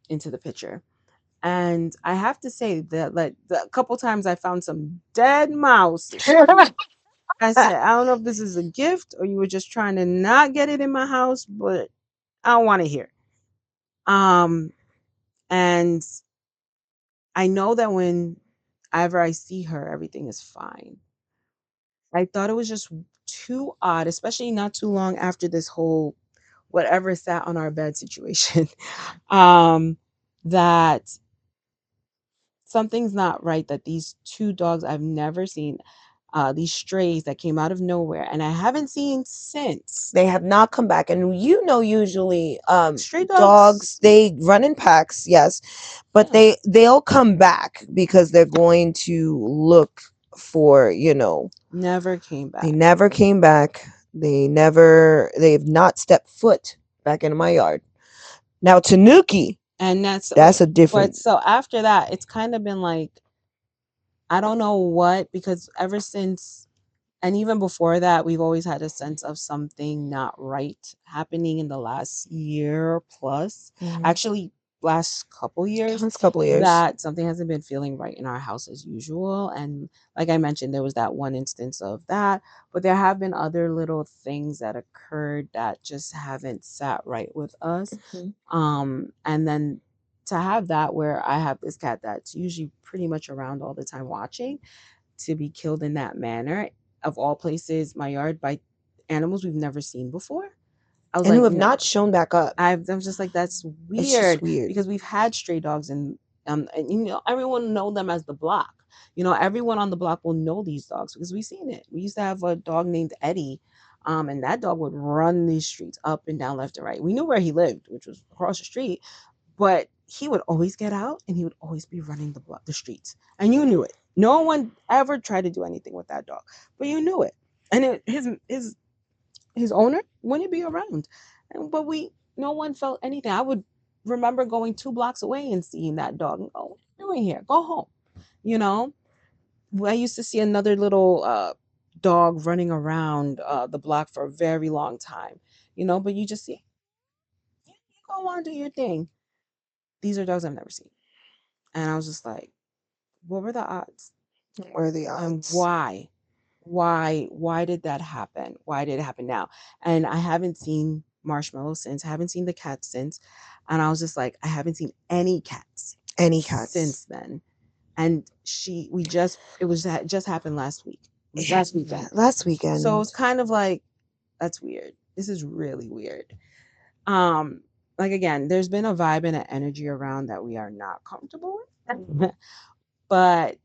into the picture. And I have to say that, like, the couple times I found some dead mouse street. I said, I don't know if this is a gift or you were just trying to not get it in my house, but I don't want to hear. Um, and I know that whenever I see her, everything is fine. I thought it was just too odd, especially not too long after this whole whatever sat on our bed situation. um, that something's not right, that these two dogs I've never seen, these strays that came out of nowhere and I haven't seen since. They have not come back, and usually Stray dogs, dogs, they run in packs, yes, but yeah, they'll come back because they're going to look for, never came they back. never came back. They've not stepped foot back into my yard. Now Tanuki, And that's that's a but different. so after that, it's kind of been like, I don't know what, because ever since, and even before that, we've always had a sense of something not right happening in the last year plus. Mhm. Actually, last couple years, Last couple of years. that something hasn't been feeling right in our house as usual. And like I mentioned, there was that one instance of that, but there have been other little things that occurred that just haven't sat right with us. Mhm. And then to have that where I have this cat that's usually pretty much around all the time watching, to be killed in that manner, of all places, my yard, by animals we've never seen before. I was And who like, have no. not shown back up. I was just like, that's It's just weird weird. because we've had stray dogs and everyone know them as the block. Everyone on the block will know these dogs because we've seen it. We used to have a dog named Eddie, and that dog would run these streets up and down, left and right. We knew where he lived, which was across the street, but he would always get out and he would always be running the streets, and you knew it. No one ever tried to do anything with that dog, but you knew it. And his owner wouldn't be around, but we no one felt anything. I would remember going 2 blocks away and seeing that dog and go, "What are you doing here? Go home." You know, I used to see another little dog running around the block for a very long time. But you just see, "Yeah, you go on, do your thing." These are dogs I've never seen, and I was just like, what were the odds? What are the And odds? why did that happen? Why did it happen now? And I haven't seen Marshmallow since. I haven't seen the cat since. And I was just like, I haven't seen any cats Any cats. since then. And it was that just happened last week. It was last weekend. Last So weekend. it's kind of like, that's weird. This is really weird. Um, like, again, there's been a vibe and an energy around that we are not comfortable with. But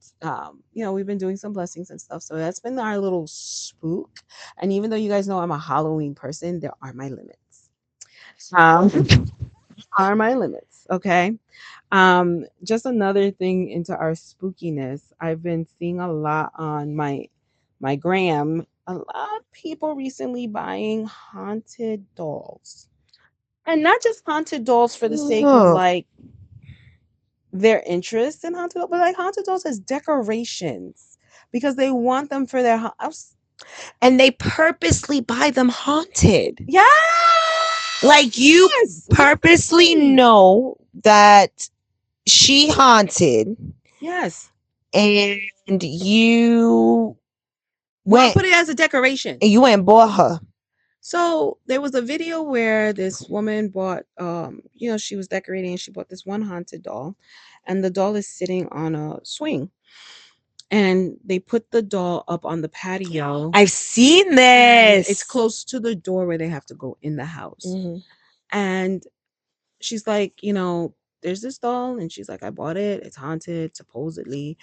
we've been doing some blessings and stuff, so that's been our little spook. And even though you guys know I'm a Halloween person, there are my limits. um are my limits, okay? Just another thing into our spookiness, I've been seeing a lot on my gram, a lot of people recently buying haunted dolls. And not just haunted dolls for the sake of Ugh. like their interest in haunted dolls, but like haunted dolls as decorations because they want them for their house. And they purposely buy them haunted. Like you Yes, purposely literally. know that she haunted Yes. and you Want to went put it as a decoration. and you went and bought her. So there was a video where this woman bought, she was decorating and she bought this one haunted doll, and the doll is sitting on a swing. And they put the doll up on the patio, I've seen and it's this. close to the door where they have to go in the house. Mhm. And she's like, there's this doll, and she's like, I bought it. It's haunted, supposedly.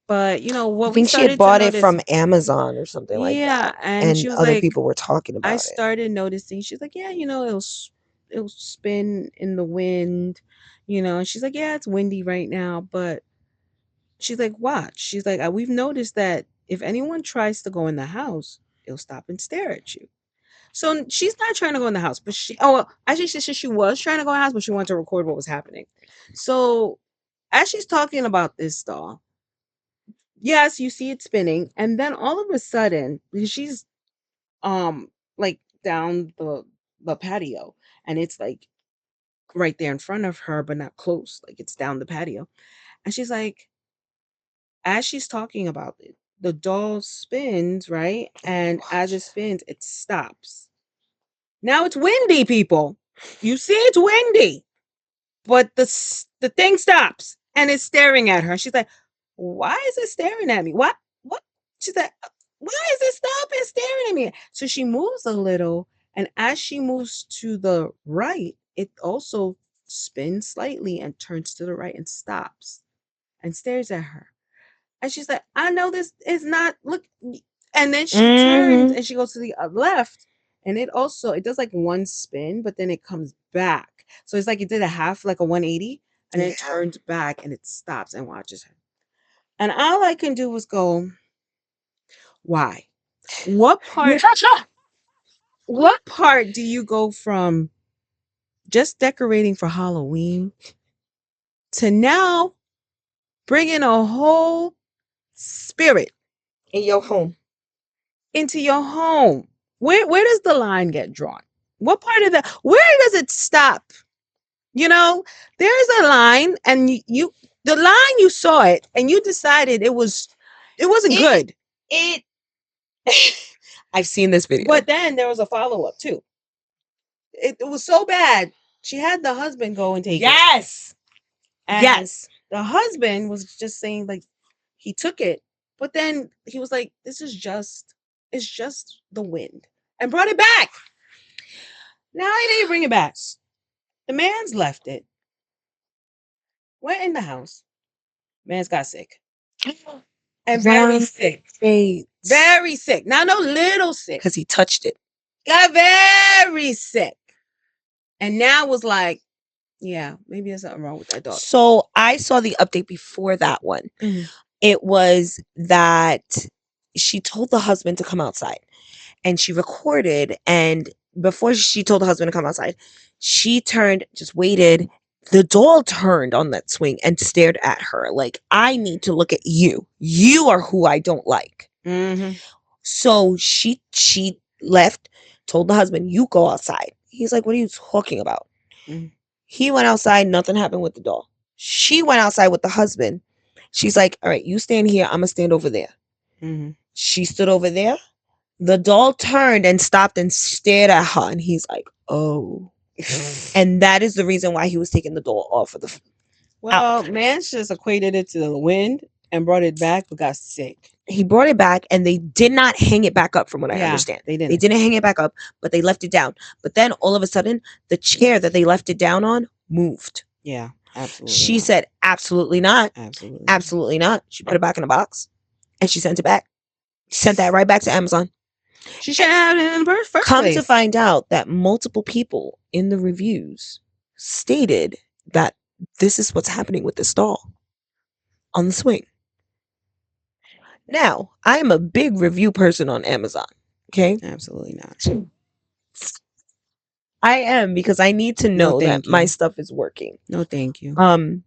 But I what we think she had started to bought it notice, from Amazon or something like yeah, that. and And she was other like, people were talking I about it. started noticing. She's like, yeah, it'll spin in the wind, And she's like, yeah, it's windy right now, but she's like, watch. She's like, we've noticed that if anyone tries to go in the house, it'll stop and stare at you. So she's not trying to go in the house, but well, actually, she was trying to go in the house, but she wanted to record what was happening. So as she's talking about this doll, yes, you see it spinning, and then all of a sudden, because she's like down the patio, and it's like right there in front of her, but not close, like it's down the patio, and she's like, as she's talking about it, the doll spins, right? And as it spins, it stops. Now it's windy, people. You see, it's windy, but the thing stops and it's staring at her. She's like, "Why is it staring at me? What? What?" She's like, "Why is it stopping staring at me?" So she moves a little, and as she moves to the right, it also spins slightly and turns to the right and stops and stares at her. And she's like, I know this is not look. And then she turns Mhm. and she goes to the left, and it does like one spin, but then it comes back. So it's like it did a half, like a 180, and then it Yeah. turns back and it stops and watches her. And all I can do was go, why? What part? What part do you go from just decorating for Halloween to now bringing a whole spirit In your home. into your home? Where does the line get drawn? What part of the where does it stop? You know, there's a line, and you the line, you saw it and you decided it wasn't It good. it I've seen this video. But then there was a follow-up too. It was so bad. She had the husband go and take it. Yes. And Yes. the husband was just saying like he took it, but then he was like, it's just the wind. And brought it back. Now he didn't bring it back. The man's left it, went in the house. Man's got sick. And very sick. Right. Very sick. Now, no little sick. Because he touched it. Got very sick. And now was like, yeah, maybe there's something wrong with that dog. So I saw the update before that one. Mhm. It was that she told the husband to come outside and she recorded. And before she told the husband to come outside, she turned, just waited. The doll turned on that swing and stared at her like, I need to look at you. You are who I don't like. Mhm. So she left, told the husband, you go outside. He's like, what are you talking about? Mhm. He went outside, nothing happened with the doll. She went outside with the husband. She's like, all right, you stand here, I'm gonna stand over there. Mhm. She stood over there. The doll turned and stopped and stared at her, and he's like, oh. And that is the reason why he was taking the doll off of the out. Well, man's just equated it to the wind and brought it back, but got sick. He brought it back and they did not hang it back up from what I Yeah, understand. they They didn't. didn't hang it back up, but they left it down. But then all of a sudden, the chair that they left it down on moved. Yeah, absolutely. She not. said, absolutely not. Absolutely. not. Absolutely not. She put it back in a box and she sent it back. Sent that right back to Amazon. She shouldn't have it in the first Come to place. find out that multiple people in the reviews stated that this is what's happening with this doll on the swing. Now, I am a big review person on Amazon. Okay. Absolutely not. I am because I need to No, know that thank my you. stuff is working. No, thank you. Um,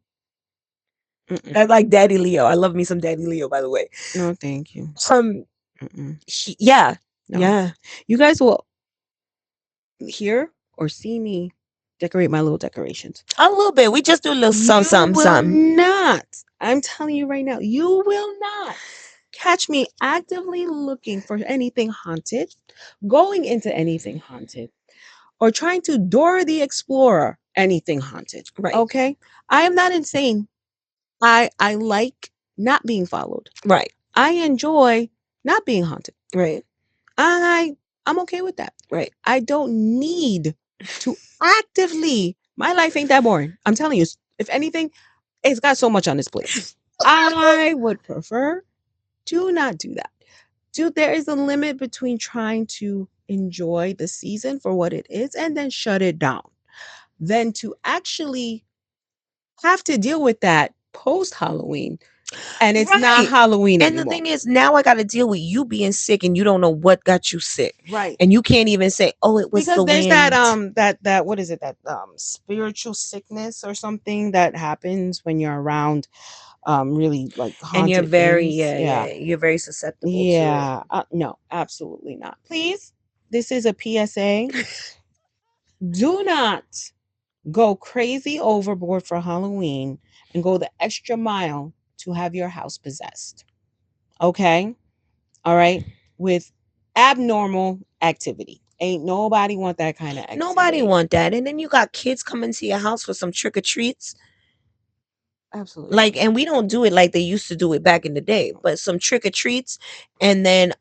Mm-mm. I like Daddy Leo. I love me some Daddy Leo, by the way. No, thank you. Um, Mm-mm. yeah, No. yeah, You guys will hear or see me decorate my little decorations. a little bit. We just do a little some, You some, will some. not. I'm telling you right now, you will not catch me actively looking for anything haunted, going into anything haunted, or trying to Dora the Explorer anything haunted. Right, Okay? I am not insane. I like not being followed. right, I enjoy not being haunted. right, I I'm okay with that. right. I don't need to actively. My life ain't that boring. I'm telling you. If anything, it's got so much on its plate. I would prefer to not do that. There is a limit between trying to enjoy the season for what it is and then shut it down, than to actually have to deal with that post Halloween and it's not Right. Halloween And the anymore. thing is, now I got to deal with you being sick and you don't know what got you sick. Right. And you can't even say, oh, it was Because the there's that wind. that what is it, that spiritual sickness or something that happens when you're around really like And you're haunted very, things. yeah, Yeah. yeah, you're very susceptible to it. Yeah. No, absolutely not. Please, this is a PSA. Do not go crazy overboard for Halloween and go the extra mile to have your house possessed. Okay? All right? With abnormal activity. Ain't nobody want that kind of Nobody activity. want that. And then you got kids coming to your house for some trick or treats. Absolutely Like, not. and we don't do it like they used to do it back in the day, but some trick or treats, and then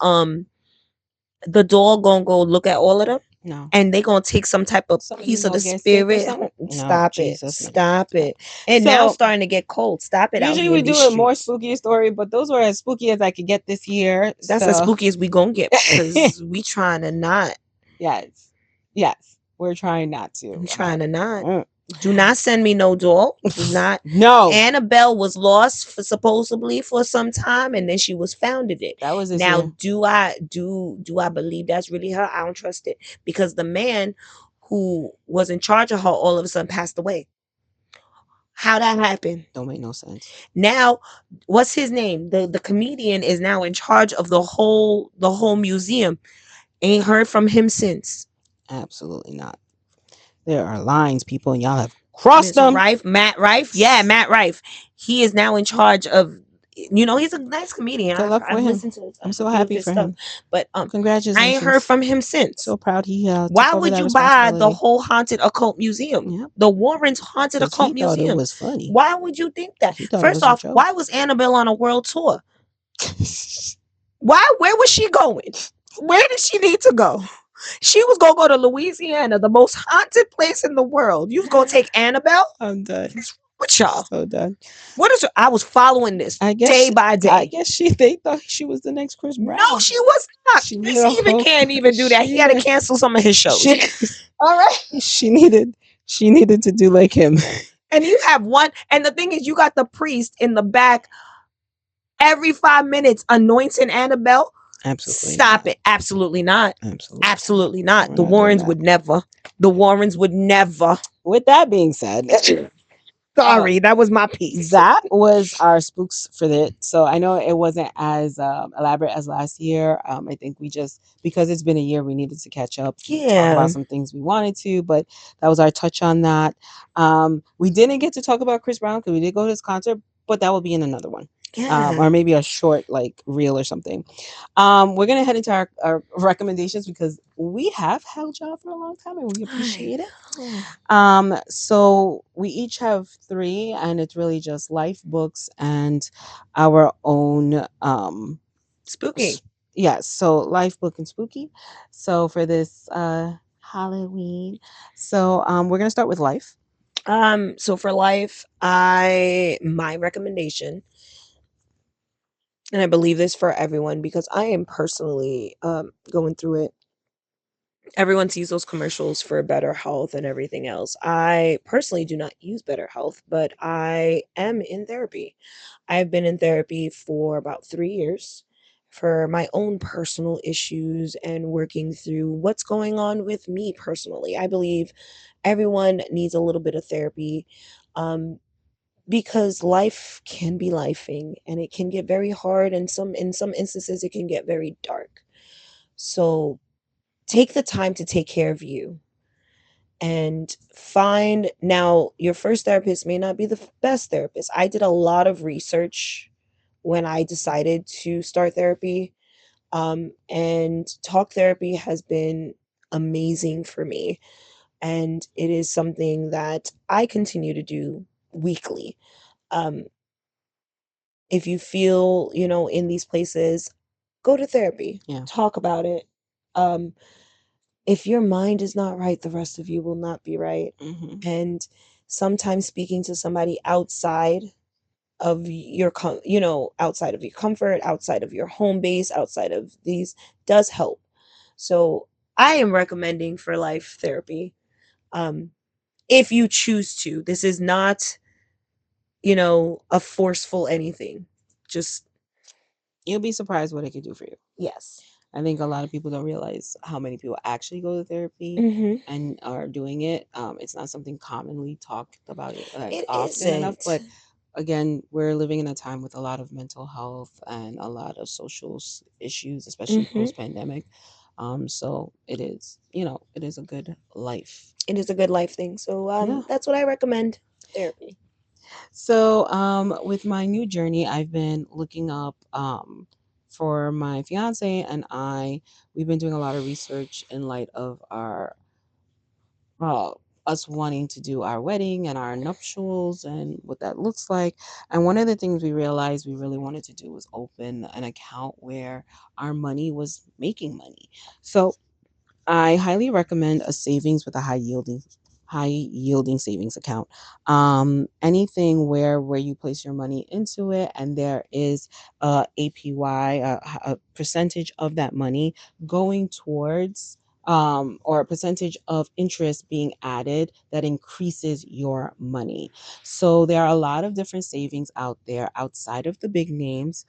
the dog gonna go look at all of them, No. and they gonna take some type of Some of piece them of the gonna get sick or spirit. something. No, Stop it, Jesus, no. stop No. it. And now it's So starting to get cold. Stop it out usually here we in these do a more streets. spooky story, but those were as spooky as I could get this year. That's as So spooky as we gonna get because we trying to not. yes. Yes. We're trying not to. We trying to not. Mm. Do not send me no doll. Do not. No. Annabelle was lost for supposedly for some time, and then she was founded it. That was this Now, year. do I believe that's really her? I don't trust it because the man who was in charge of her all of a sudden passed away. How that happened? Don't make no sense. Now, what's his name? The comedian is now in charge of the whole museum. Ain't heard from him since. Absolutely not. There are lines, people, and y'all have crossed Miss them. Rife, Matt Rife, yeah, Matt Rife. He is now in charge of. He's a nice comedian. Good luck I've with him. listened to I'm a so few of happy his for stuff, him. but I ain't heard Congratulations. from him since. So proud he Why took over would that you buy the responsibility. whole haunted occult museum? Yep. The Warrens Haunted Because Occult he thought it Museum. was funny. Why would you think that? He thought it First was a off, joke. why was Annabelle on a world tour? Why? Where was she going? Where did she need to go? She was gonna go to Louisiana, the most haunted place in the world. You was gonna take Annabelle? I'm done. What y'all? So done. What is? I was following this I guess day by I day. guess they thought she was the next Chris Brown. No, she was not. She Chris needed a even whole can't even do that. He had to she cancel some of his shows. she All right. she needed to do like him. And you have one, and the thing is, you got the priest in the back every 5 minutes anointing Annabelle. Absolutely Stop not. it. Absolutely not. Absolutely. Absolutely not. We're The not doing Warrens that. would never. The Warrens would never. With that being said, uh, Sorry, that was my piece. that was our spooks for it. So I know it wasn't as elaborate as last year. I think we just, because it's been a year, we needed to catch up, talk Yeah. about some things we wanted to, but that was our touch on that. We didn't get to talk about Chris Brown because we did go to his concert, but that will be in another one. Yeah. Or maybe a short like reel or something. We're gonna head into our recommendations because we have held y'all for a long time and we appreciate it. So we each have three, and it's really just life books and our own Spooky. yes, so life book and spooky. So for this Halloween. So we're gonna start with life. So for life, my recommendation, and I believe this for everyone because I am personally going through it. Everyone sees those commercials for better health and everything else. I personally do not use better health, but I am in therapy. I've been in therapy for about 3 years. for my own personal issues and working through what's going on with me personally. I believe everyone needs a little bit of therapy, um, because life can be lifing and it can get very hard, and in some instances it can get very dark. So take the time to take care of you and find. Now your first therapist may not be the best therapist. I did a lot of research when I decided to start therapy, and talk therapy has been amazing for me, and it is something that I continue to do weekly. um, if you feel, in these places, go to therapy, Yeah. talk about it. um, if your mind is not right, the rest of you will not be right. Mhm. And sometimes speaking to somebody outside of outside of your comfort, outside of your home base, outside of these, does help. So I am recommending for life therapy, um, if you choose to. This is not, a forceful anything. Just You'll be surprised what it could do for you. yes. I think a lot of people don't realize how many people actually go to therapy Hmm. and are doing it. It's not something commonly talked about like It often enough, isn't. but again, we're living in a time with a lot of mental health and a lot of social issues, especially Hmm. post pandemic. So it is, it is a good life. It is a good life thing. So Yeah. that's what I recommend. Therapy. So, with my new journey, I've been looking up for my fiance and I. We've been doing a lot of research in light of our uh, us wanting to do our wedding and our nuptials and what that looks like. And one of the things we realized we really wanted to do was open an account where our money was making money. So I highly recommend a savings with a high yielding savings account. Anything where you place your money into it and there is a APY, a percentage of that money going towards or a percentage of interest being added that increases your money. So there are a lot of different savings out there outside of the big names.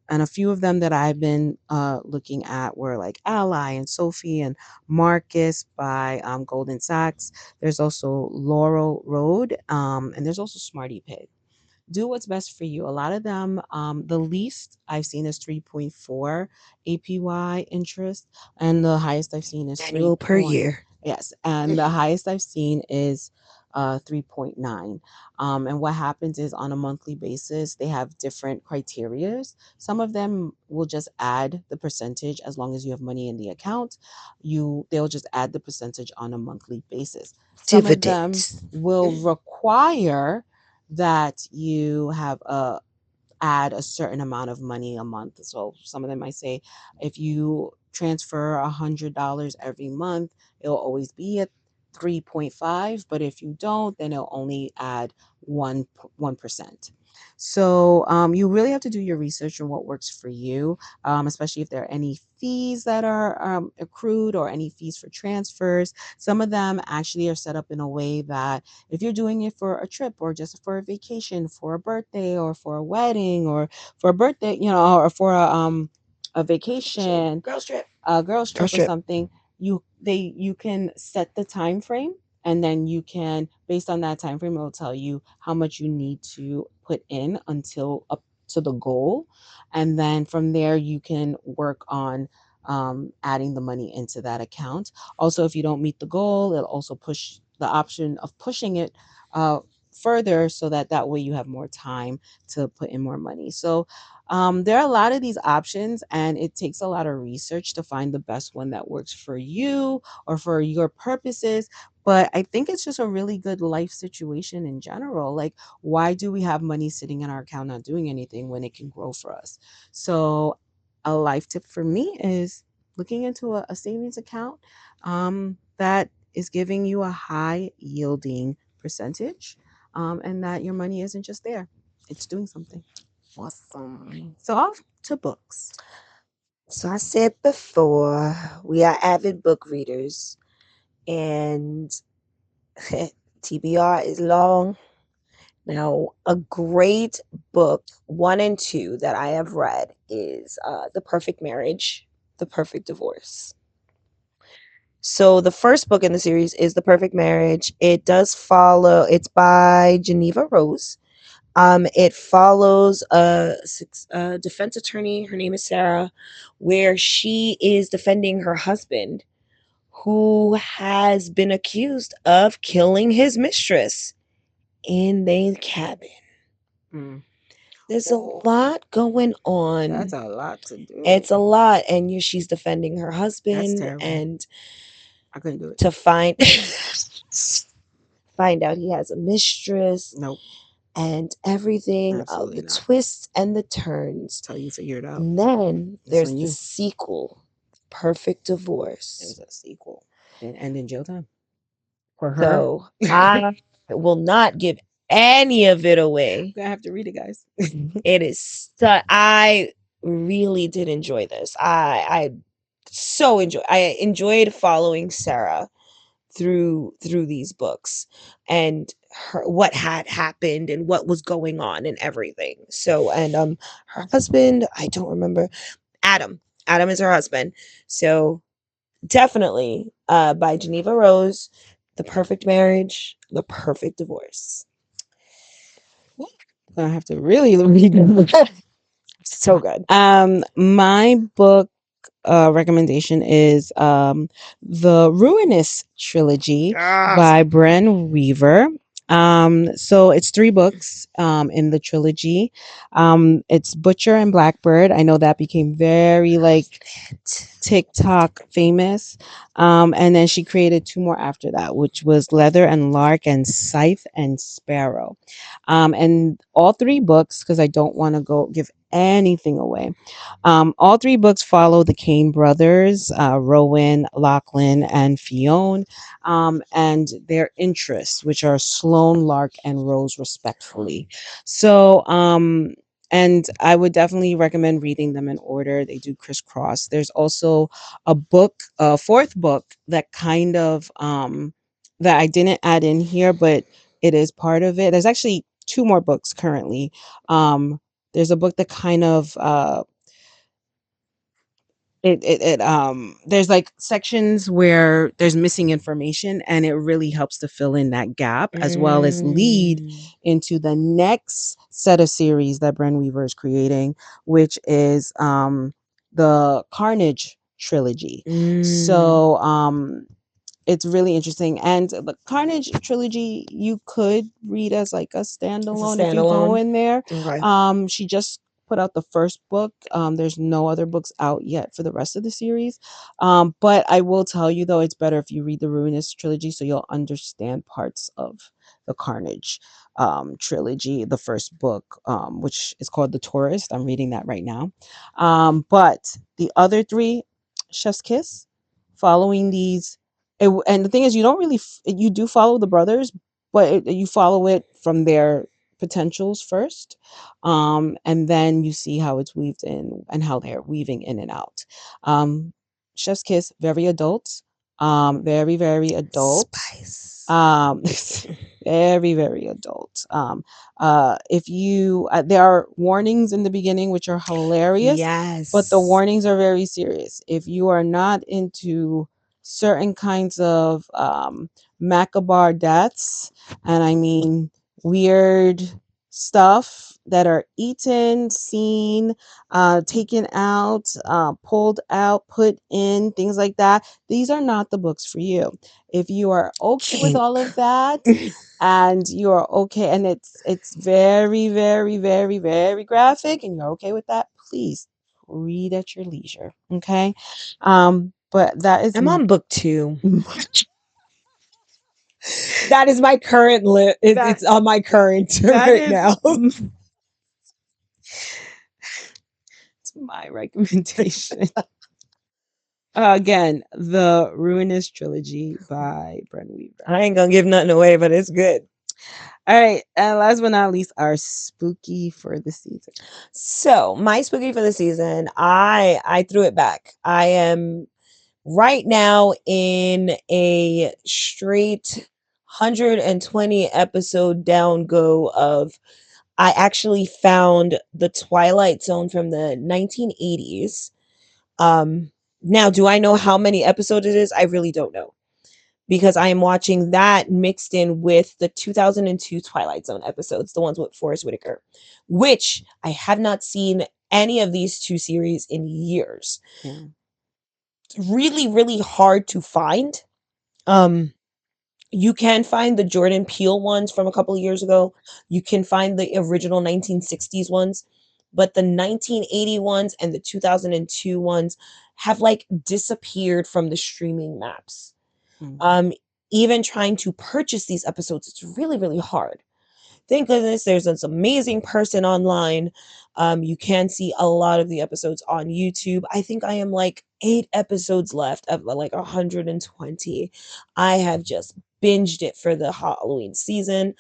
And a few of them that I've been looking at were like Ally and Sophie and Marcus by Golden Sachs. There's also Laurel Road, and there's also Smarty Pig. Do what's best for you. A lot of them, the least I've seen is 3.4 APY interest, and the highest I've seen is 3 Annual per point. year. Yes, and the highest I've seen is 3.9. And what happens is on a monthly basis, they have different criterias. Some of them will just add the percentage as long as you have money in the account. They'll just add the percentage on a monthly basis. Some of them Dividends. will require that you have add a certain amount of money a month. So some of them might say if you transfer $100 every month, it'll always be at 3.5. But if you don't, then it'll only add 1%. So you really have to do your research on what works for you, especially if there are any fees that are accrued or any fees for transfers. Some of them actually are set up in a way that if you're doing it for a trip or just for a vacation, for a birthday or for a wedding or for a birthday, or for a Vacation. vacation, Girls trip. a girls Girls trip or trip. something, you can set the time frame and then you can based on that time frame it will tell you how much you need to put in until up to the goal, and then from there you can work on adding the money into that account. Also, if you don't meet the goal, it'll also push the option of pushing it uh, further so that way you have more time to put in more money. So there are a lot of these options, and it takes a lot of research to find the best one that works for you or for your purposes. But I think it's just a really good life situation in general. Like, why do we have money sitting in our account not doing anything when it can grow for us? So, a life tip for me is looking into a savings account that is giving you a high yielding percentage, and that your money isn't just there, it's doing something. Awesome. So off to books. So I said before, we are avid book readers, and TBR is long Now, a great book, one and two, that I have read is The Perfect Marriage, The Perfect Divorce. So, the first book in the series is The Perfect Marriage. It does follow, it's by Geneva Rose. It follows a defense attorney, her name is Sarah, where she is defending her husband who has been accused of killing his mistress in the cabin. Mm. There's a Oh, lot going that's on. a lot to do. It's a lot, and she's defending her That's husband, terrible. and I couldn't do it. to find out he has a mistress Nope, and everything, absolutely the not. twists and the turns. Till you figure it out. And then That's there's on the you. sequel, Perfect It Divorce. was a sequel. Didn't end in jail time for her. So I will not give any of it away. Gonna have to read it, guys. It is I really did enjoy this. I enjoyed following Sarah through these books and her what had happened and what was going on and everything. So and her husband, I don't remember, Adam. Adam is her husband. So definitely by Geneva Rose, The Perfect Marriage, The Perfect Divorce. Gonna have to really read it. So good. My book recommendation is the Ruinous trilogy Ah, by Bren Weaver. So it's three books in the trilogy. It's Butcher and Blackbird. I know that became very like it. TikTok famous. And then she created two more after that, which was Leather and Lark and Scythe and Sparrow. And all three books, because I don't want to go give anything away. All three books follow the Kane brothers, Rowan, Lachlan, and Fionn, and their interests, which are Sloane, Lark, and Rose, respectfully. So, and I would definitely recommend reading them in order. They do crisscross. There's also a fourth book that kind of that I didn't add in here, but it is part of it. There's actually two more books currently. There's a book that kind of there's like sections where there's missing information and it really helps to fill in that gap as well as lead Mm, into the next set of series that Bren Weaver is creating, which is the Carnage trilogy. mm. So it's really interesting. And the Carnage trilogy you could read as like a It's a standalone if you go standalone. in there. Okay. She just put out the first book. There's no other books out yet for the rest of the series. But I will tell you though, it's better if you read the Ruinous trilogy so you'll understand parts of the Carnage trilogy, the first book, which is called The Tourist. I'm reading that right now. But the other three, Chef's Kiss, following these and the thing is, you don't really you do follow the brothers, but you follow it from their potentials first, and then you see how it's weaved in and how they're weaving in and out. Chef's Kiss, very adult, very adult, Spice. um, very very adult. If you there are warnings in the beginning which are hilarious, but the Yes. warnings are very serious. If you are not into certain kinds of macabre deaths, and I mean weird stuff that are eaten, seen, taken out, pulled out, put in, things like that. These are not the books for you. If you are okay with Kink. all of that, and you are okay, and it's very, very, very, very graphic, and you're okay with that, please read at your leisure. Okay. But that is I'm on book 2. that That is my current it's on my current that right is now. my recommendation. Again, the Ruinous Trilogy by Bren Weaver. I ain't gonna give nothing away, but it's good. All right, and last but not least, our spooky for the season. So my spooky for the season, I threw it back. I am right now in a straight 120 episode down go of I actually found the Twilight Zone from the 1980s. Um, Now, do I know how many episodes it is? I really don't know because I am watching that mixed in with the 2002 Twilight Zone episodes, the ones with Forrest Whitaker, which I have not seen any of these two series in years. Yeah. It's really, really hard to find. Um, you can find the Jordan Peele ones from a couple of years ago. You can find the original 1960s ones, but the 1980 ones and the 2002 ones have like disappeared from the streaming maps. Mhm. Um, Even trying to purchase these episodes, it's really, really hard. Thank goodness there's this amazing person online. You can see a lot of the episodes on YouTube. I think I am like 8 episodes left of like 120. I have just binged it for the Halloween season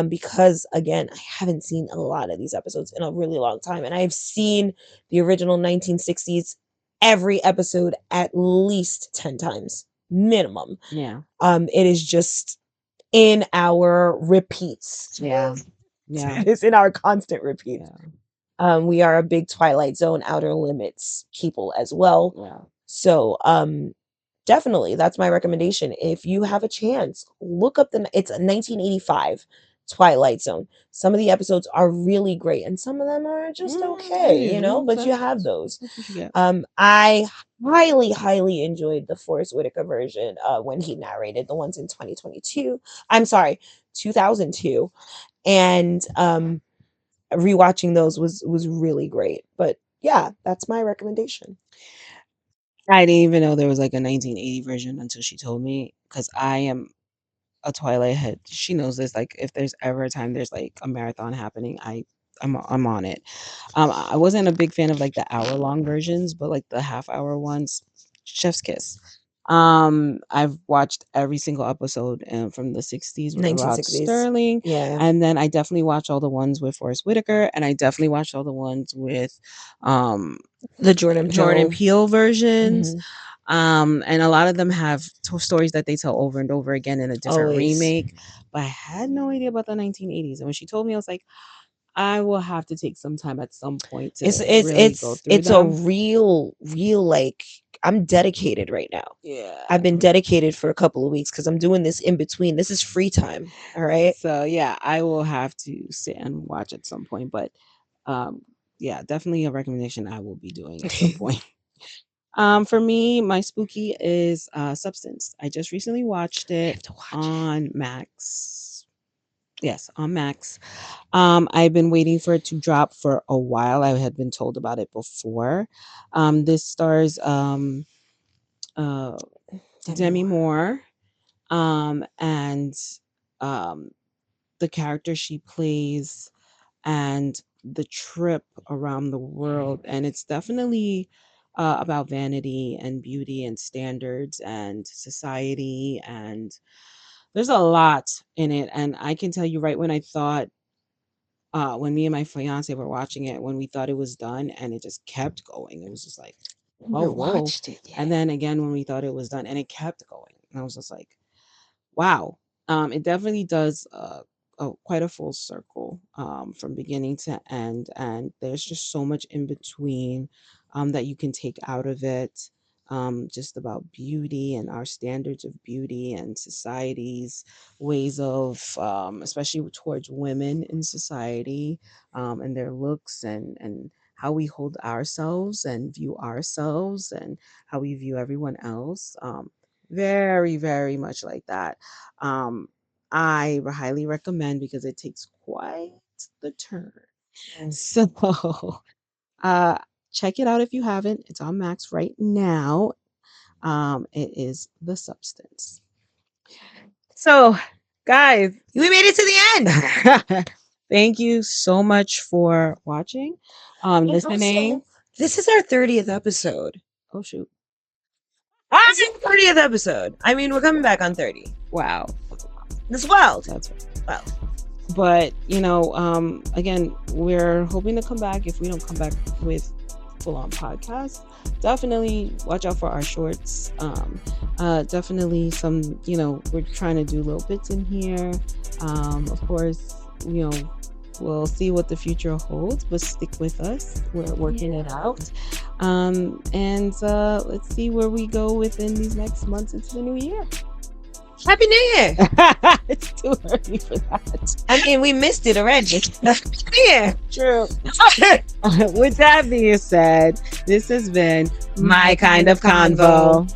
because, again, I haven't seen a lot of these episodes in a really long time. And I've seen the original 1960s every episode at least 10 times minimum. Yeah. It is just in our repeats. Yeah. Yeah. It is in our constant repeats. Yeah. We are a big Twilight Zone Outer Limits people as well. Yeah. So definitely that's my recommendation. If you have a chance, look up it's a 1985 Twilight Zone. Some of the episodes are really great and some of them are just okay, Yeah, but you have those. that's what you get. I highly, highly enjoyed the Forrest Whitaker version when he narrated the ones in 2022. I'm sorry, 2002. And rewatching those was really great. But yeah, that's my recommendation. I didn't even know there was like a 1980 version until she told me because I am a Twilight head. She knows this. Like, if there's ever a time there's like a marathon happening, I'm on it. I wasn't a big fan of like the hour long versions, but like the half hour ones, chef's kiss. I've watched every single episode from the 60s with Rod 1960s. Sterling, Yeah. and then I definitely watched all the ones with Forrest Whitaker, and I definitely watched all the ones with um The Jordan Jordan Peele. Peele versions. Hmm. And a lot of them have stories that they tell over and over again in a different Always. remake. But I had no idea about the 1980s. And when she told me, I was like, I will have to take some time at some point It's to it's really go it's through it's a them. real like I'm dedicated right now. Yeah. I've been dedicated for a couple of weeks because I'm doing this in between. This is free time. All right. So yeah, I will have to sit and watch at some point. But um, yeah, definitely a recommendation I will be doing at some point. For me, my spooky is Substance. I just recently watched I it have to watch it. on Max. Yes, on Max. I've been waiting for it to drop for a while. I had been told about it before. This stars uh, Demi Demi Moore. Moore, and um, the character she plays, and the trip around the world. And it's definitely about vanity and beauty and standards and society. And there's a lot in it. And I can tell you right when I thought, when me and my fiance were watching it, when we thought it was done and it just kept going, it was just like, I oh, never whoa. watched it And yet. then again, when we thought it was done and it kept going, and I was just like, wow. It definitely does quite a full circle from beginning to end, and there's just so much in between that you can take out of it. Just about beauty and our standards of beauty and society's ways of, especially towards women in society, and their looks and how we hold ourselves and view ourselves and how we view everyone else. Very, very much like that. Um, I highly recommend because it takes quite the turn. Mm. So, uh, check it out if you haven't. It's on Max right now. It is The Substance. So, guys, We made it to the end. thank you so much for watching, And listening. also, this is our 30th episode. Oh shoot! This is our 30th episode. I mean, we're coming back on 30. Wow, That's wild. that's right. Wild. But again, we're hoping to come back. If we don't come back with full-on podcast, definitely watch out for our shorts. Definitely some, we're trying to do little bits in here. Of course, we'll see what the future holds, but stick with us. We're working it out. And let's see where we go within these next months into the new year. Happy New Year. It's too early for that. I mean, we missed it already. Yeah. True. With that being said, this has been My Kind of Convo.